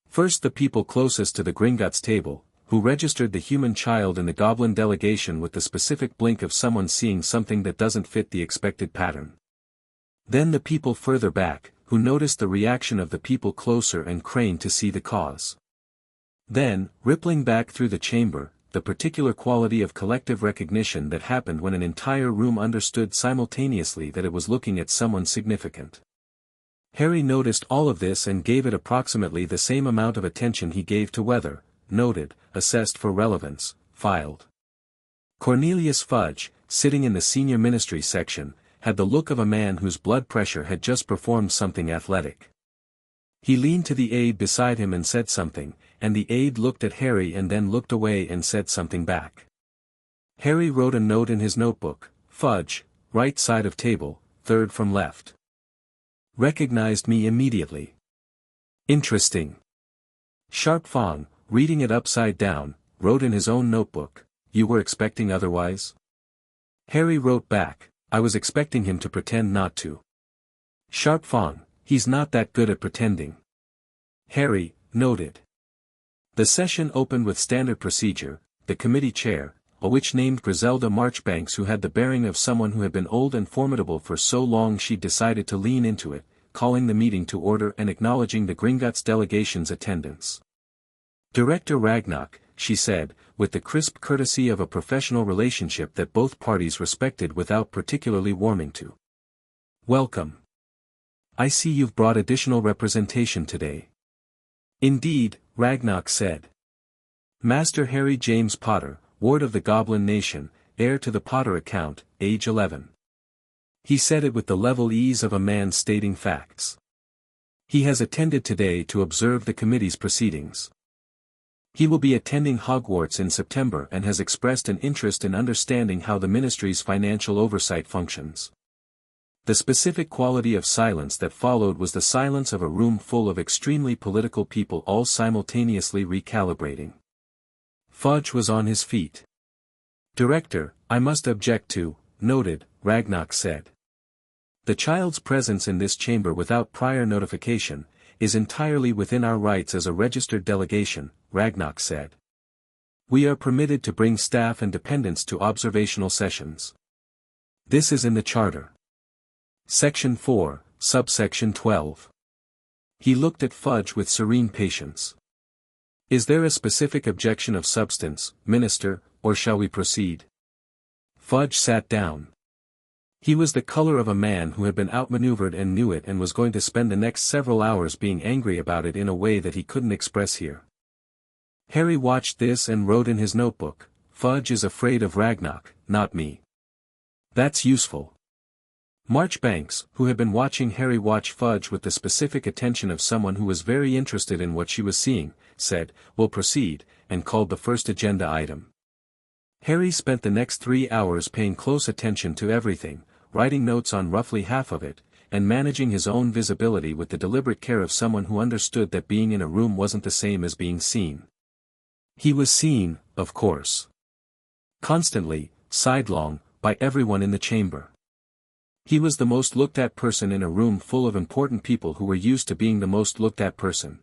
First the people closest to the Gringotts table, who registered the human child in the goblin delegation with the specific blink of someone seeing something that doesn't fit the expected pattern. Then the people further back, who noticed the reaction of the people closer and craned to see the cause. Then, rippling back through the chamber, the particular quality of collective recognition that happened when an entire room understood simultaneously that it was looking at someone significant. Harry noticed all of this and gave it approximately the same amount of attention he gave to weather, noted, assessed for relevance, filed. Cornelius Fudge, sitting in the senior ministry section, had the look of a man whose blood pressure had just performed something athletic. He leaned to the aide beside him and said something, and the aide looked at Harry and then looked away and said something back. Harry wrote a note in his notebook, Fudge, right side of table, third from left. Recognized me immediately. Interesting. Sharp Fang, reading it upside down, wrote in his own notebook, You were expecting otherwise? Harry wrote back, I was expecting him to pretend not to. Sharp Fang, he's not that good at pretending. Harry, noted. The session opened with standard procedure, the committee chair, a witch named Griselda Marchbanks who had the bearing of someone who had been old and formidable for so long she'd decided to lean into it, calling the meeting to order and acknowledging the Gringotts delegation's attendance. Director Ragnarok, she said, with the crisp courtesy of a professional relationship that both parties respected without particularly warming to. Welcome. I see you've brought additional representation today. Indeed, Ragnarok said. Master Harry James Potter, ward of the Goblin Nation, heir to the Potter account, age 11. He said it with the level ease of a man stating facts. He has attended today to observe the committee's proceedings. He will be attending Hogwarts in September and has expressed an interest in understanding how the ministry's financial oversight functions. The specific quality of silence that followed was the silence of a room full of extremely political people all simultaneously recalibrating. Fudge was on his feet. Director, I must object to, noted, Ragnarok said. The child's presence in this chamber without prior notification, is entirely within our rights as a registered delegation, Ragnarok said. We are permitted to bring staff and dependents to observational sessions. This is in the Charter. Section 4, subsection 12. He looked at Fudge with serene patience. Is there a specific objection of substance, Minister, or shall we proceed? Fudge sat down. He was the color of a man who had been outmaneuvered and knew it and was going to spend the next several hours being angry about it in a way that he couldn't express here. Harry watched this and wrote in his notebook, Fudge is afraid of Ragnarok, not me. That's useful. Marchbanks, who had been watching Harry watch Fudge with the specific attention of someone who was very interested in what she was seeing, said, We'll proceed, and called the first agenda item. Harry spent the next 3 hours paying close attention to everything, writing notes on roughly half of it, and managing his own visibility with the deliberate care of someone who understood that being in a room wasn't the same as being seen. He was seen, of course. Constantly, sidelong, by everyone in the chamber. He was the most looked at person in a room full of important people who were used to being the most looked at person.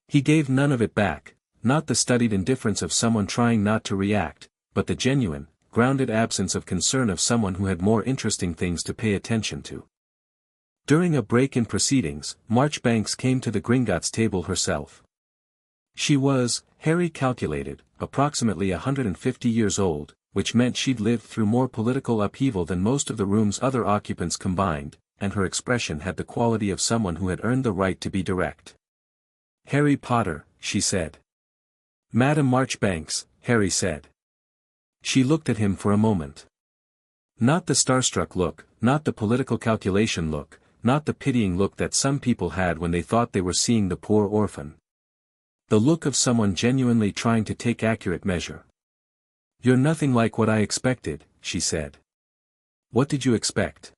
He gave none of it back, not the studied indifference of someone trying not to react, but the genuine, grounded absence of concern of someone who had more interesting things to pay attention to. During a break in proceedings, Marchbanks came to the Gringotts table herself. She was, Harry calculated, approximately 150 years old, which meant she'd lived through more political upheaval than most of the room's other occupants combined, and her expression had the quality of someone who had earned the right to be direct. Harry Potter, she said. Madam Marchbanks, Harry said. She looked at him for a moment. Not the starstruck look, not the political calculation look, not the pitying look that some people had when they thought they were seeing the poor orphan. The look of someone genuinely trying to take accurate measure. You're nothing like what I expected, she said. What did you expect?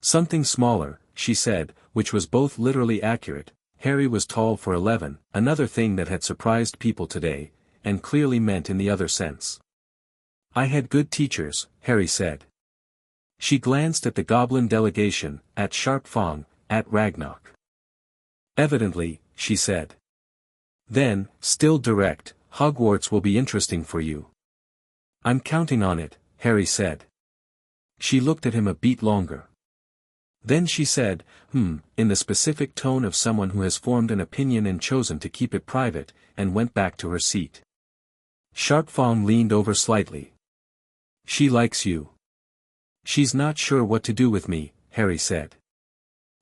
Something smaller, she said, which was both literally accurate. Harry was tall for 11, another thing that had surprised people today, and clearly meant in the other sense. I had good teachers, Harry said. She glanced at the Goblin delegation, at Sharp Fong, at Ragnarok. Evidently, she said. Then, still direct, Hogwarts will be interesting for you. I'm counting on it, Harry said. She looked at him a beat longer. Then she said, in the specific tone of someone who has formed an opinion and chosen to keep it private, and went back to her seat. Sharp Fong leaned over slightly. She likes you. She's not sure what to do with me, Harry said.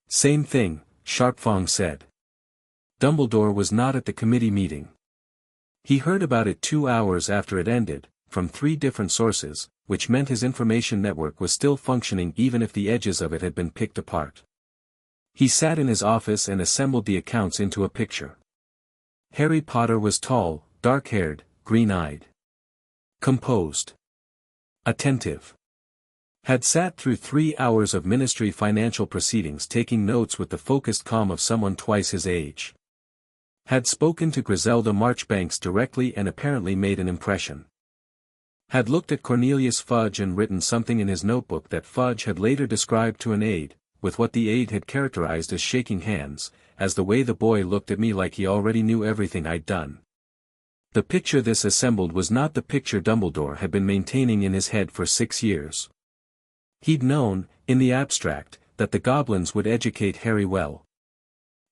Same thing, Sharp Fong said. Dumbledore was not at the committee meeting. He heard about it 2 hours after it ended, from 3 different sources, which meant his information network was still functioning even if the edges of it had been picked apart. He sat in his office and assembled the accounts into a picture. Harry Potter was tall, dark-haired, green-eyed. Composed. Attentive. Had sat through 3 hours of ministry financial proceedings taking notes with the focused calm of someone twice his age. Had spoken to Griselda Marchbanks directly and apparently made an impression. Had looked at Cornelius Fudge and written something in his notebook that Fudge had later described to an aide, with what the aide had characterized as shaking hands, as the way the boy looked at me like he already knew everything I'd done. The picture this assembled was not the picture Dumbledore had been maintaining in his head for 6 years. He'd known, in the abstract, that the goblins would educate Harry well.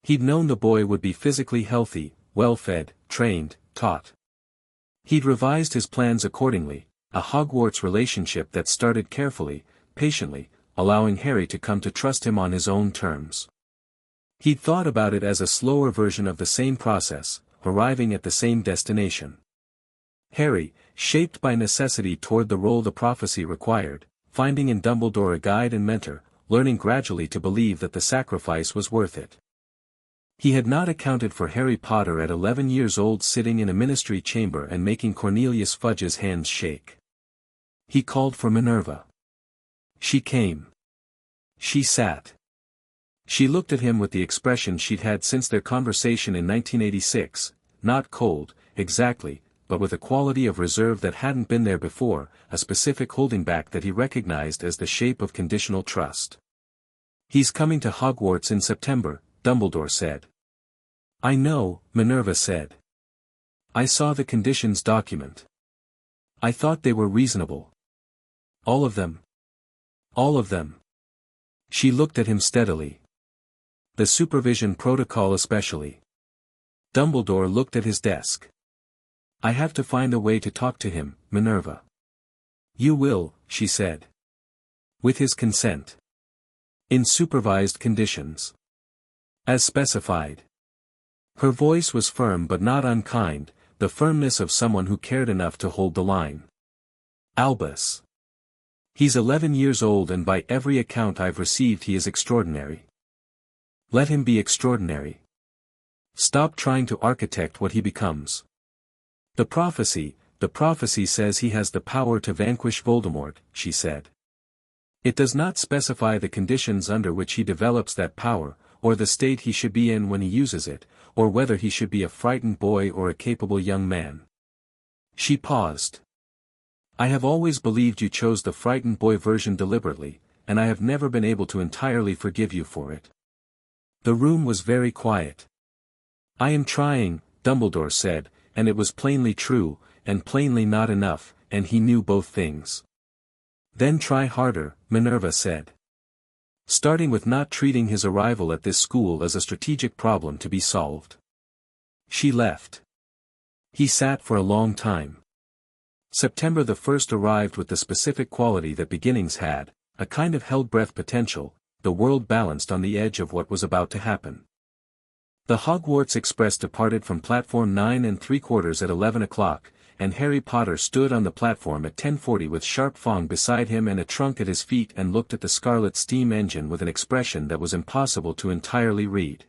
He'd known the boy would be physically healthy, well-fed, trained, taught. He'd revised his plans accordingly, a Hogwarts relationship that started carefully, patiently, allowing Harry to come to trust him on his own terms. He'd thought about it as a slower version of the same process, arriving at the same destination. Harry, shaped by necessity toward the role the prophecy required, finding in Dumbledore a guide and mentor, learning gradually to believe that the sacrifice was worth it. He had not accounted for Harry Potter at 11 years old sitting in a ministry chamber and making Cornelius Fudge's hands shake. He called for Minerva. She came. She sat. She looked at him with the expression she'd had since their conversation in 1986, not cold, exactly, but with a quality of reserve that hadn't been there before, a specific holding back that he recognized as the shape of conditional trust. He's coming to Hogwarts in September, Dumbledore said. I know, Minerva said. I saw the conditions document. I thought they were reasonable. All of them. All of them. She looked at him steadily. The supervision protocol especially. Dumbledore looked at his desk. I have to find a way to talk to him, Minerva. You will, she said. With his consent. In supervised conditions. As specified. Her voice was firm but not unkind, the firmness of someone who cared enough to hold the line. Albus. He's 11 years old and by every account I've received he is extraordinary. Let him be extraordinary. Stop trying to architect what he becomes. The prophecy says he has the power to vanquish Voldemort, she said. It does not specify the conditions under which he develops that power, or the state he should be in when he uses it, or whether he should be a frightened boy or a capable young man. She paused. I have always believed you chose the frightened boy version deliberately, and I have never been able to entirely forgive you for it. The room was very quiet. I am trying, Dumbledore said, and it was plainly true, and plainly not enough, and he knew both things. Then try harder, Minerva said. Starting with not treating his arrival at this school as a strategic problem to be solved. She left. He sat for a long time. September the 1st arrived with the specific quality that beginnings had, a kind of held-breath potential, the world balanced on the edge of what was about to happen. The Hogwarts Express departed from platform 9 3/4 at 11 o'clock, and Harry Potter stood on the platform at 10:40 with Sharp Fong beside him and a trunk at his feet and looked at the scarlet steam engine with an expression that was impossible to entirely read.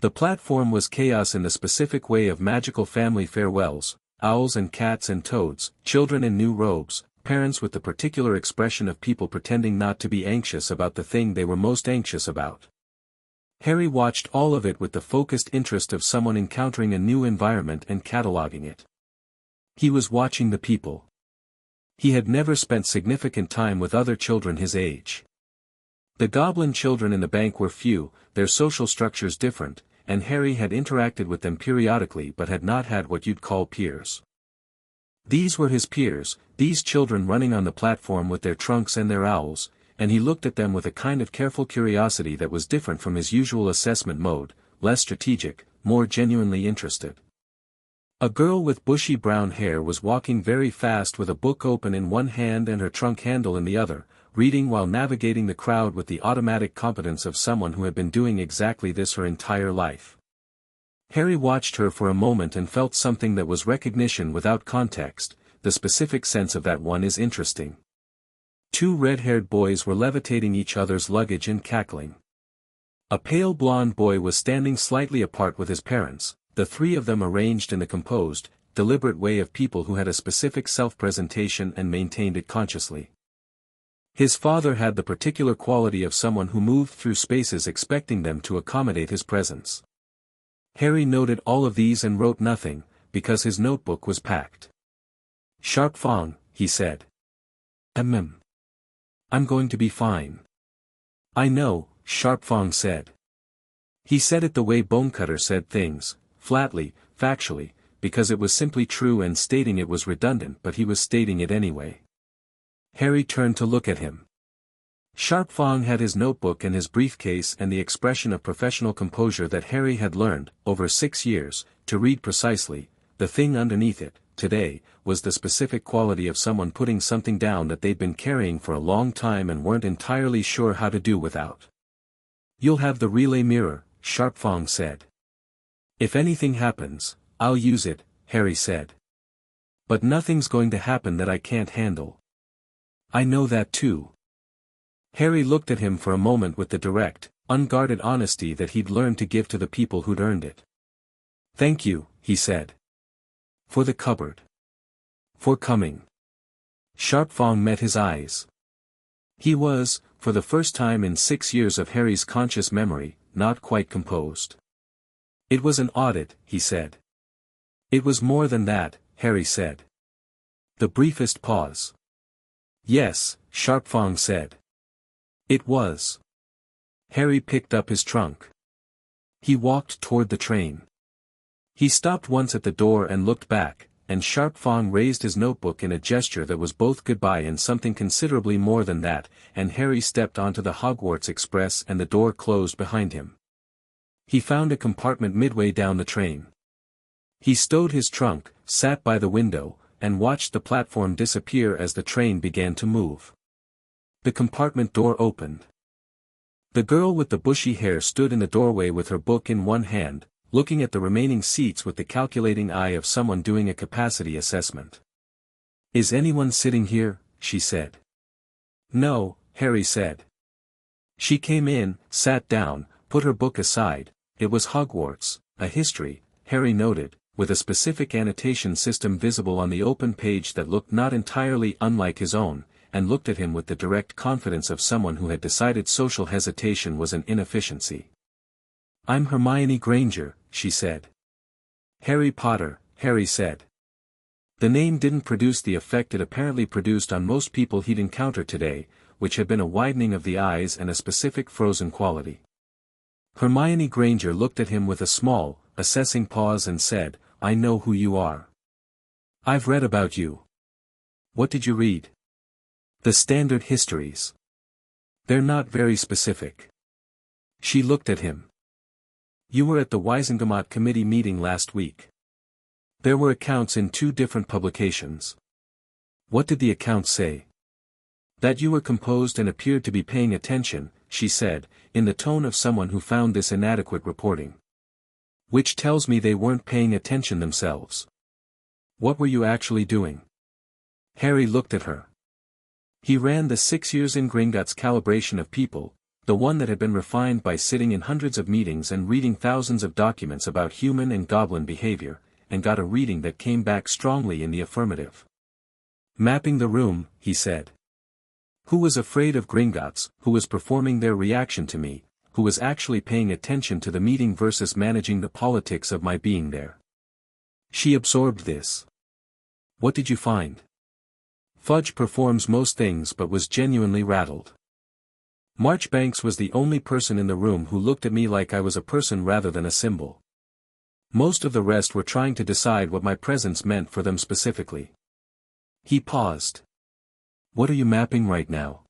The platform was chaos in the specific way of magical family farewells, owls and cats and toads, children in new robes, parents with the particular expression of people pretending not to be anxious about the thing they were most anxious about. Harry watched all of it with the focused interest of someone encountering a new environment and cataloging it. He was watching the people. He had never spent significant time with other children his age. The goblin children in the bank were few, their social structures different, and Harry had interacted with them periodically but had not had what you'd call peers. These were his peers, these children running on the platform with their trunks and their owls, and he looked at them with a kind of careful curiosity that was different from his usual assessment mode, less strategic, more genuinely interested. A girl with bushy brown hair was walking very fast with a book open in one hand and her trunk handle in the other, reading while navigating the crowd with the automatic competence of someone who had been doing exactly this her entire life. Harry watched her for a moment and felt something that was recognition without context. The specific sense of that one is interesting. Two red-haired boys were levitating each other's luggage and cackling. A pale blonde boy was standing slightly apart with his parents, the three of them arranged in the composed, deliberate way of people who had a specific self-presentation and maintained it consciously. His father had the particular quality of someone who moved through spaces expecting them to accommodate his presence. Harry noted all of these and wrote nothing, because his notebook was packed. "Sharp Fong," he said. I'm going to be fine." "I know," Sharp Fong said. He said it the way Bonecutter said things, flatly, factually, because it was simply true and stating it was redundant, but he was stating it anyway. Harry turned to look at him. Sharp Fong had his notebook and his briefcase and the expression of professional composure that Harry had learned, over 6 years, to read precisely. The thing underneath it, today, was the specific quality of someone putting something down that they'd been carrying for a long time and weren't entirely sure how to do without. "You'll have the relay mirror," Sharp Fong said. "If anything happens, I'll use it," Harry said. "But nothing's going to happen that I can't handle." "I know that too." Harry looked at him for a moment with the direct, unguarded honesty that he'd learned to give to the people who'd earned it. "Thank you," he said. "For the cupboard. For coming." Sharp Fong met his eyes. He was, for the first time in 6 years of Harry's conscious memory, not quite composed. "It was an audit," he said. "It was more than that," Harry said. The briefest pause. "Yes," Sharp Fong said. "It was." Harry picked up his trunk. He walked toward the train. He stopped once at the door and looked back, and Sharp Fong raised his notebook in a gesture that was both goodbye and something considerably more than that, and Harry stepped onto the Hogwarts Express and the door closed behind him. He found a compartment midway down the train. He stowed his trunk, sat by the window, and watched the platform disappear as the train began to move. The compartment door opened. The girl with the bushy hair stood in the doorway with her book in one hand, looking at the remaining seats with the calculating eye of someone doing a capacity assessment. "Is anyone sitting here?" she said. "No," Harry said. She came in, sat down, put her book aside. It was Hogwarts, a history, Harry noted, with a specific annotation system visible on the open page that looked not entirely unlike his own, and looked at him with the direct confidence of someone who had decided social hesitation was an inefficiency. "I'm Hermione Granger," she said. "Harry Potter," Harry said. The name didn't produce the effect it apparently produced on most people he'd encountered today, which had been a widening of the eyes and a specific frozen quality. Hermione Granger looked at him with a small, assessing pause and said, "I know who you are. I've read about you." "What did you read?" "The standard histories. They're not very specific." She looked at him. "You were at the Wisengamot committee meeting last week. There were accounts in 2 different publications." "What did the accounts say?" "That you were composed and appeared to be paying attention," she said, in the tone of someone who found this inadequate reporting. "Which tells me they weren't paying attention themselves. What were you actually doing?" Harry looked at her. He ran the 6 years in Gringotts calibration of people, the one that had been refined by sitting in hundreds of meetings and reading thousands of documents about human and goblin behavior, and got a reading that came back strongly in the affirmative. Mapping the room, he said. Who was afraid of Gringotts, who was performing their reaction to me, who was actually paying attention to the meeting versus managing the politics of my being there. She absorbed this. What did you find? Fudge performs most things but was genuinely rattled. Marchbanks was the only person in the room who looked at me like I was a person rather than a symbol. Most of the rest were trying to decide what my presence meant for them specifically. He paused. What are you mapping right now?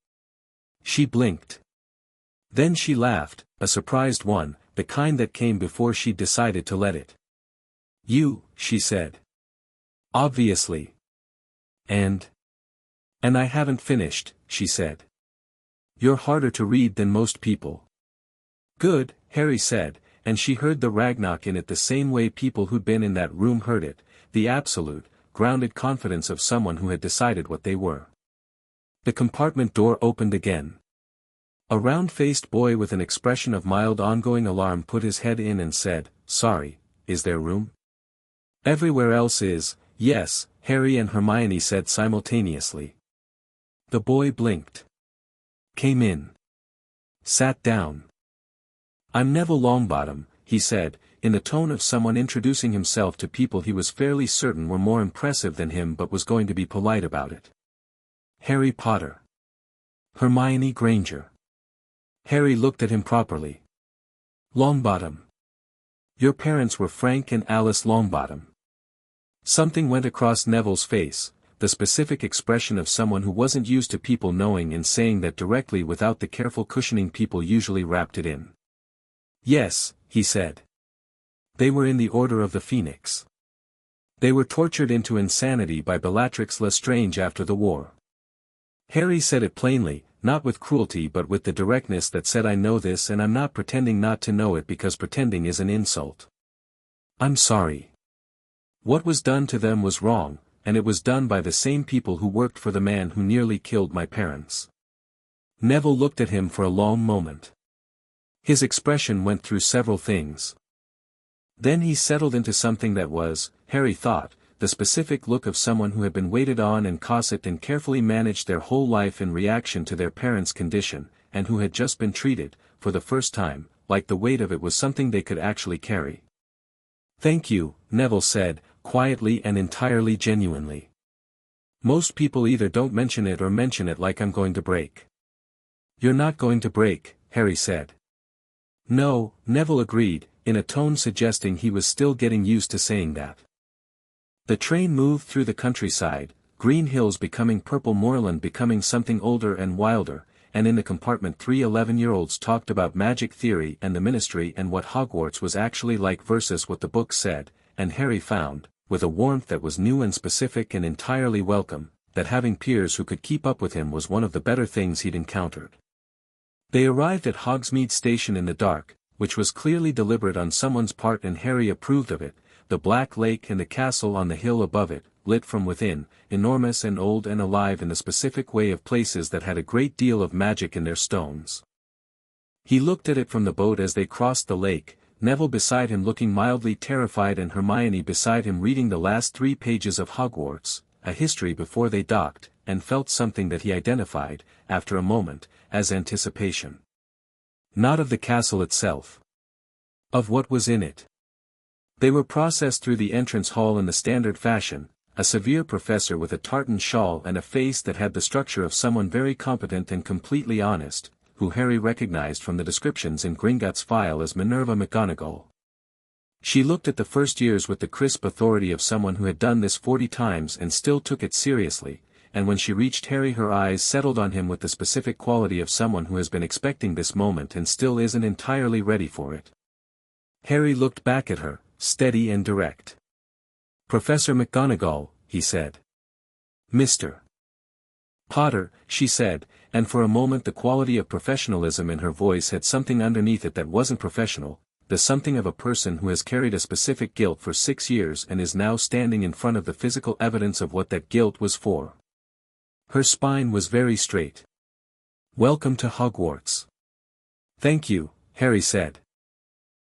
She blinked. Then she laughed, a surprised one, the kind that came before she'd decided to let it. You, she said. Obviously. And I haven't finished, she said. You're harder to read than most people. Good, Harry said, and she heard the Ragnarok in it the same way people who'd been in that room heard it, the absolute, grounded confidence of someone who had decided what they were. The compartment door opened again. A round-faced boy with an expression of mild ongoing alarm put his head in and said, "Sorry, is there room?" "Everywhere else is, yes," Harry and Hermione said simultaneously. The boy blinked. Came in. Sat down. "I'm Neville Longbottom," he said, in the tone of someone introducing himself to people he was fairly certain were more impressive than him but was going to be polite about it. "Harry Potter." "Hermione Granger." Harry looked at him properly. "Longbottom. Your parents were Frank and Alice Longbottom." Something went across Neville's face, the specific expression of someone who wasn't used to people knowing and saying that directly without the careful cushioning people usually wrapped it in. "Yes," he said. "They were in the Order of the Phoenix. They were tortured into insanity by Bellatrix Lestrange after the war." Harry said it plainly, not with cruelty but with the directness that said I know this and I'm not pretending not to know it because pretending is an insult. "I'm sorry. What was done to them was wrong, and it was done by the same people who worked for the man who nearly killed my parents." Neville looked at him for a long moment. His expression went through several things. Then he settled into something that was, Harry thought, the specific look of someone who had been waited on and cosseted and carefully managed their whole life in reaction to their parents' condition, and who had just been treated, for the first time, like the weight of it was something they could actually carry. "Thank you," Neville said, quietly and entirely genuinely. "Most people either don't mention it or mention it like I'm going to break." "You're not going to break," Harry said. "No," Neville agreed, in a tone suggesting he was still getting used to saying that. The train moved through the countryside, green hills becoming purple moorland becoming something older and wilder, and in the compartment 3 11-year-olds talked about magic theory and the ministry and what Hogwarts was actually like versus what the book said, and Harry found, with a warmth that was new and specific and entirely welcome, that having peers who could keep up with him was one of the better things he'd encountered. They arrived at Hogsmeade Station in the dark, which was clearly deliberate on someone's part and Harry approved of it, the Black Lake and the castle on the hill above it, lit from within, enormous and old and alive in the specific way of places that had a great deal of magic in their stones. He looked at it from the boat as they crossed the lake, Neville beside him looking mildly terrified and Hermione beside him reading the last 3 pages of Hogwarts, a history before they docked, and felt something that he identified, after a moment, as anticipation. Not of the castle itself. Of what was in it. They were processed through the entrance hall in the standard fashion, a severe professor with a tartan shawl and a face that had the structure of someone very competent and completely honest, who Harry recognized from the descriptions in Gringotts' file as Minerva McGonagall. She looked at the first years with the crisp authority of someone who had done this 40 times and still took it seriously, and when she reached Harry her eyes settled on him with the specific quality of someone who has been expecting this moment and still isn't entirely ready for it. Harry looked back at her, steady and direct. "Professor McGonagall," he said. "Mr. Potter," she said, and for a moment the quality of professionalism in her voice had something underneath it that wasn't professional, the something of a person who has carried a specific guilt for 6 years and is now standing in front of the physical evidence of what that guilt was for. Her spine was very straight. "Welcome to Hogwarts." "Thank you," Harry said.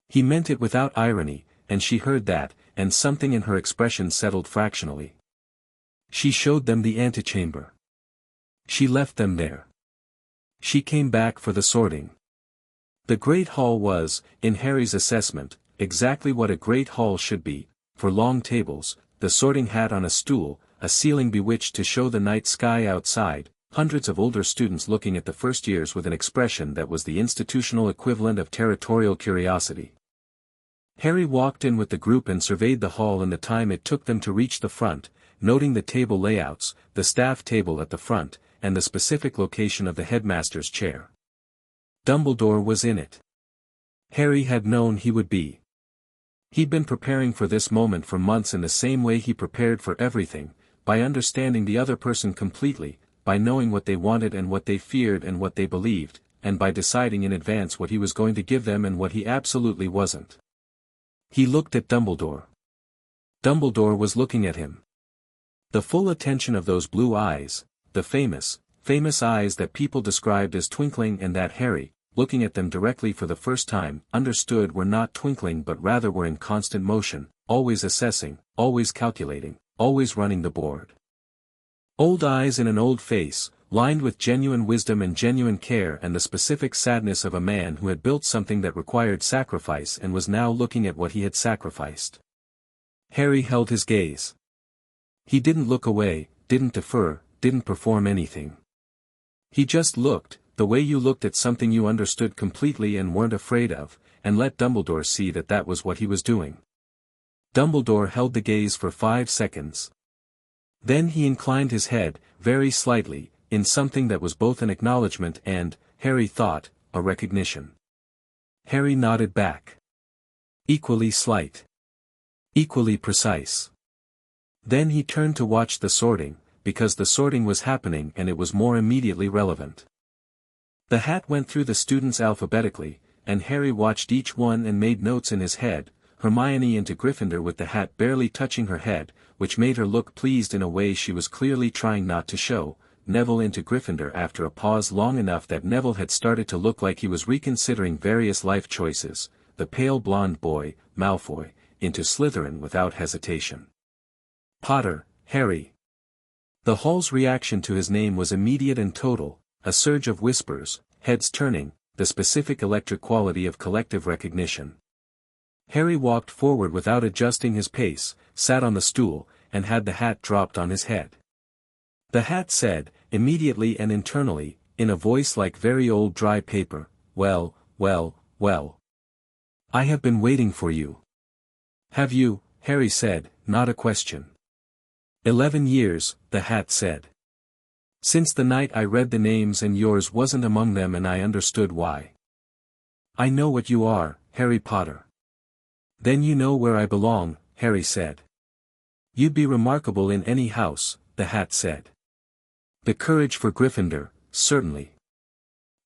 He meant it without irony, and she heard that, and something in her expression settled fractionally. She showed them the antechamber. She left them there. She came back for the sorting. The Great Hall was, in Harry's assessment, exactly what a great hall should be, for long tables, the sorting hat on a stool, a ceiling bewitched to show the night sky outside, hundreds of older students looking at the first years with an expression that was the institutional equivalent of territorial curiosity. Harry walked in with the group and surveyed the hall in the time it took them to reach the front, noting the table layouts, the staff table at the front, and the specific location of the headmaster's chair. Dumbledore was in it. Harry had known he would be. He'd been preparing for this moment for months in the same way he prepared for everything, by understanding the other person completely, by knowing what they wanted and what they feared and what they believed, and by deciding in advance what he was going to give them and what he absolutely wasn't. He looked at Dumbledore. Dumbledore was looking at him. The full attention of those blue eyes, the famous eyes that people described as twinkling and that Harry, looking at them directly for the first time, understood were not twinkling but rather were in constant motion, always assessing, always calculating, always running the board. Old eyes in an old face, lined with genuine wisdom and genuine care and the specific sadness of a man who had built something that required sacrifice and was now looking at what he had sacrificed. Harry held his gaze. He didn't look away, didn't defer, didn't perform anything. He just looked, the way you looked at something you understood completely and weren't afraid of, and let Dumbledore see that that was what he was doing. Dumbledore held the gaze for 5 seconds. Then he inclined his head, very slightly, in something that was both an acknowledgement and, Harry thought, a recognition. Harry nodded back. Equally slight. Equally precise. Then he turned to watch the sorting, because the sorting was happening and it was more immediately relevant. The hat went through the students alphabetically, and Harry watched each one and made notes in his head, Hermione into Gryffindor with the hat barely touching her head, which made her look pleased in a way she was clearly trying not to show, Neville into Gryffindor after a pause long enough that Neville had started to look like he was reconsidering various life choices, the pale blonde boy, Malfoy, into Slytherin without hesitation. Potter, Harry. The hall's reaction to his name was immediate and total, a surge of whispers, heads turning, the specific electric quality of collective recognition. Harry walked forward without adjusting his pace, sat on the stool, and had the hat dropped on his head. The hat said, immediately and internally, in a voice like very old dry paper, "Well, well, well. I have been waiting for you." "Have you?" Harry said, not a question. 11 years, the hat said. "Since the night I read the names and yours wasn't among them and I understood why." "I know what you are, Harry Potter." "Then you know where I belong," Harry said. "You'd be remarkable in any house," the hat said. "The courage for Gryffindor, certainly.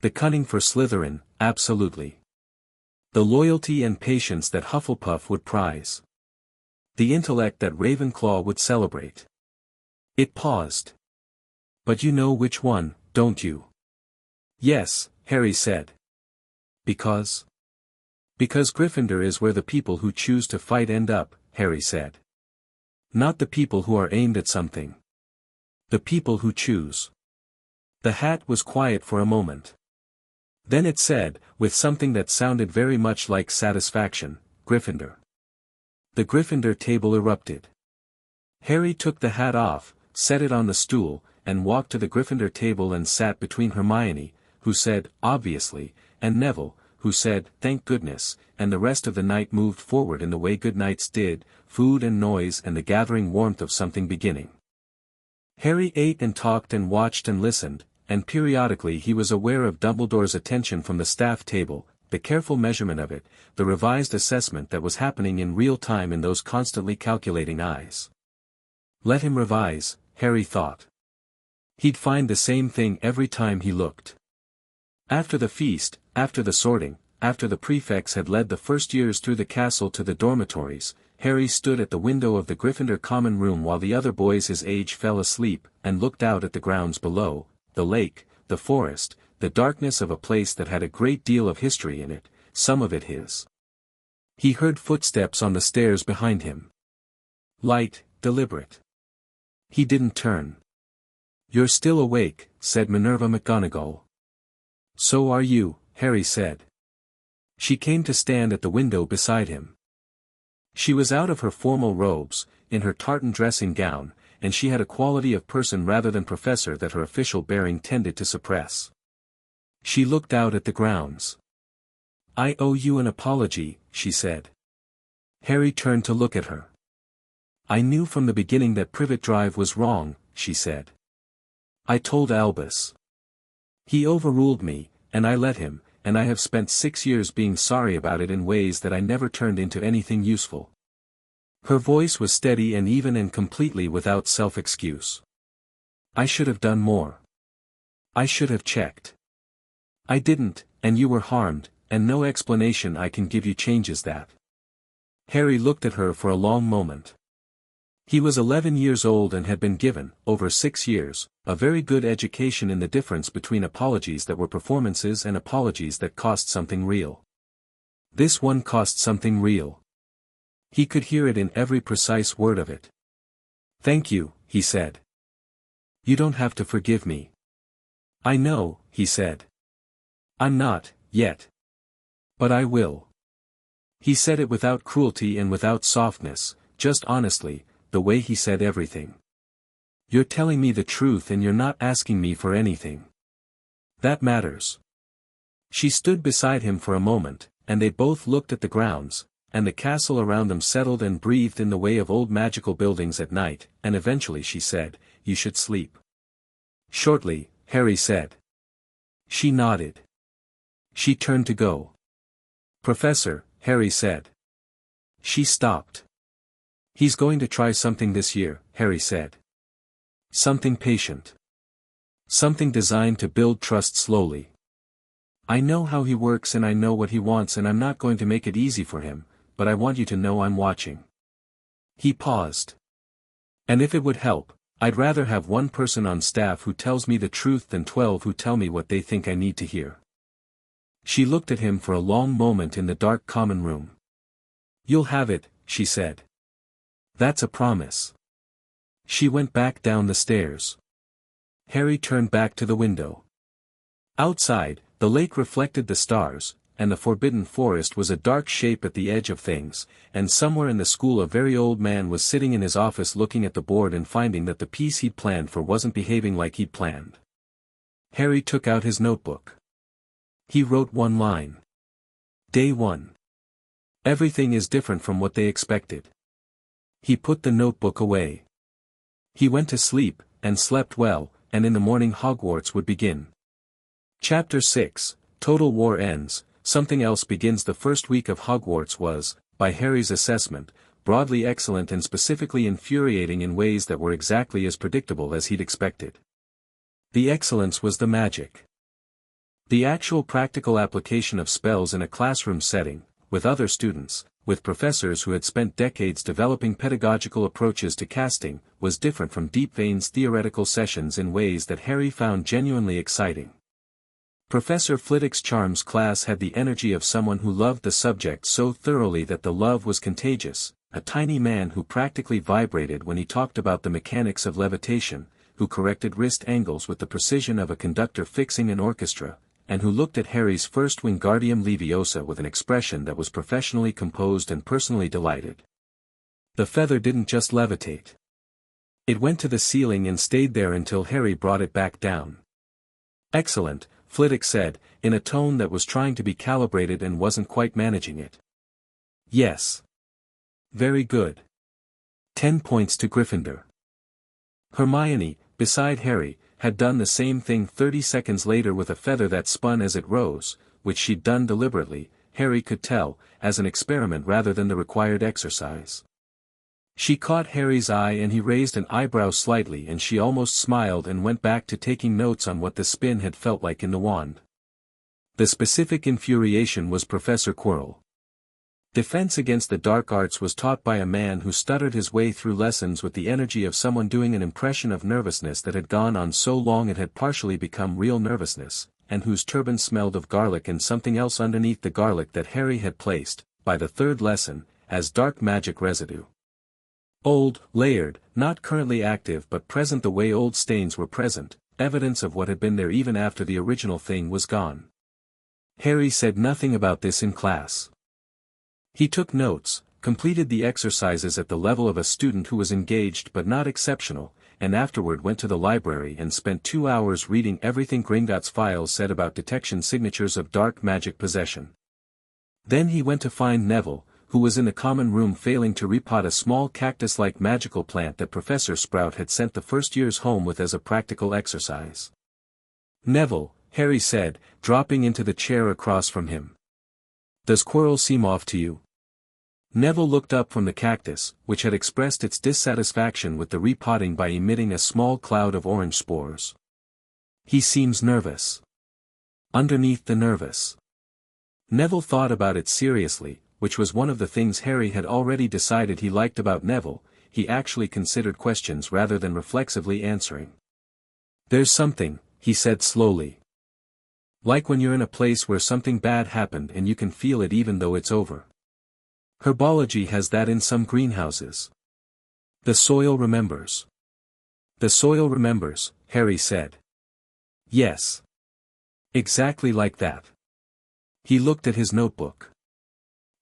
The cunning for Slytherin, absolutely. The loyalty and patience that Hufflepuff would prize. The intellect that Ravenclaw would celebrate." It paused. "But you know which one, don't you?" "Yes," Harry said. Because Gryffindor is where the people who choose to fight end up," Harry said. "Not the people who are aimed at something. The people who choose." The hat was quiet for a moment. Then it said, with something that sounded very much like satisfaction, "Gryffindor." The Gryffindor table erupted. Harry took the hat off, set it on the stool, and walked to the Gryffindor table and sat between Hermione, who said, "Obviously," and Neville, who said, "Thank goodness," and the rest of the night moved forward in the way good nights did, food and noise and the gathering warmth of something beginning. Harry ate and talked and watched and listened, and periodically he was aware of Dumbledore's attention from the staff table, the careful measurement of it, the revised assessment that was happening in real time in those constantly calculating eyes. Let him revise, Harry thought. He'd find the same thing every time he looked. After the feast, after the sorting, after the prefects had led the first years through the castle to the dormitories, Harry stood at the window of the Gryffindor common room while the other boys his age fell asleep, and looked out at the grounds below, the lake, the forest, the darkness of a place that had a great deal of history in it, some of it his. He heard footsteps on the stairs behind him. Light, deliberate. He didn't turn. "You're still awake," said Minerva McGonagall. "So are you," Harry said. She came to stand at the window beside him. She was out of her formal robes, in her tartan dressing gown, and she had a quality of person rather than professor that her official bearing tended to suppress. She looked out at the grounds. "I owe you an apology," she said. Harry turned to look at her. "I knew from the beginning that Privet Drive was wrong," she said. "I told Albus. He overruled me, and I let him, and I have spent 6 years being sorry about it in ways that I never turned into anything useful." Her voice was steady and even and completely without self-excuse. "I should have done more. I should have checked. I didn't, and you were harmed, and no explanation I can give you changes that." Harry looked at her for a long moment. He was 11 years old and had been given, over 6 years, a very good education in the difference between apologies that were performances and apologies that cost something real. This one cost something real. He could hear it in every precise word of it. "Thank you," he said. "You don't have to forgive me." "I know," he said. "I'm not, yet. But I will." He said it without cruelty and without softness, just honestly, the way he said everything. "You're telling me the truth and you're not asking me for anything. That matters." She stood beside him for a moment, and they both looked at the grounds, and the castle around them settled and breathed in the way of old magical buildings at night, and eventually she said, "You should sleep." "Shortly," Harry said. She nodded. She turned to go. "Professor," Harry said. She stopped. "He's going to try something this year," Harry said. "Something patient. Something designed to build trust slowly. I know how he works and I know what he wants and I'm not going to make it easy for him, but I want you to know I'm watching." He paused. "And if it would help, I'd rather have one person on staff who tells me the truth than 12 who tell me what they think I need to hear." She looked at him for a long moment in the dark common room. "You'll have it," she said. "That's a promise." She went back down the stairs. Harry turned back to the window. Outside, the lake reflected the stars, and the forbidden forest was a dark shape at the edge of things, and somewhere in the school a very old man was sitting in his office looking at the board and finding that the piece he'd planned for wasn't behaving like he'd planned. Harry took out his notebook. He wrote one line. Day 1. Everything is different from what they expected. He put the notebook away. He went to sleep, and slept well, and in the morning Hogwarts would begin. Chapter 6, Total War Ends. Something else begins. The first week of Hogwarts was, by Harry's assessment, broadly excellent and specifically infuriating in ways that were exactly as predictable as he'd expected. The excellence was the magic. The actual practical application of spells in a classroom setting, with other students, with professors who had spent decades developing pedagogical approaches to casting, was different from Deep Vein's theoretical sessions in ways that Harry found genuinely exciting. Professor Flitwick's charms class had the energy of someone who loved the subject so thoroughly that the love was contagious, a tiny man who practically vibrated when he talked about the mechanics of levitation, who corrected wrist angles with the precision of a conductor fixing an orchestra, and who looked at Harry's first Wingardium Leviosa with an expression that was professionally composed and personally delighted. The feather didn't just levitate. It went to the ceiling and stayed there until Harry brought it back down. Excellent, Flitwick said, in a tone that was trying to be calibrated and wasn't quite managing it. Yes. Very good. 10 points to Gryffindor. Hermione, beside Harry, had done the same thing 30 seconds later with a feather that spun as it rose, which she'd done deliberately, Harry could tell, as an experiment rather than the required exercise. She caught Harry's eye and he raised an eyebrow slightly and she almost smiled and went back to taking notes on what the spin had felt like in the wand. The specific infuriation was Professor Quirrell. Defense against the dark arts was taught by a man who stuttered his way through lessons with the energy of someone doing an impression of nervousness that had gone on so long it had partially become real nervousness, and whose turban smelled of garlic and something else underneath the garlic that Harry had placed, by the third lesson, as dark magic residue. Old, layered, not currently active but present the way old stains were present, evidence of what had been there even after the original thing was gone. Harry said nothing about this in class. He took notes, completed the exercises at the level of a student who was engaged but not exceptional, and afterward went to the library and spent 2 hours reading everything Gringotts files said about detection signatures of dark magic possession. Then he went to find Neville, who was in the common room failing to repot a small cactus-like magical plant that Professor Sprout had sent the first years home with as a practical exercise. "Neville," Harry said, dropping into the chair across from him. "Does Quirrell seem off to you?" Neville looked up from the cactus, which had expressed its dissatisfaction with the repotting by emitting a small cloud of orange spores. "He seems nervous." "Underneath the nervous." Neville thought about it seriously, which was one of the things Harry had already decided he liked about Neville. He actually considered questions rather than reflexively answering. "There's something," he said slowly. "Like when you're in a place where something bad happened and you can feel it even though it's over. Herbology has that in some greenhouses. The soil remembers." "The soil remembers," Harry said. "Yes. Exactly like that." He looked at his notebook.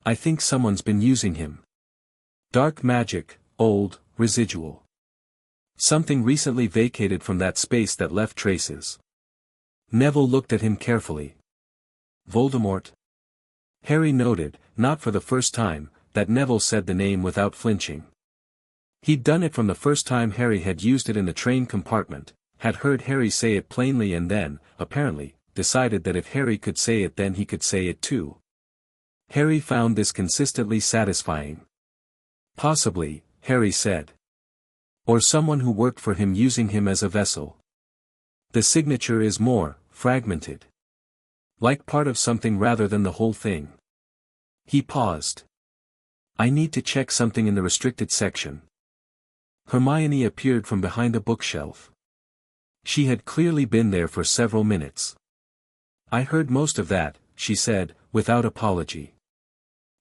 "I think someone's been using him. Dark magic, old, residual. Something recently vacated from that space that left traces." Neville looked at him carefully. "Voldemort?" Harry noted, not for the first time, that Neville said the name without flinching. He'd done it from the first time Harry had used it in the train compartment, had heard Harry say it plainly and then, apparently, decided that if Harry could say it then he could say it too. Harry found this consistently satisfying. "Possibly," Harry said. "Or someone who worked for him using him as a vessel. The signature is more fragmented. Like part of something rather than the whole thing." He paused. "I need to check something in the restricted section." Hermione appeared from behind a bookshelf. She had clearly been there for several minutes. "I heard most of that," she said, without apology.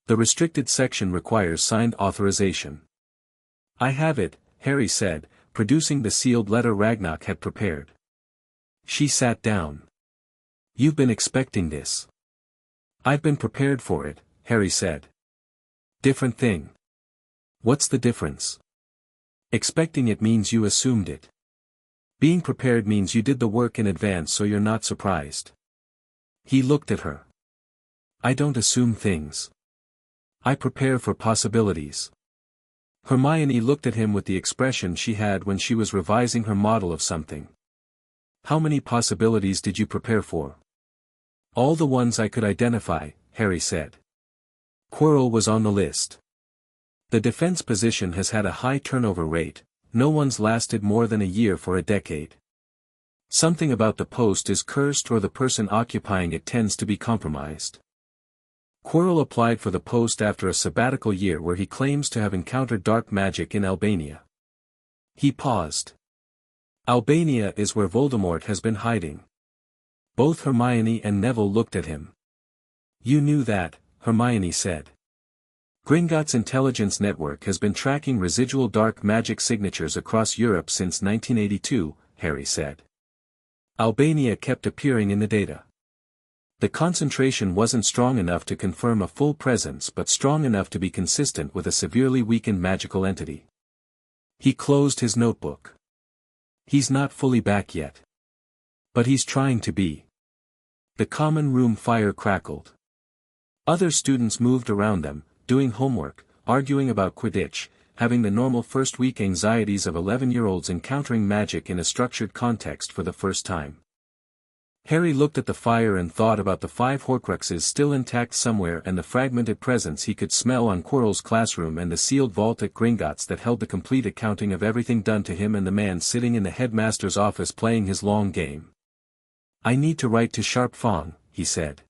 "The restricted section requires signed authorization." "I have it," Harry said, producing the sealed letter Ragnarok had prepared. She sat down. "You've been expecting this." "I've been prepared for it," Harry said. "Different thing." "What's the difference?" "Expecting it means you assumed it. Being prepared means you did the work in advance so you're not surprised." He looked at her. "I don't assume things. I prepare for possibilities." Hermione looked at him with the expression she had when she was revising her model of something. "How many possibilities did you prepare for?" "All the ones I could identify," Harry said. Quirrell was on the list. The defense position has had a high turnover rate, no one's lasted more than a year for a decade. Something about the post is cursed or the person occupying it tends to be compromised. Quirrell applied for the post after a sabbatical year where he claims to have encountered dark magic in Albania. He paused. "Albania is where Voldemort has been hiding." Both Hermione and Neville looked at him. "You knew that," Hermione said. "Gringotts Intelligence Network has been tracking residual dark magic signatures across Europe since 1982, Harry said. Albania kept appearing in the data. The concentration wasn't strong enough to confirm a full presence but strong enough to be consistent with a severely weakened magical entity." He closed his notebook. "He's not fully back yet. But he's trying to be." The common room fire crackled. Other students moved around them, doing homework, arguing about Quidditch, having the normal first-week anxieties of 11-year-olds encountering magic in a structured context for the first time. Harry looked at the fire and thought about the 5 Horcruxes still intact somewhere and the fragmented presence he could smell on Quirrell's classroom and the sealed vault at Gringotts that held the complete accounting of everything done to him and the man sitting in the headmaster's office playing his long game. "I need to write to Sharp Fong," he said.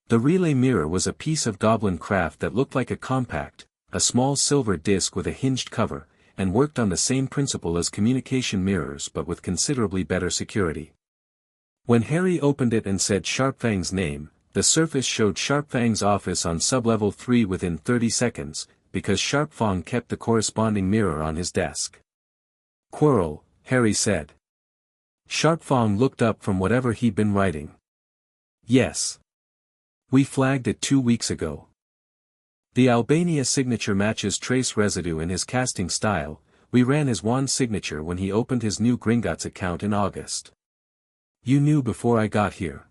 The relay mirror was a piece of goblin craft that looked like a compact, a small silver disc with a hinged cover, and worked on the same principle as communication mirrors but with considerably better security. When Harry opened it and said Sharpfang's name, the surface showed Sharpfang's office on sublevel 3 within 30 seconds, because Sharpfang kept the corresponding mirror on his desk. Quirrell, Harry said. Sharpfang looked up from whatever he'd been writing. Yes. We flagged it 2 weeks ago. The Albania signature matches trace residue in his casting style. We ran his wand signature when he opened his new Gringotts account in August. You knew before I got here.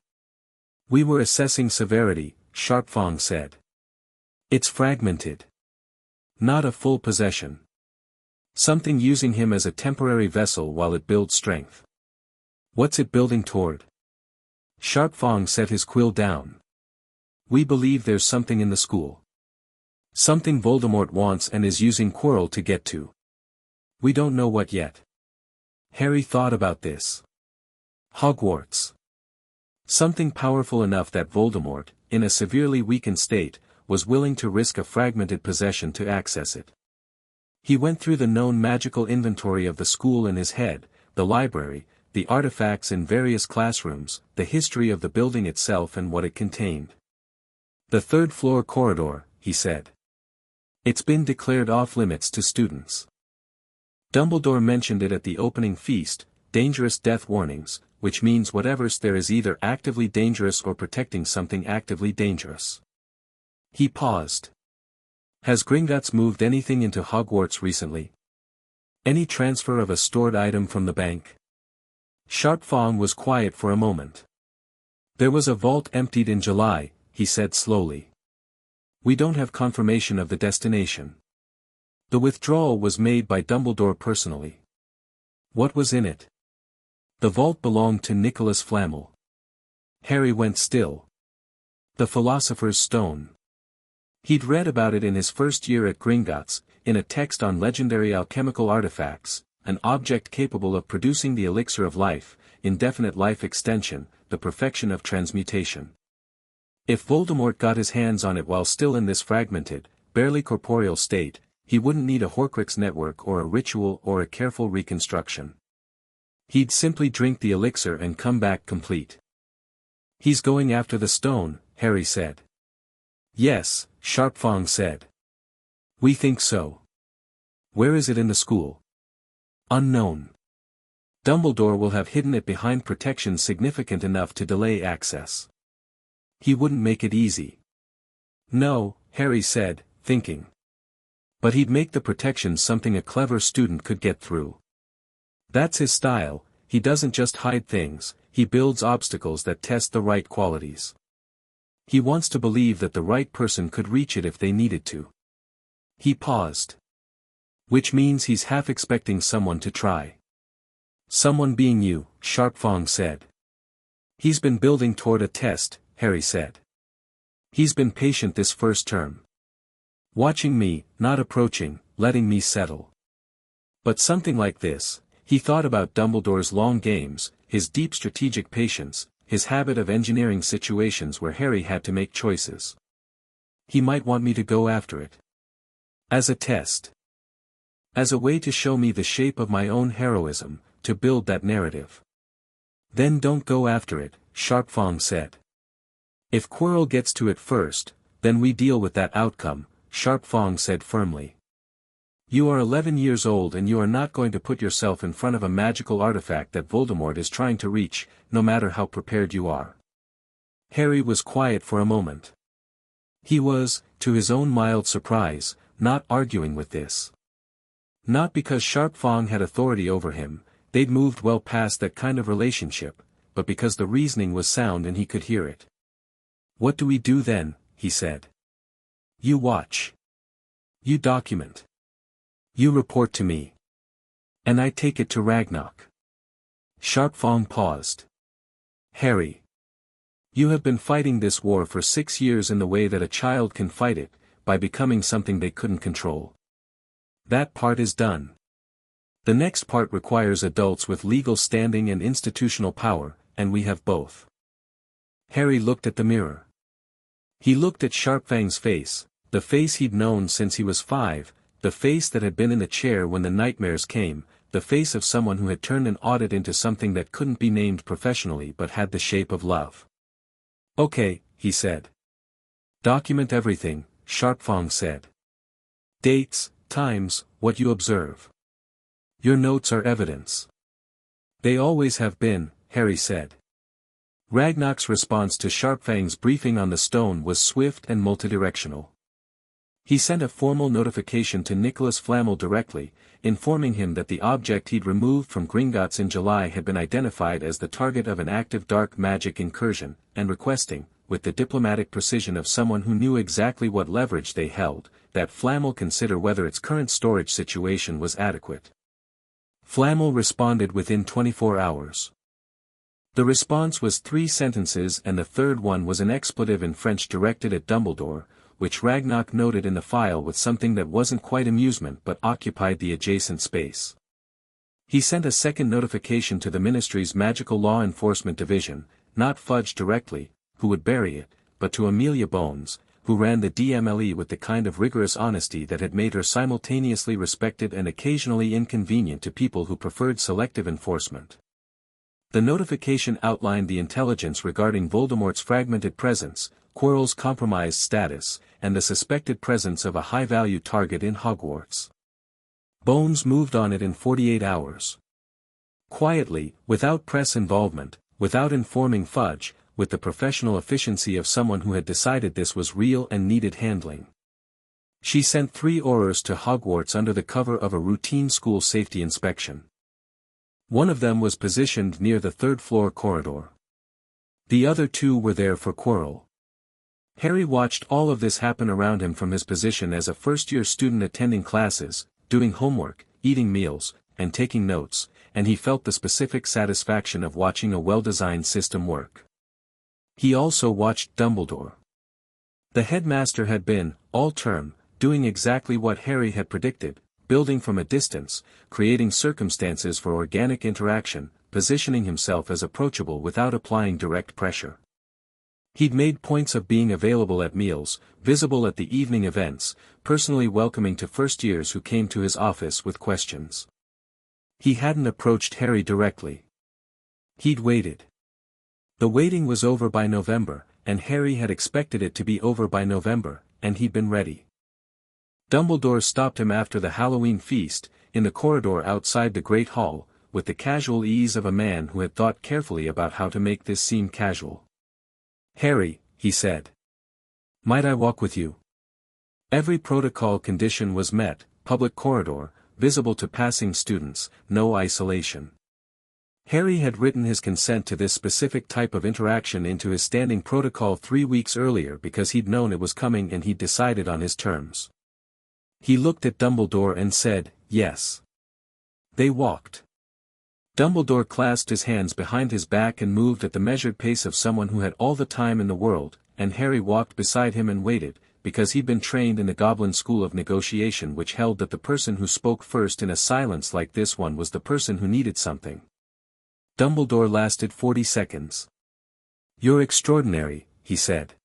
We were assessing severity, Sharpfang said. It's fragmented. Not a full possession. Something using him as a temporary vessel while it builds strength. What's it building toward? Sharpfang set his quill down. We believe there's something in the school. Something Voldemort wants and is using Quirrell to get to. We don't know what yet. Harry thought about this. Hogwarts. Something powerful enough that Voldemort, in a severely weakened state, was willing to risk a fragmented possession to access it. He went through the known magical inventory of the school in his head, the library, the artifacts in various classrooms, the history of the building itself and what it contained. The third-floor corridor, he said. It's been declared off-limits to students. Dumbledore mentioned it at the opening feast, dangerous death warnings, which means whatever's there is either actively dangerous or protecting something actively dangerous. He paused. Has Gringotts moved anything into Hogwarts recently? Any transfer of a stored item from the bank? Sharpfang was quiet for a moment. There was a vault emptied in July, he said slowly. We don't have confirmation of the destination. The withdrawal was made by Dumbledore personally. What was in it? The vault belonged to Nicholas Flamel. Harry went still. The Philosopher's Stone. He'd read about it in his first year at Gringotts, in a text on legendary alchemical artifacts, an object capable of producing the elixir of life, indefinite life extension, the perfection of transmutation. If Voldemort got his hands on it while still in this fragmented, barely corporeal state, he wouldn't need a Horcrux network or a ritual or a careful reconstruction. He'd simply drink the elixir and come back complete. He's going after the stone, Harry said. Yes, Sharpfang said. We think so. Where is it in the school? Unknown. Dumbledore will have hidden it behind protection significant enough to delay access. He wouldn't make it easy. No, Harry said, thinking. But he'd make the protection something a clever student could get through. That's his style. He doesn't just hide things, he builds obstacles that test the right qualities. He wants to believe that the right person could reach it if they needed to. He paused. Which means he's half expecting someone to try. Someone being you, Sharpfang said. He's been building toward a test, Harry said. He's been patient this first term. Watching me, not approaching, letting me settle. But something like this, he thought about Dumbledore's long games, his deep strategic patience, his habit of engineering situations where Harry had to make choices. He might want me to go after it. As a test. As a way to show me the shape of my own heroism, to build that narrative. Then don't go after it, Sharpfang said. If Quirrell gets to it first, then we deal with that outcome, Sharpfang said firmly. You are 11 years old and you are not going to put yourself in front of a magical artifact that Voldemort is trying to reach, no matter how prepared you are. Harry was quiet for a moment. He was, to his own mild surprise, not arguing with this. Not because Sharpfang had authority over him, they'd moved well past that kind of relationship, but because the reasoning was sound and he could hear it. What do we do then, he said. You watch. You document. You report to me. And I take it to Ragnarok. Sharpfang paused. Harry. You have been fighting this war for 6 years in the way that a child can fight it, by becoming something they couldn't control. That part is done. The next part requires adults with legal standing and institutional power, and we have both. Harry looked at the mirror. He looked at Sharpfang's face, the face he'd known since he was 5, the face that had been in the chair when the nightmares came, the face of someone who had turned an audit into something that couldn't be named professionally but had the shape of love. Okay, he said. Document everything, Sharpfang said. Dates, times, what you observe. Your notes are evidence. They always have been, Harry said. Ragnar's response to Sharpfang's briefing on the stone was swift and multidirectional. He sent a formal notification to Nicholas Flamel directly, informing him that the object he'd removed from Gringotts in July had been identified as the target of an active dark magic incursion, and requesting, with the diplomatic precision of someone who knew exactly what leverage they held, that Flamel consider whether its current storage situation was adequate. Flamel responded within 24 hours. The response was 3 sentences, and the third one was an expletive in French directed at Dumbledore, which Ragnar noted in the file with something that wasn't quite amusement but occupied the adjacent space. He sent a second notification to the Ministry's Magical Law Enforcement Division, not Fudge directly, who would bury it, but to Amelia Bones, who ran the DMLE with the kind of rigorous honesty that had made her simultaneously respected and occasionally inconvenient to people who preferred selective enforcement. The notification outlined the intelligence regarding Voldemort's fragmented presence, Quirrell's compromised status, and the suspected presence of a high-value target in Hogwarts. Bones moved on it in 48 hours. Quietly, without press involvement, without informing Fudge, with the professional efficiency of someone who had decided this was real and needed handling. She sent 3 Aurors to Hogwarts under the cover of a routine school safety inspection. One of them was positioned near the 3rd-floor corridor. The other 2 were there for Quirrell. Harry watched all of this happen around him from his position as a first-year student attending classes, doing homework, eating meals, and taking notes, and he felt the specific satisfaction of watching a well-designed system work. He also watched Dumbledore. The headmaster had been, all term, doing exactly what Harry had predicted, building from a distance, creating circumstances for organic interaction, positioning himself as approachable without applying direct pressure. He'd made points of being available at meals, visible at the evening events, personally welcoming to first years who came to his office with questions. He hadn't approached Harry directly. He'd waited. The waiting was over by November, and Harry had expected it to be over by November, and he'd been ready. Dumbledore stopped him after the Halloween feast, in the corridor outside the Great Hall, with the casual ease of a man who had thought carefully about how to make this seem casual. "Harry," he said. "Might I walk with you?" Every protocol condition was met: public corridor, visible to passing students, no isolation. Harry had written his consent to this specific type of interaction into his standing protocol 3 weeks earlier because he'd known it was coming and he'd decided on his terms. He looked at Dumbledore and said, "Yes." They walked. Dumbledore clasped his hands behind his back and moved at the measured pace of someone who had all the time in the world, and Harry walked beside him and waited, because he'd been trained in the Goblin School of Negotiation, which held that the person who spoke first in a silence like this one was the person who needed something. Dumbledore lasted 40 seconds. "You're extraordinary," he said.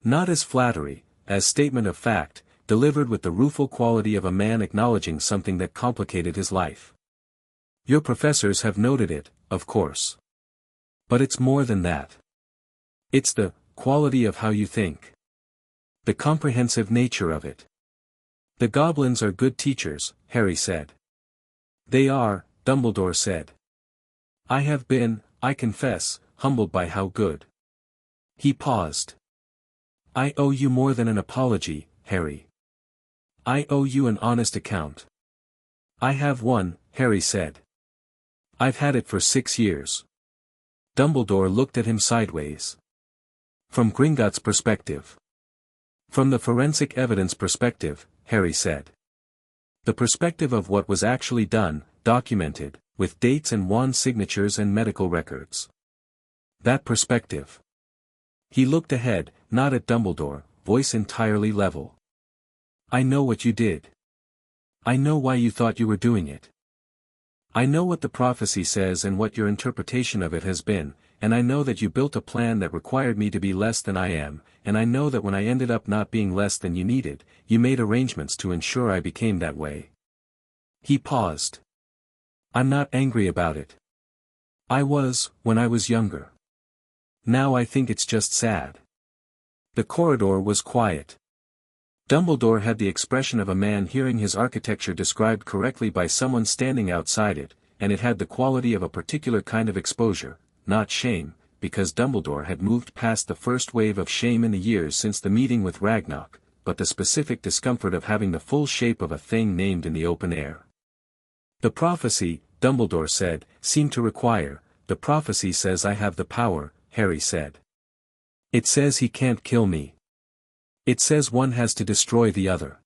Not as flattery, as statement of fact, delivered with the rueful quality of a man acknowledging something that complicated his life. "Your professors have noted it, of course. But it's more than that. It's the quality of how you think. The comprehensive nature of it. The goblins are good teachers," Harry said. "They are," Dumbledore said. "I have been, I confess, humbled by how good." He paused. "I owe you more than an apology, Harry. I owe you an honest account." "I have one," Harry said. "I've had it for 6 years." Dumbledore looked at him sideways. "From Gringotts' perspective." "From the forensic evidence perspective," Harry said. "The perspective of what was actually done, documented, with dates and wand signatures and medical records. That perspective." He looked ahead, not at Dumbledore, voice entirely level. "I know what you did. I know why you thought you were doing it. I know what the prophecy says and what your interpretation of it has been, and I know that you built a plan that required me to be less than I am, and I know that when I ended up not being less than you needed, you made arrangements to ensure I became that way." He paused. "I'm not angry about it. I was, when I was younger. Now I think it's just sad." The corridor was quiet. Dumbledore had the expression of a man hearing his architecture described correctly by someone standing outside it, and it had the quality of a particular kind of exposure, not shame, because Dumbledore had moved past the first wave of shame in the years since the meeting with Ragnarok, but the specific discomfort of having the full shape of a thing named in the open air. The prophecy, Dumbledore said, seemed to require, the prophecy says I have the power, Harry said. It says he can't kill me. It says one has to destroy the other.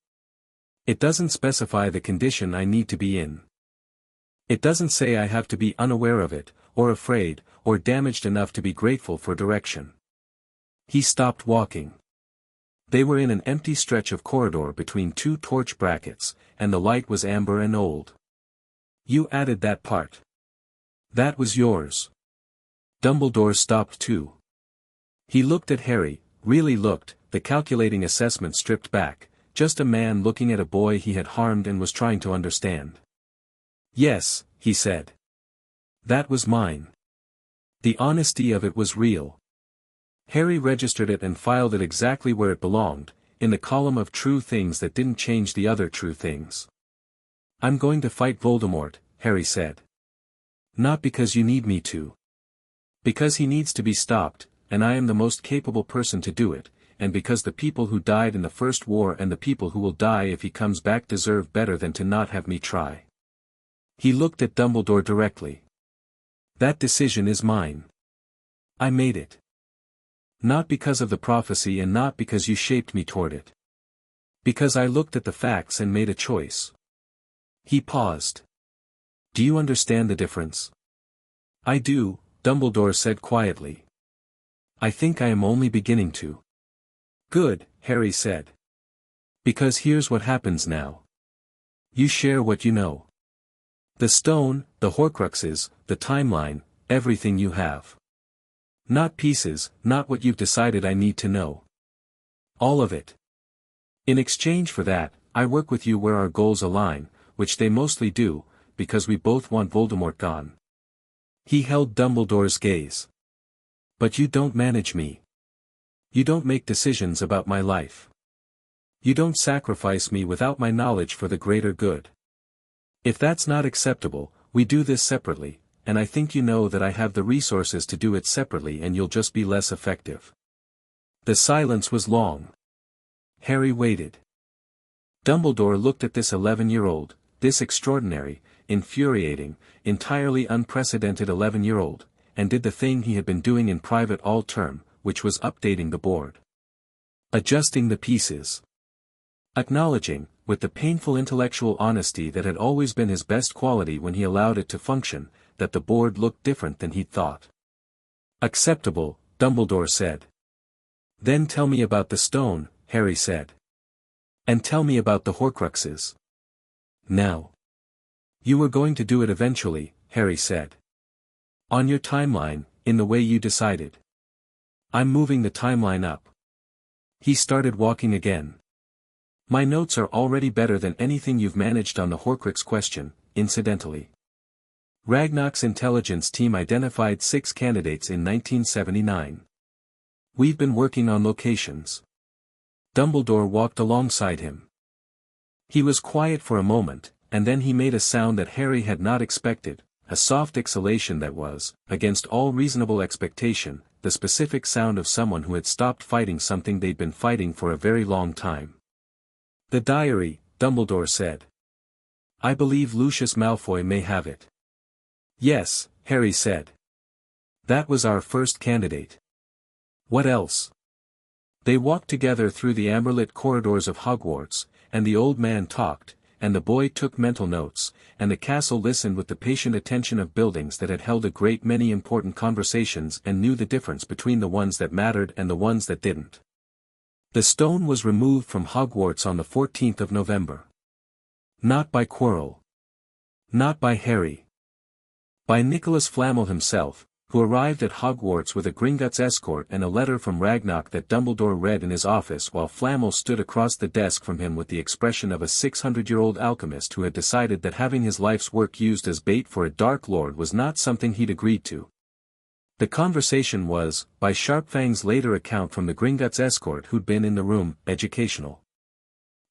It doesn't specify the condition I need to be in. It doesn't say I have to be unaware of it, or afraid, or damaged enough to be grateful for direction. He stopped walking. They were in an empty stretch of corridor between two torch brackets, and the light was amber and old. You added that part. That was yours. Dumbledore stopped too. He looked at Harry, really looked, the calculating assessment stripped back, just a man looking at a boy he had harmed and was trying to understand. Yes, he said. That was mine. The honesty of it was real. Harry registered it and filed it exactly where it belonged, in the column of true things that didn't change the other true things. I'm going to fight Voldemort, Harry said. Not because you need me to. Because he needs to be stopped, and I am the most capable person to do it, and because the people who died in the First War and the people who will die if he comes back deserve better than to not have me try. He looked at Dumbledore directly. That decision is mine. I made it. Not because of the prophecy and not because you shaped me toward it. Because I looked at the facts and made a choice. He paused. Do you understand the difference? I do, Dumbledore said quietly. I think I am only beginning to. Good, Harry said. Because here's what happens now. You share what you know. The stone, the Horcruxes, the timeline, everything you have. Not pieces, not what you've decided I need to know. All of it. In exchange for that, I work with you where our goals align, which they mostly do, because we both want Voldemort gone. He held Dumbledore's gaze. But you don't manage me. You don't make decisions about my life. You don't sacrifice me without my knowledge for the greater good. If that's not acceptable, we do this separately, and I think you know that I have the resources to do it separately and you'll just be less effective. The silence was long. Harry waited. Dumbledore looked at this 11-year-old, this extraordinary, infuriating, entirely unprecedented 11-year-old, and did the thing he had been doing in private all term, which was updating the board. Adjusting the pieces. Acknowledging, with the painful intellectual honesty that had always been his best quality when he allowed it to function, that the board looked different than he'd thought. Acceptable, Dumbledore said. Then tell me about the stone, Harry said. And tell me about the Horcruxes. Now. You were going to do it eventually, Harry said. On your timeline, in the way you decided. I'm moving the timeline up. He started walking again. My notes are already better than anything you've managed on the Horcrux question, incidentally. Ragnarok's intelligence team identified 6 candidates in 1979. We've been working on locations. Dumbledore walked alongside him. He was quiet for a moment, and then he made a sound that Harry had not expected, a soft exhalation that was, against all reasonable expectation, the specific sound of someone who had stopped fighting something they'd been fighting for a very long time. The diary, Dumbledore said. I believe Lucius Malfoy may have it. Yes, Harry said. That was our first candidate. What else? They walked together through the amber-lit corridors of Hogwarts, and the old man talked, and the boy took mental notes, and the castle listened with the patient attention of buildings that had held a great many important conversations and knew the difference between the ones that mattered and the ones that didn't. The stone was removed from Hogwarts on the 14th of November. Not by Quirrell. Not by Harry. By Nicholas Flamel himself, who arrived at Hogwarts with a Gringotts escort and a letter from Ragnarok that Dumbledore read in his office while Flamel stood across the desk from him with the expression of a 600-year-old alchemist who had decided that having his life's work used as bait for a Dark Lord was not something he'd agreed to. The conversation was, by Sharpfang's later account from the Gringotts escort who'd been in the room, educational.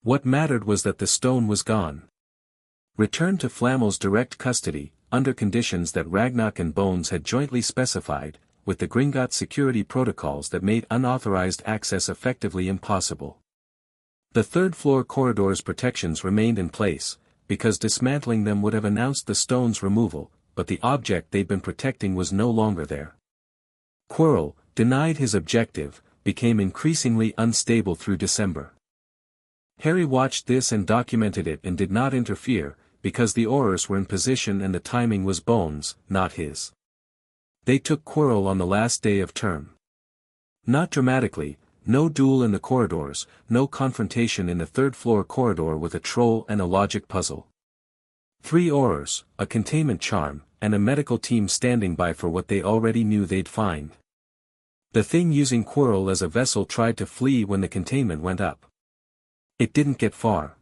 What mattered was that the stone was gone. Returned to Flammel's direct custody, under conditions that Ragnak and Bones had jointly specified, with the Gringotts security protocols that made unauthorized access effectively impossible. The third-floor corridor's protections remained in place, because dismantling them would have announced the stone's removal, but the object they'd been protecting was no longer there. Quirrell, denied his objective, became increasingly unstable through December. Harry watched this and documented it and did not interfere, because the Aurors were in position and the timing was Bones', not his. They took Quirrell on the last day of term. Not dramatically, no duel in the corridors, no confrontation in the third-floor corridor with a troll and a logic puzzle. 3 Aurors, a containment charm, and a medical team standing by for what they already knew they'd find. The thing using Quirrell as a vessel tried to flee when the containment went up. It didn't get far.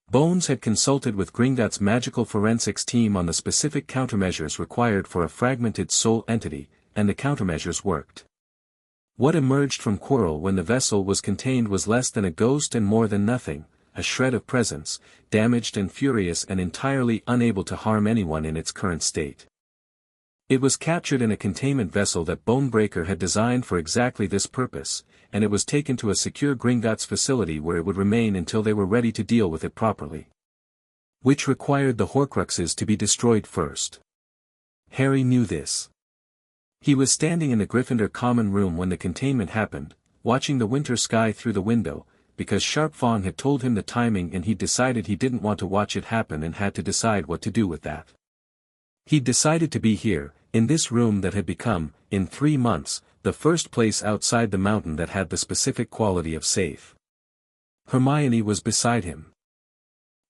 Bones had consulted with Gringotts' magical forensics team on the specific countermeasures required for a fragmented soul entity, and the countermeasures worked. What emerged from Quirrell when the vessel was contained was less than a ghost and more than nothing, a shred of presence, damaged and furious and entirely unable to harm anyone in its current state. It was captured in a containment vessel that Bonebreaker had designed for exactly this purpose, and it was taken to a secure Gringotts facility where it would remain until they were ready to deal with it properly. Which required the Horcruxes to be destroyed first. Harry knew this. He was standing in the Gryffindor common room when the containment happened, watching the winter sky through the window, because Sharpfang had told him the timing and he'd decided he didn't want to watch it happen and had to decide what to do with that. He'd decided to be here, in this room that had become, in 3 months, the first place outside the mountain that had the specific quality of safe. Hermione was beside him.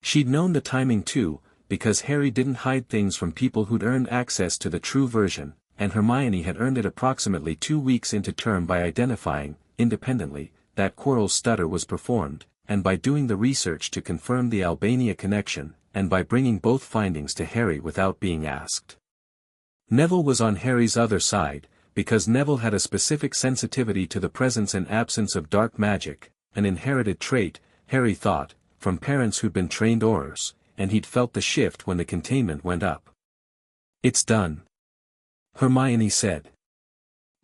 She'd known the timing too, because Harry didn't hide things from people who'd earned access to the true version, and Hermione had earned it approximately 2 weeks into term by identifying, independently, that Quirrell's stutter was performed, and by doing the research to confirm the Albania connection, and by bringing both findings to Harry without being asked. Neville was on Harry's other side, because Neville had a specific sensitivity to the presence and absence of dark magic, an inherited trait, Harry thought, from parents who'd been trained Aurors, and he'd felt the shift when the containment went up. "It's done," Hermione said.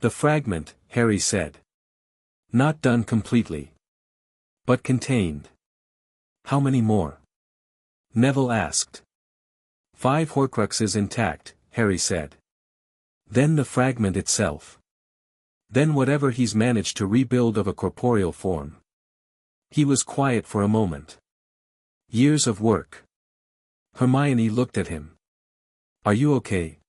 "The fragment," Harry said. "Not done completely. But contained." "How many more?" Neville asked. 5 Horcruxes intact, Harry said. "Then the fragment itself. Then whatever he's managed to rebuild of a corporeal form." He was quiet for a moment. "Years of work." Hermione looked at him. "Are you okay?"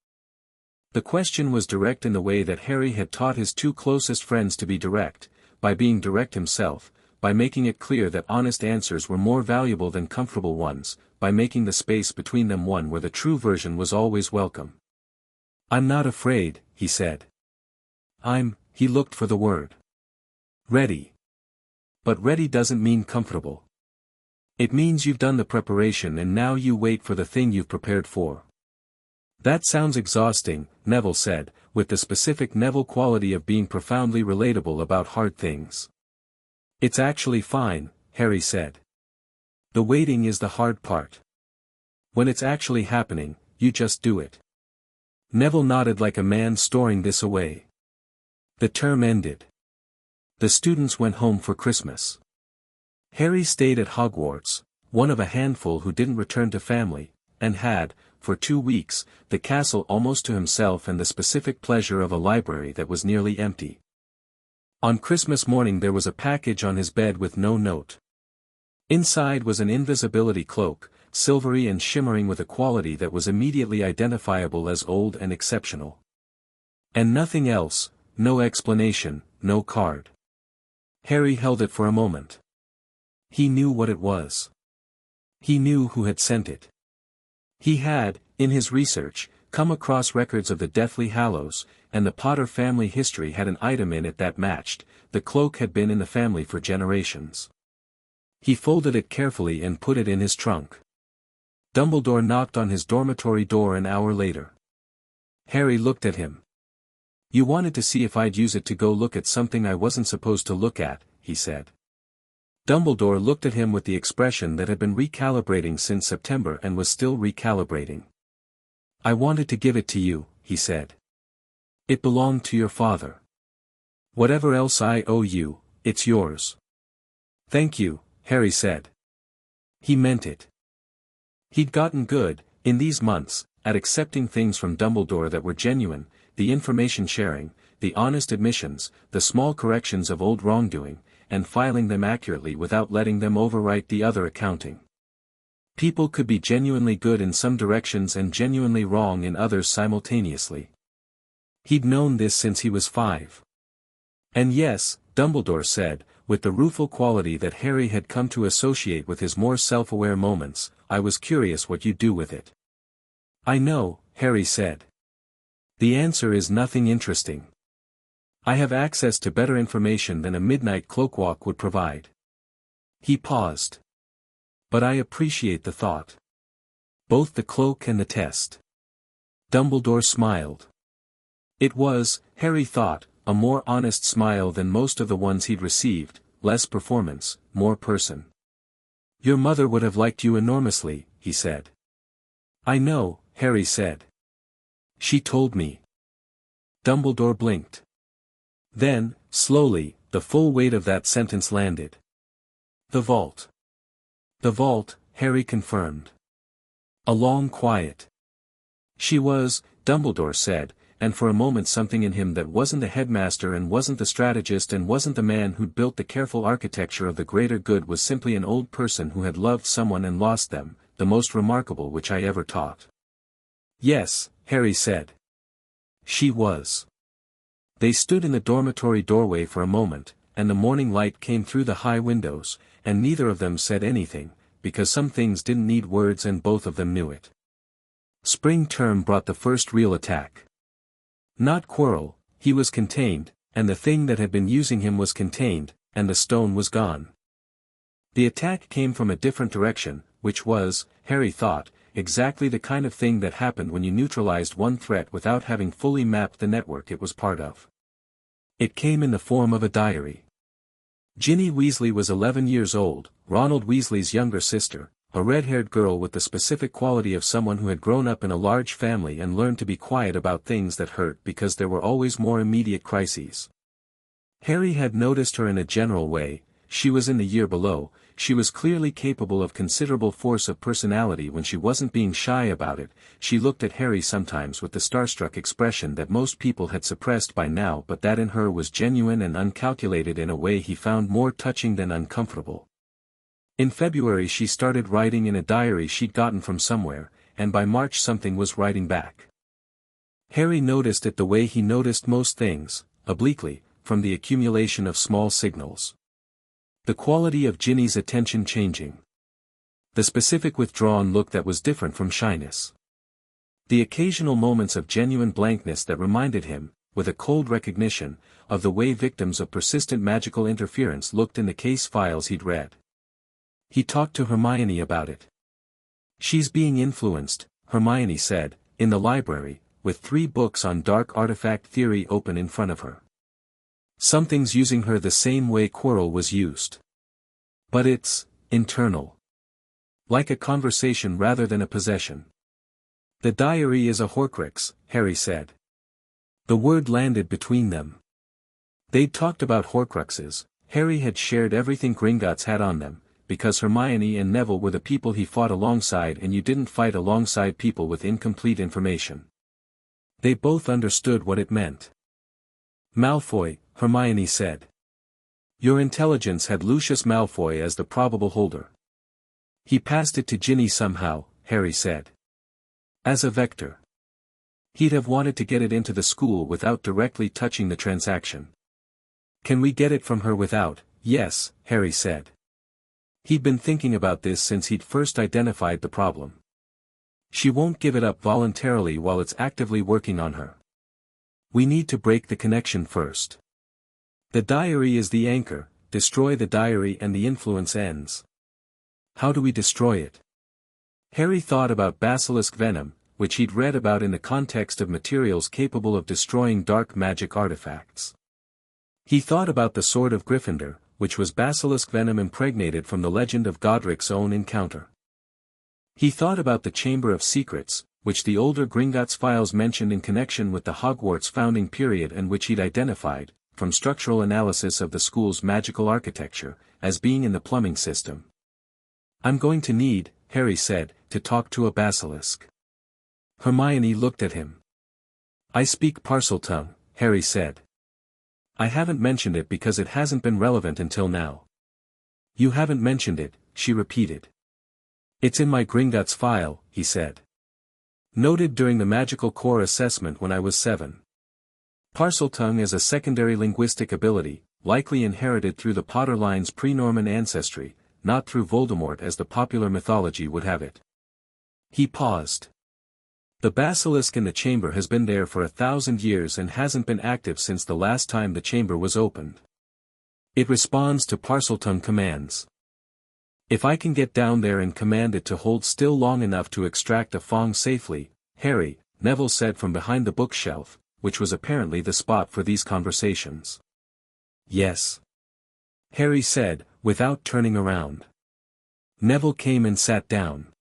The question was direct in the way that Harry had taught his 2 closest friends to be direct, by being direct himself, by making it clear that honest answers were more valuable than comfortable ones, by making the space between them one where the true version was always welcome. "I'm not afraid," he said. He looked for the word. "Ready." But ready doesn't mean comfortable. It means you've done the preparation and now you wait for the thing you've prepared for. "That sounds exhausting," Neville said, with the specific Neville quality of being profoundly relatable about hard things. "It's actually fine," Harry said. "The waiting is the hard part. When it's actually happening, you just do it." Neville nodded like a man storing this away. The term ended. The students went home for Christmas. Harry stayed at Hogwarts, one of a handful who didn't return to family, and had, for 2 weeks, the castle almost to himself and the specific pleasure of a library that was nearly empty. On Christmas morning there was a package on his bed with no note. Inside was an invisibility cloak, silvery and shimmering with a quality that was immediately identifiable as old and exceptional. And nothing else, no explanation, no card. Harry held it for a moment. He knew what it was. He knew who had sent it. He had, in his research, come across records of the Deathly Hallows, and the Potter family history had an item in it that matched. The cloak had been in the family for generations. He folded it carefully and put it in his trunk. Dumbledore knocked on his dormitory door an hour later. Harry looked at him. "You wanted to see if I'd use it to go look at something I wasn't supposed to look at," he said. Dumbledore looked at him with the expression that had been recalibrating since September and was still recalibrating. "I wanted to give it to you," he said. "It belonged to your father. Whatever else I owe you, it's yours." "Thank you," Harry said. He meant it. He'd gotten good, in these months, at accepting things from Dumbledore that were genuine, the information sharing, the honest admissions, the small corrections of old wrongdoing, and filing them accurately without letting them overwrite the other accounting. People could be genuinely good in some directions and genuinely wrong in others simultaneously. He'd known this since he was 5. And yes, Dumbledore said, with the rueful quality that Harry had come to associate with his more self-aware moments, "I was curious what you'd do with it." "I know," Harry said. "The answer is nothing interesting. I have access to better information than a midnight cloakwalk would provide." He paused. "But I appreciate the thought. Both the cloak and the test." Dumbledore smiled. It was, Harry thought, a more honest smile than most of the ones he'd received, less performance, more person. "Your mother would have liked you enormously," he said. "I know," Harry said. "She told me." Dumbledore blinked. Then, slowly, the full weight of that sentence landed. "The vault." "The vault," Harry confirmed. A long quiet. "She was," Dumbledore said, and for a moment something in him that wasn't the headmaster and wasn't the strategist and wasn't the man who'd built the careful architecture of the greater good was simply an old person who had loved someone and lost them, the most remarkable which I ever taught. "Yes," Harry said. "She was." They stood in the dormitory doorway for a moment, and the morning light came through the high windows, and neither of them said anything, because some things didn't need words and both of them knew it. Spring term brought the first real attack. Not Quirrell, he was contained, and the thing that had been using him was contained, and the stone was gone. The attack came from a different direction, which was, Harry thought, exactly the kind of thing that happened when you neutralized one threat without having fully mapped the network it was part of. It came in the form of a diary. Ginny Weasley was 11 years old, Ronald Weasley's younger sister, a red-haired girl with the specific quality of someone who had grown up in a large family and learned to be quiet about things that hurt because there were always more immediate crises. Harry had noticed her in a general way. She was in the year below. She was clearly capable of considerable force of personality when she wasn't being shy about it. She looked at Harry sometimes with the starstruck expression that most people had suppressed by now, but that in her was genuine and uncalculated in a way he found more touching than uncomfortable. In February she started writing in a diary she'd gotten from somewhere, and by March something was writing back. Harry noticed it the way he noticed most things, obliquely, from the accumulation of small signals. The quality of Ginny's attention changing. The specific withdrawn look that was different from shyness. The occasional moments of genuine blankness that reminded him, with a cold recognition, of the way victims of persistent magical interference looked in the case files he'd read. He talked to Hermione about it. "She's being influenced," Hermione said, in the library, with 3 books on dark artifact theory open in front of her. "Something's using her the same way Quirrell was used. But it's internal. Like a conversation rather than a possession." "The diary is a Horcrux," Harry said. The word landed between them. They'd talked about Horcruxes. Harry had shared everything Gringotts had on them, because Hermione and Neville were the people he fought alongside, and you didn't fight alongside people with incomplete information. They both understood what it meant. "Malfoy," Hermione said. "Your intelligence had Lucius Malfoy as the probable holder." "He passed it to Ginny somehow," Harry said. "As a vector. He'd have wanted to get it into the school without directly touching the transaction." "Can we get it from her without?" "Yes," Harry said. He'd been thinking about this since he'd first identified the problem. "She won't give it up voluntarily while it's actively working on her. We need to break the connection first. The diary is the anchor, destroy the diary and the influence ends." "How do we destroy it?" Harry thought about basilisk venom, which he'd read about in the context of materials capable of destroying dark magic artifacts. He thought about the sword of Gryffindor, which was basilisk venom impregnated from the legend of Godric's own encounter. He thought about the Chamber of Secrets, which the older Gringotts files mentioned in connection with the Hogwarts founding period and which he'd identified, from structural analysis of the school's magical architecture, as being in the plumbing system. "I'm going to need," Harry said, "to talk to a basilisk." Hermione looked at him. "I speak Parseltongue," Harry said. "I haven't mentioned it because it hasn't been relevant until now." "You haven't mentioned it," she repeated. "It's in my Gringotts file," he said. "Noted during the magical core assessment when I was 7. Parseltongue is a secondary linguistic ability, likely inherited through the Potter line's pre-Norman ancestry, not through Voldemort as the popular mythology would have it." He paused. "The basilisk in the chamber has been there for 1,000 years and hasn't been active since the last time the chamber was opened. It responds to Parseltongue commands. If I can get down there and command it to hold still long enough to extract a Fong safely, Harry," Neville said from behind the bookshelf, which was apparently the spot for these conversations. "Yes," Harry said, without turning around. Neville came and sat down.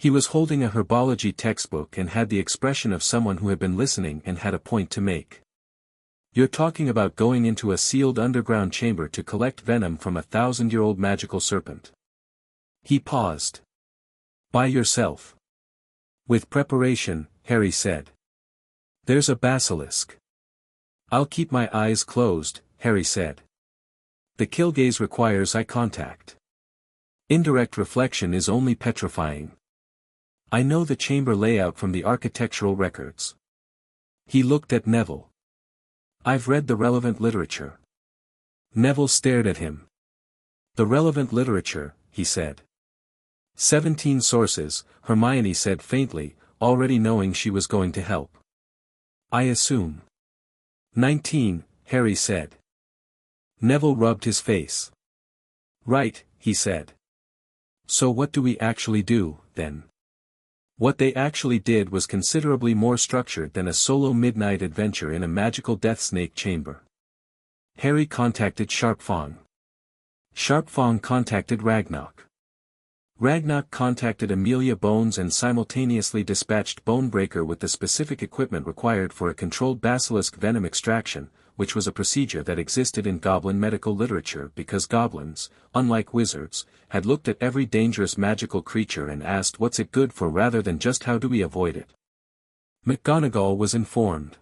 He was holding a herbology textbook and had the expression of someone who had been listening and had a point to make. "You're talking about going into a sealed underground chamber to collect venom from a 1,000-year-old magical serpent." He paused. "By yourself?" "With preparation," Harry said. "There's a basilisk." "I'll keep my eyes closed," Harry said. "The kill gaze requires eye contact. Indirect reflection is only petrifying. I know the chamber layout from the architectural records." He looked at Neville. "I've read the relevant literature." Neville stared at him. "The relevant literature," he said. 17 sources, Hermione said faintly, already knowing she was going to help. "I assume." 19, Harry said. Neville rubbed his face. "Right," he said. "So what do we actually do, then?" What they actually did was considerably more structured than a solo midnight adventure in a magical death snake chamber. Harry contacted Sharpfong. Sharpfong contacted Ragnarok. Ragnarok contacted Amelia Bones and simultaneously dispatched Bonebreaker with the specific equipment required for a controlled basilisk venom extraction, which was a procedure that existed in goblin medical literature because goblins, unlike wizards, had looked at every dangerous magical creature and asked what's it good for rather than just how do we avoid it. McGonagall was informed.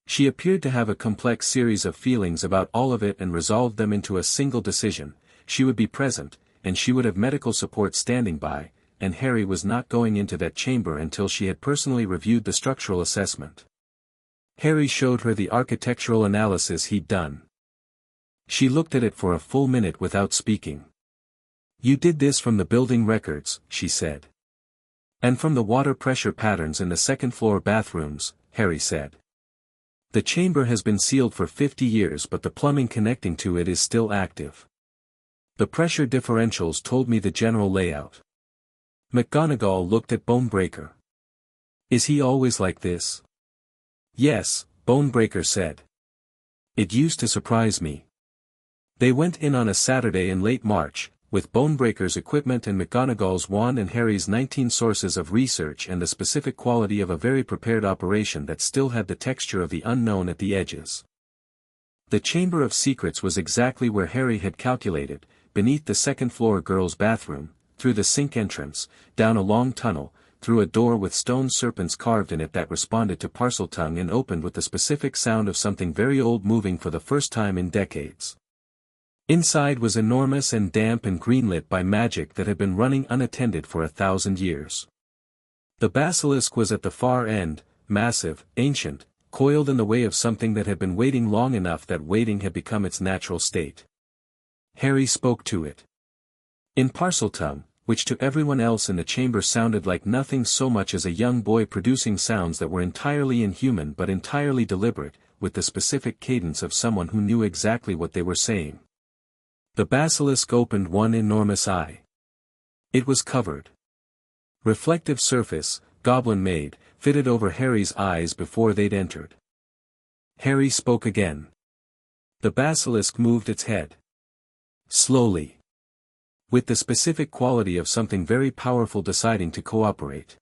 She appeared to have a complex series of feelings about all of it and resolved them into a single decision: she would be present, and she would have medical support standing by, and Harry was not going into that chamber until she had personally reviewed the structural assessment. Harry showed her the architectural analysis he'd done. She looked at it for a full minute without speaking. "You did this from the building records," she said. "And from the water pressure patterns in the second-floor bathrooms," Harry said. "The chamber has been sealed for 50 years but the plumbing connecting to it is still active. The pressure differentials told me the general layout." McGonagall looked at Bonebreaker. "Is he always like this?" "Yes," Bonebreaker said. "It used to surprise me." They went in on a Saturday in late March, with Bonebreaker's equipment and McGonagall's wand and Harry's 19 sources of research and the specific quality of a very prepared operation that still had the texture of the unknown at the edges. The Chamber of Secrets was exactly where Harry had calculated, beneath the second-floor girls' bathroom, through the sink entrance, down a long tunnel, through a door with stone serpents carved in it that responded to Parseltongue and opened with the specific sound of something very old moving for the first time in decades. Inside was enormous and damp and greenlit by magic that had been running unattended for 1,000 years. The basilisk was at the far end, massive, ancient, coiled in the way of something that had been waiting long enough that waiting had become its natural state. Harry spoke to it. In Parseltongue, which to everyone else in the chamber sounded like nothing so much as a young boy producing sounds that were entirely inhuman but entirely deliberate, with the specific cadence of someone who knew exactly what they were saying. The basilisk opened one enormous eye. It was covered. Reflective surface, goblin-made, fitted over Harry's eyes before they'd entered. Harry spoke again. The basilisk moved its head. Slowly. With the specific quality of something very powerful deciding to cooperate.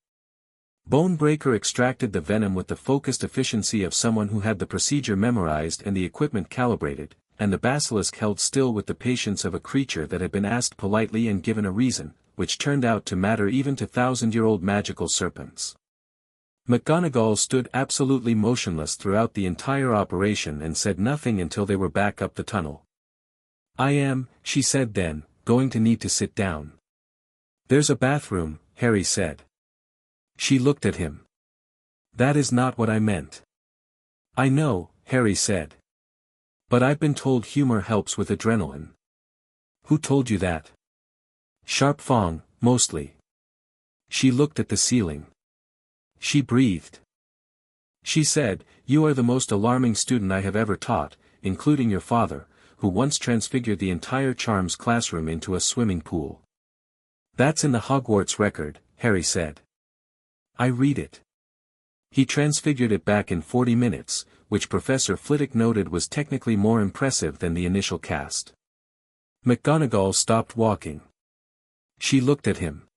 Bonebreaker extracted the venom with the focused efficiency of someone who had the procedure memorized and the equipment calibrated, and the basilisk held still with the patience of a creature that had been asked politely and given a reason, which turned out to matter even to thousand-year-old magical serpents. McGonagall stood absolutely motionless throughout the entire operation and said nothing until they were back up the tunnel. "I am," she said then, "going to need to sit down." "There's a bathroom," Harry said. She looked at him. "That is not what I meant." "I know," Harry said. "But I've been told humor helps with adrenaline." "Who told you that?" "Sharp Fong, mostly." She looked at the ceiling. She breathed. She said, "You are the most alarming student I have ever taught, including your father, who once transfigured the entire Charms classroom into a swimming pool." "That's in the Hogwarts record," Harry said. "I read it." "He transfigured it back in 40 minutes, which Professor Flitwick noted was technically more impressive than the initial cast." McGonagall stopped walking. She looked at him.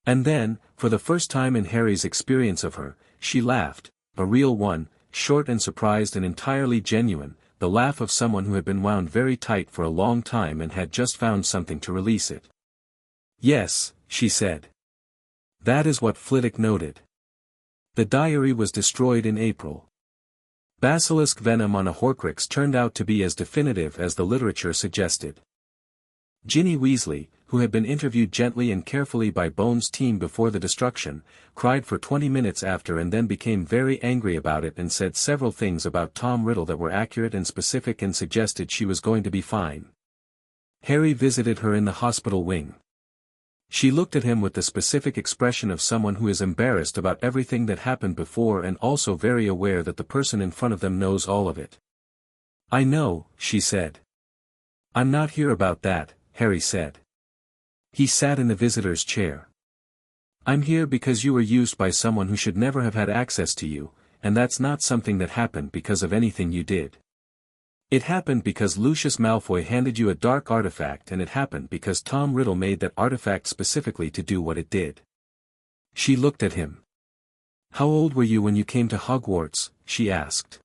And then, for the first time in Harry's experience of her, she laughed, a real one, short and surprised and entirely genuine, the laugh of someone who had been wound very tight for a long time and had just found something to release it. "Yes," she said. "That is what Flitwick noted. The diary was destroyed in April." Basilisk venom on a Horcrux turned out to be as definitive as the literature suggested. Ginny Weasley, who had been interviewed gently and carefully by Bones' team before the destruction, cried for 20 minutes after and then became very angry about it and said several things about Tom Riddle that were accurate and specific and suggested she was going to be fine. Harry visited her in the hospital wing. She looked at him with the specific expression of someone who is embarrassed about everything that happened before and also very aware that the person in front of them knows all of it. "I know," she said. "I'm not here about that," Harry said. He sat in the visitor's chair. "I'm here because you were used by someone who should never have had access to you, and that's not something that happened because of anything you did. It happened because Lucius Malfoy handed you a dark artifact and it happened because Tom Riddle made that artifact specifically to do what it did." She looked at him. "How old were you when you came to Hogwarts?" she asked.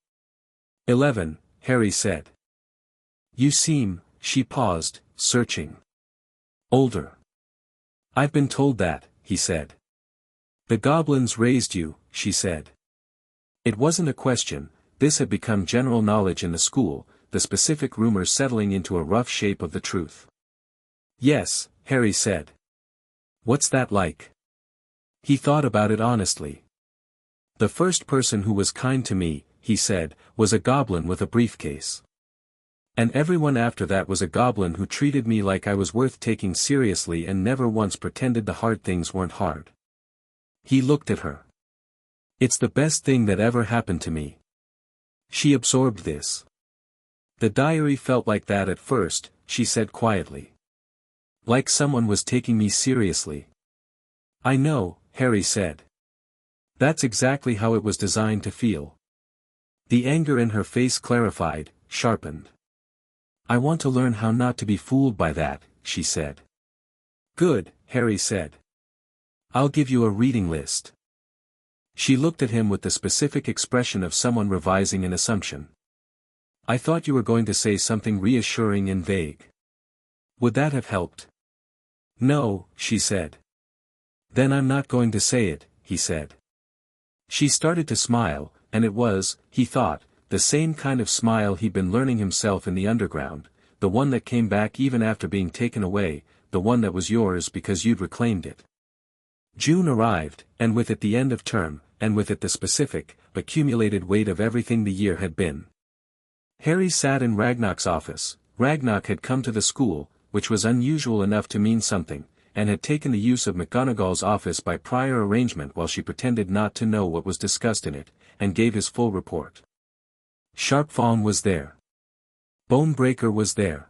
11, Harry said. "You seem," she paused, searching. "Older." "I've been told that," he said. "The goblins raised you," she said. It wasn't a question, this had become general knowledge in the school, the specific rumors settling into a rough shape of the truth. "Yes," Harry said. "What's that like?" He thought about it honestly. "The first person who was kind to me," he said, "was a goblin with a briefcase. And everyone after that was a goblin who treated me like I was worth taking seriously and never once pretended the hard things weren't hard." He looked at her. "It's the best thing that ever happened to me." She absorbed this. "The diary felt like that at first," she said quietly. "Like someone was taking me seriously." "I know," Harry said. "That's exactly how it was designed to feel." The anger in her face clarified, sharpened. "I want to learn how not to be fooled by that," she said. "Good," Harry said. "I'll give you a reading list." She looked at him with the specific expression of someone revising an assumption. "I thought you were going to say something reassuring and vague. Would that have helped?" "No," she said. "Then I'm not going to say it," he said. She started to smile, and it was, he thought, the same kind of smile he'd been learning himself in the underground, the one that came back even after being taken away, the one that was yours because you'd reclaimed it. June arrived, and with it the end of term, and with it the specific, accumulated weight of everything the year had been. Harry sat in Ragnarok's office. Ragnarok had come to the school, which was unusual enough to mean something, and had taken the use of McGonagall's office by prior arrangement while she pretended not to know what was discussed in it, and gave his full report. Sharp Fawn was there. Bonebreaker was there.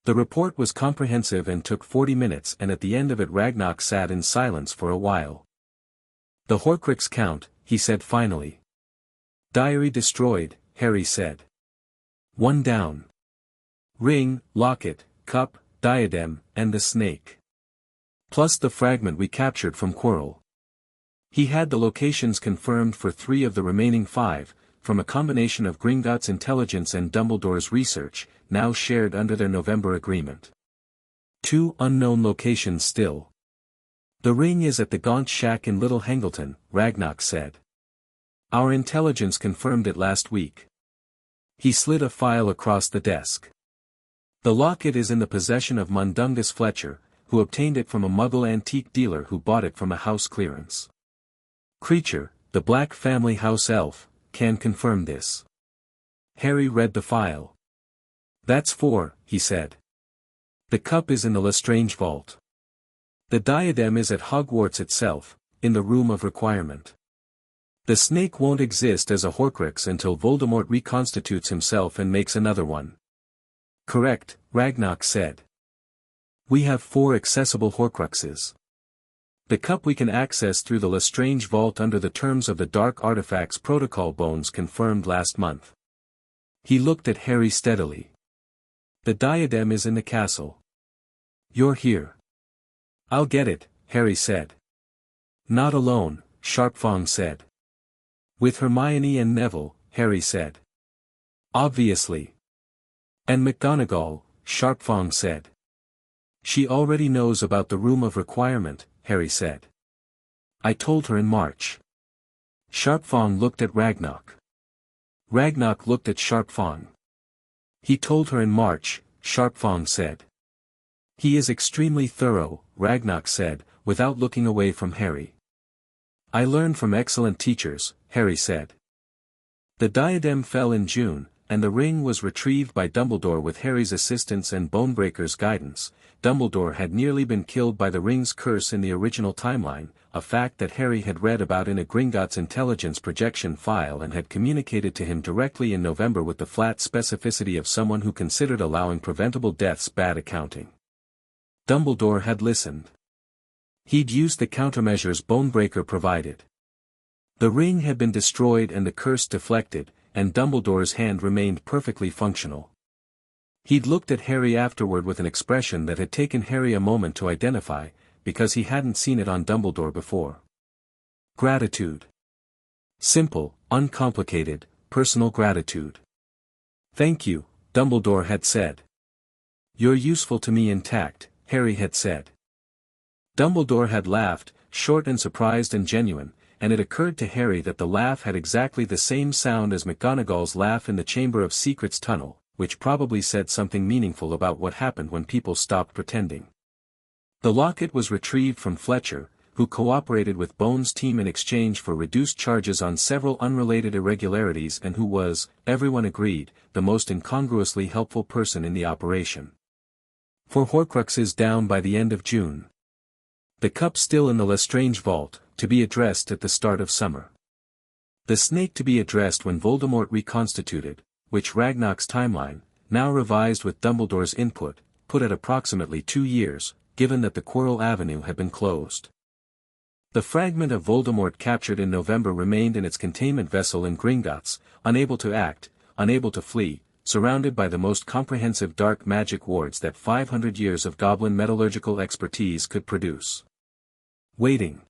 The report was comprehensive and took 40 minutes, and at the end of it Ragnarok sat in silence for a while. "The Horcrux count," he said finally. "Diary destroyed," Harry said. "One down. Ring, locket, cup, diadem, and the snake. Plus the fragment we captured from Quirrell. He had the locations confirmed for 3 of the remaining 5, from a combination of Gringotts' intelligence and Dumbledore's research, now shared under their November agreement. 2 unknown locations still. The ring is at the Gaunt Shack in Little Hangleton, Ragnarok said. Our intelligence confirmed it last week. He slid a file across the desk. The locket is in the possession of Mundungus Fletcher, who obtained it from a Muggle antique dealer who bought it from a house clearance. Creature, the Black family house elf, can confirm this. Harry read the file. That's 4, he said. The cup is in the Lestrange vault. The diadem is at Hogwarts itself, in the room of requirement. The snake won't exist as a Horcrux until Voldemort reconstitutes himself and makes another one. Correct, Ragnarok said. We have 4 accessible Horcruxes. The cup we can access through the Lestrange vault under the terms of the Dark Artifacts Protocol Bones confirmed last month. He looked at Harry steadily. The diadem is in the castle. You're here. I'll get it, Harry said. Not alone, Sharpfang said. With Hermione and Neville, Harry said. Obviously. And McGonagall, Sharpfang said. She already knows about the room of requirement, Harry said. I told her in March. Sharpfang looked at Ragnarok. Ragnarok looked at Sharpfang. He told her in March, Sharpfang said. He is extremely thorough, Ragnarok said, without looking away from Harry. I learned from excellent teachers, Harry said. The diadem fell in June, and the ring was retrieved by Dumbledore with Harry's assistance and Bonebreaker's guidance. Dumbledore had nearly been killed by the ring's curse in the original timeline, a fact that Harry had read about in a Gringotts intelligence projection file and had communicated to him directly in November with the flat specificity of someone who considered allowing preventable deaths bad accounting. Dumbledore had listened. He'd used the countermeasures Bonebreaker provided. The ring had been destroyed and the curse deflected, and Dumbledore's hand remained perfectly functional. He'd looked at Harry afterward with an expression that had taken Harry a moment to identify, because he hadn't seen it on Dumbledore before. Gratitude. Simple, uncomplicated, personal gratitude. Thank you, Dumbledore had said. You're useful to me intact, Harry had said. Dumbledore had laughed, short and surprised and genuine, and it occurred to Harry that the laugh had exactly the same sound as McGonagall's laugh in the Chamber of Secrets tunnel, which probably said something meaningful about what happened when people stopped pretending. The locket was retrieved from Fletcher, who cooperated with Bones' team in exchange for reduced charges on several unrelated irregularities and who was, everyone agreed, the most incongruously helpful person in the operation. 4 Horcruxes down by the end of June. The cup still in the Lestrange vault, to be addressed at the start of summer. The snake to be addressed when Voldemort reconstituted, which Ragnarok's timeline, now revised with Dumbledore's input, put at approximately 2 years, given that the Quirrell Avenue had been closed. The fragment of Voldemort captured in November remained in its containment vessel in Gringotts, unable to act, unable to flee, surrounded by the most comprehensive dark magic wards that 500 years of goblin metallurgical expertise could produce. Waiting.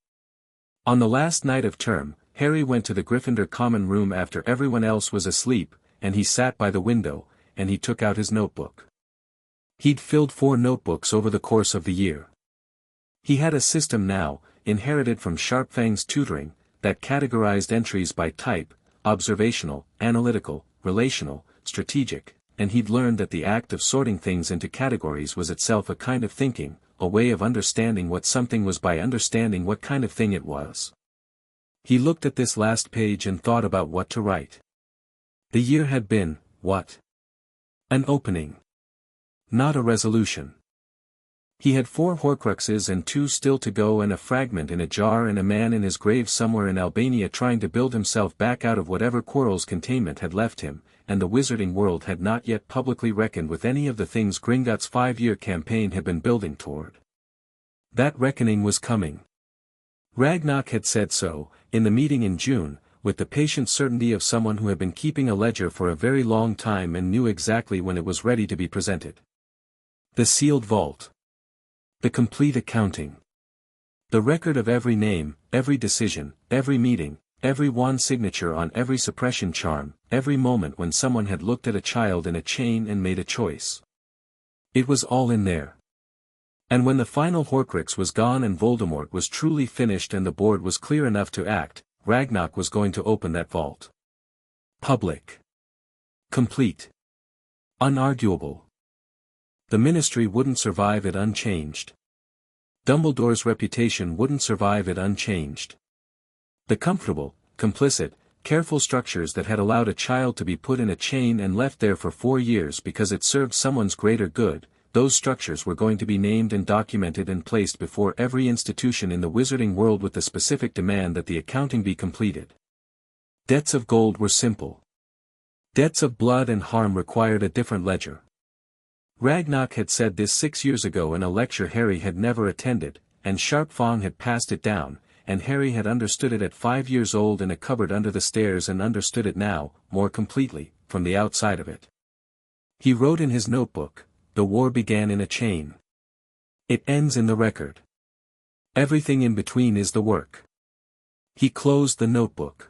On the last night of term, Harry went to the Gryffindor common room after everyone else was asleep, and he sat by the window, and he took out his notebook. He'd filled 4 notebooks over the course of the year. He had a system now, inherited from Sharpfang's tutoring, that categorized entries by type, observational, analytical, relational, strategic, and he'd learned that the act of sorting things into categories was itself a kind of thinking, a way of understanding what something was by understanding what kind of thing it was. He looked at this last page and thought about what to write. The year had been, what? An opening. Not a resolution. He had 4 Horcruxes and 2 still to go and a fragment in a jar and a man in his grave somewhere in Albania trying to build himself back out of whatever Quirrell's containment had left him, and the wizarding world had not yet publicly reckoned with any of the things Gringotts' 5-year campaign had been building toward. That reckoning was coming. Ragnarok had said so, in the meeting in June, with the patient certainty of someone who had been keeping a ledger for a very long time and knew exactly when it was ready to be presented. The sealed vault. The complete accounting. The record of every name, every decision, every meeting, every wand signature on every suppression charm, every moment when someone had looked at a child in a chain and made a choice. It was all in there. And when the final Horcrux was gone and Voldemort was truly finished and the board was clear enough to act, Ragnarok was going to open that vault. Public. Complete. Unarguable. The Ministry wouldn't survive it unchanged. Dumbledore's reputation wouldn't survive it unchanged. The comfortable, complicit, careful structures that had allowed a child to be put in a chain and left there for 4 years because it served someone's greater good, those structures were going to be named and documented and placed before every institution in the wizarding world with the specific demand that the accounting be completed. Debts of gold were simple. Debts of blood and harm required a different ledger. Ragnarok had said this 6 years ago in a lecture Harry had never attended, and Sharp Fong had passed it down, and Harry had understood it at 5 years old in a cupboard under the stairs and understood it now, more completely, from the outside of it. He wrote in his notebook, "The war began in a chain. It ends in the record. Everything in between is the work." He closed the notebook.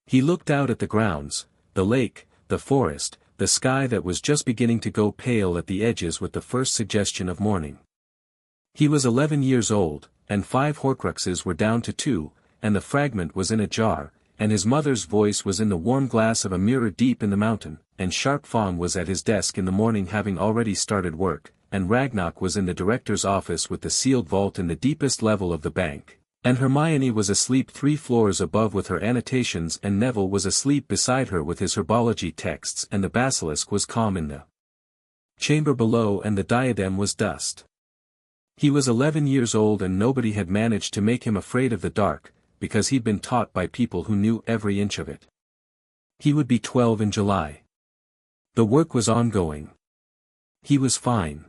He looked out at the grounds, the lake, the forest, the sky that was just beginning to go pale at the edges with the first suggestion of morning. He was 11 years old, and 5 Horcruxes were down to 2, and the fragment was in a jar, and his mother's voice was in the warm glass of a mirror deep in the mountain, and Sharp Fong was at his desk in the morning having already started work, and Ragnarok was in the director's office with the sealed vault in the deepest level of the bank. And Hermione was asleep 3 floors above with her annotations and Neville was asleep beside her with his herbology texts and the basilisk was calm in the chamber below and the diadem was dust. He was 11 years old and nobody had managed to make him afraid of the dark, because he'd been taught by people who knew every inch of it. He would be 12 in July. The work was ongoing. He was fine.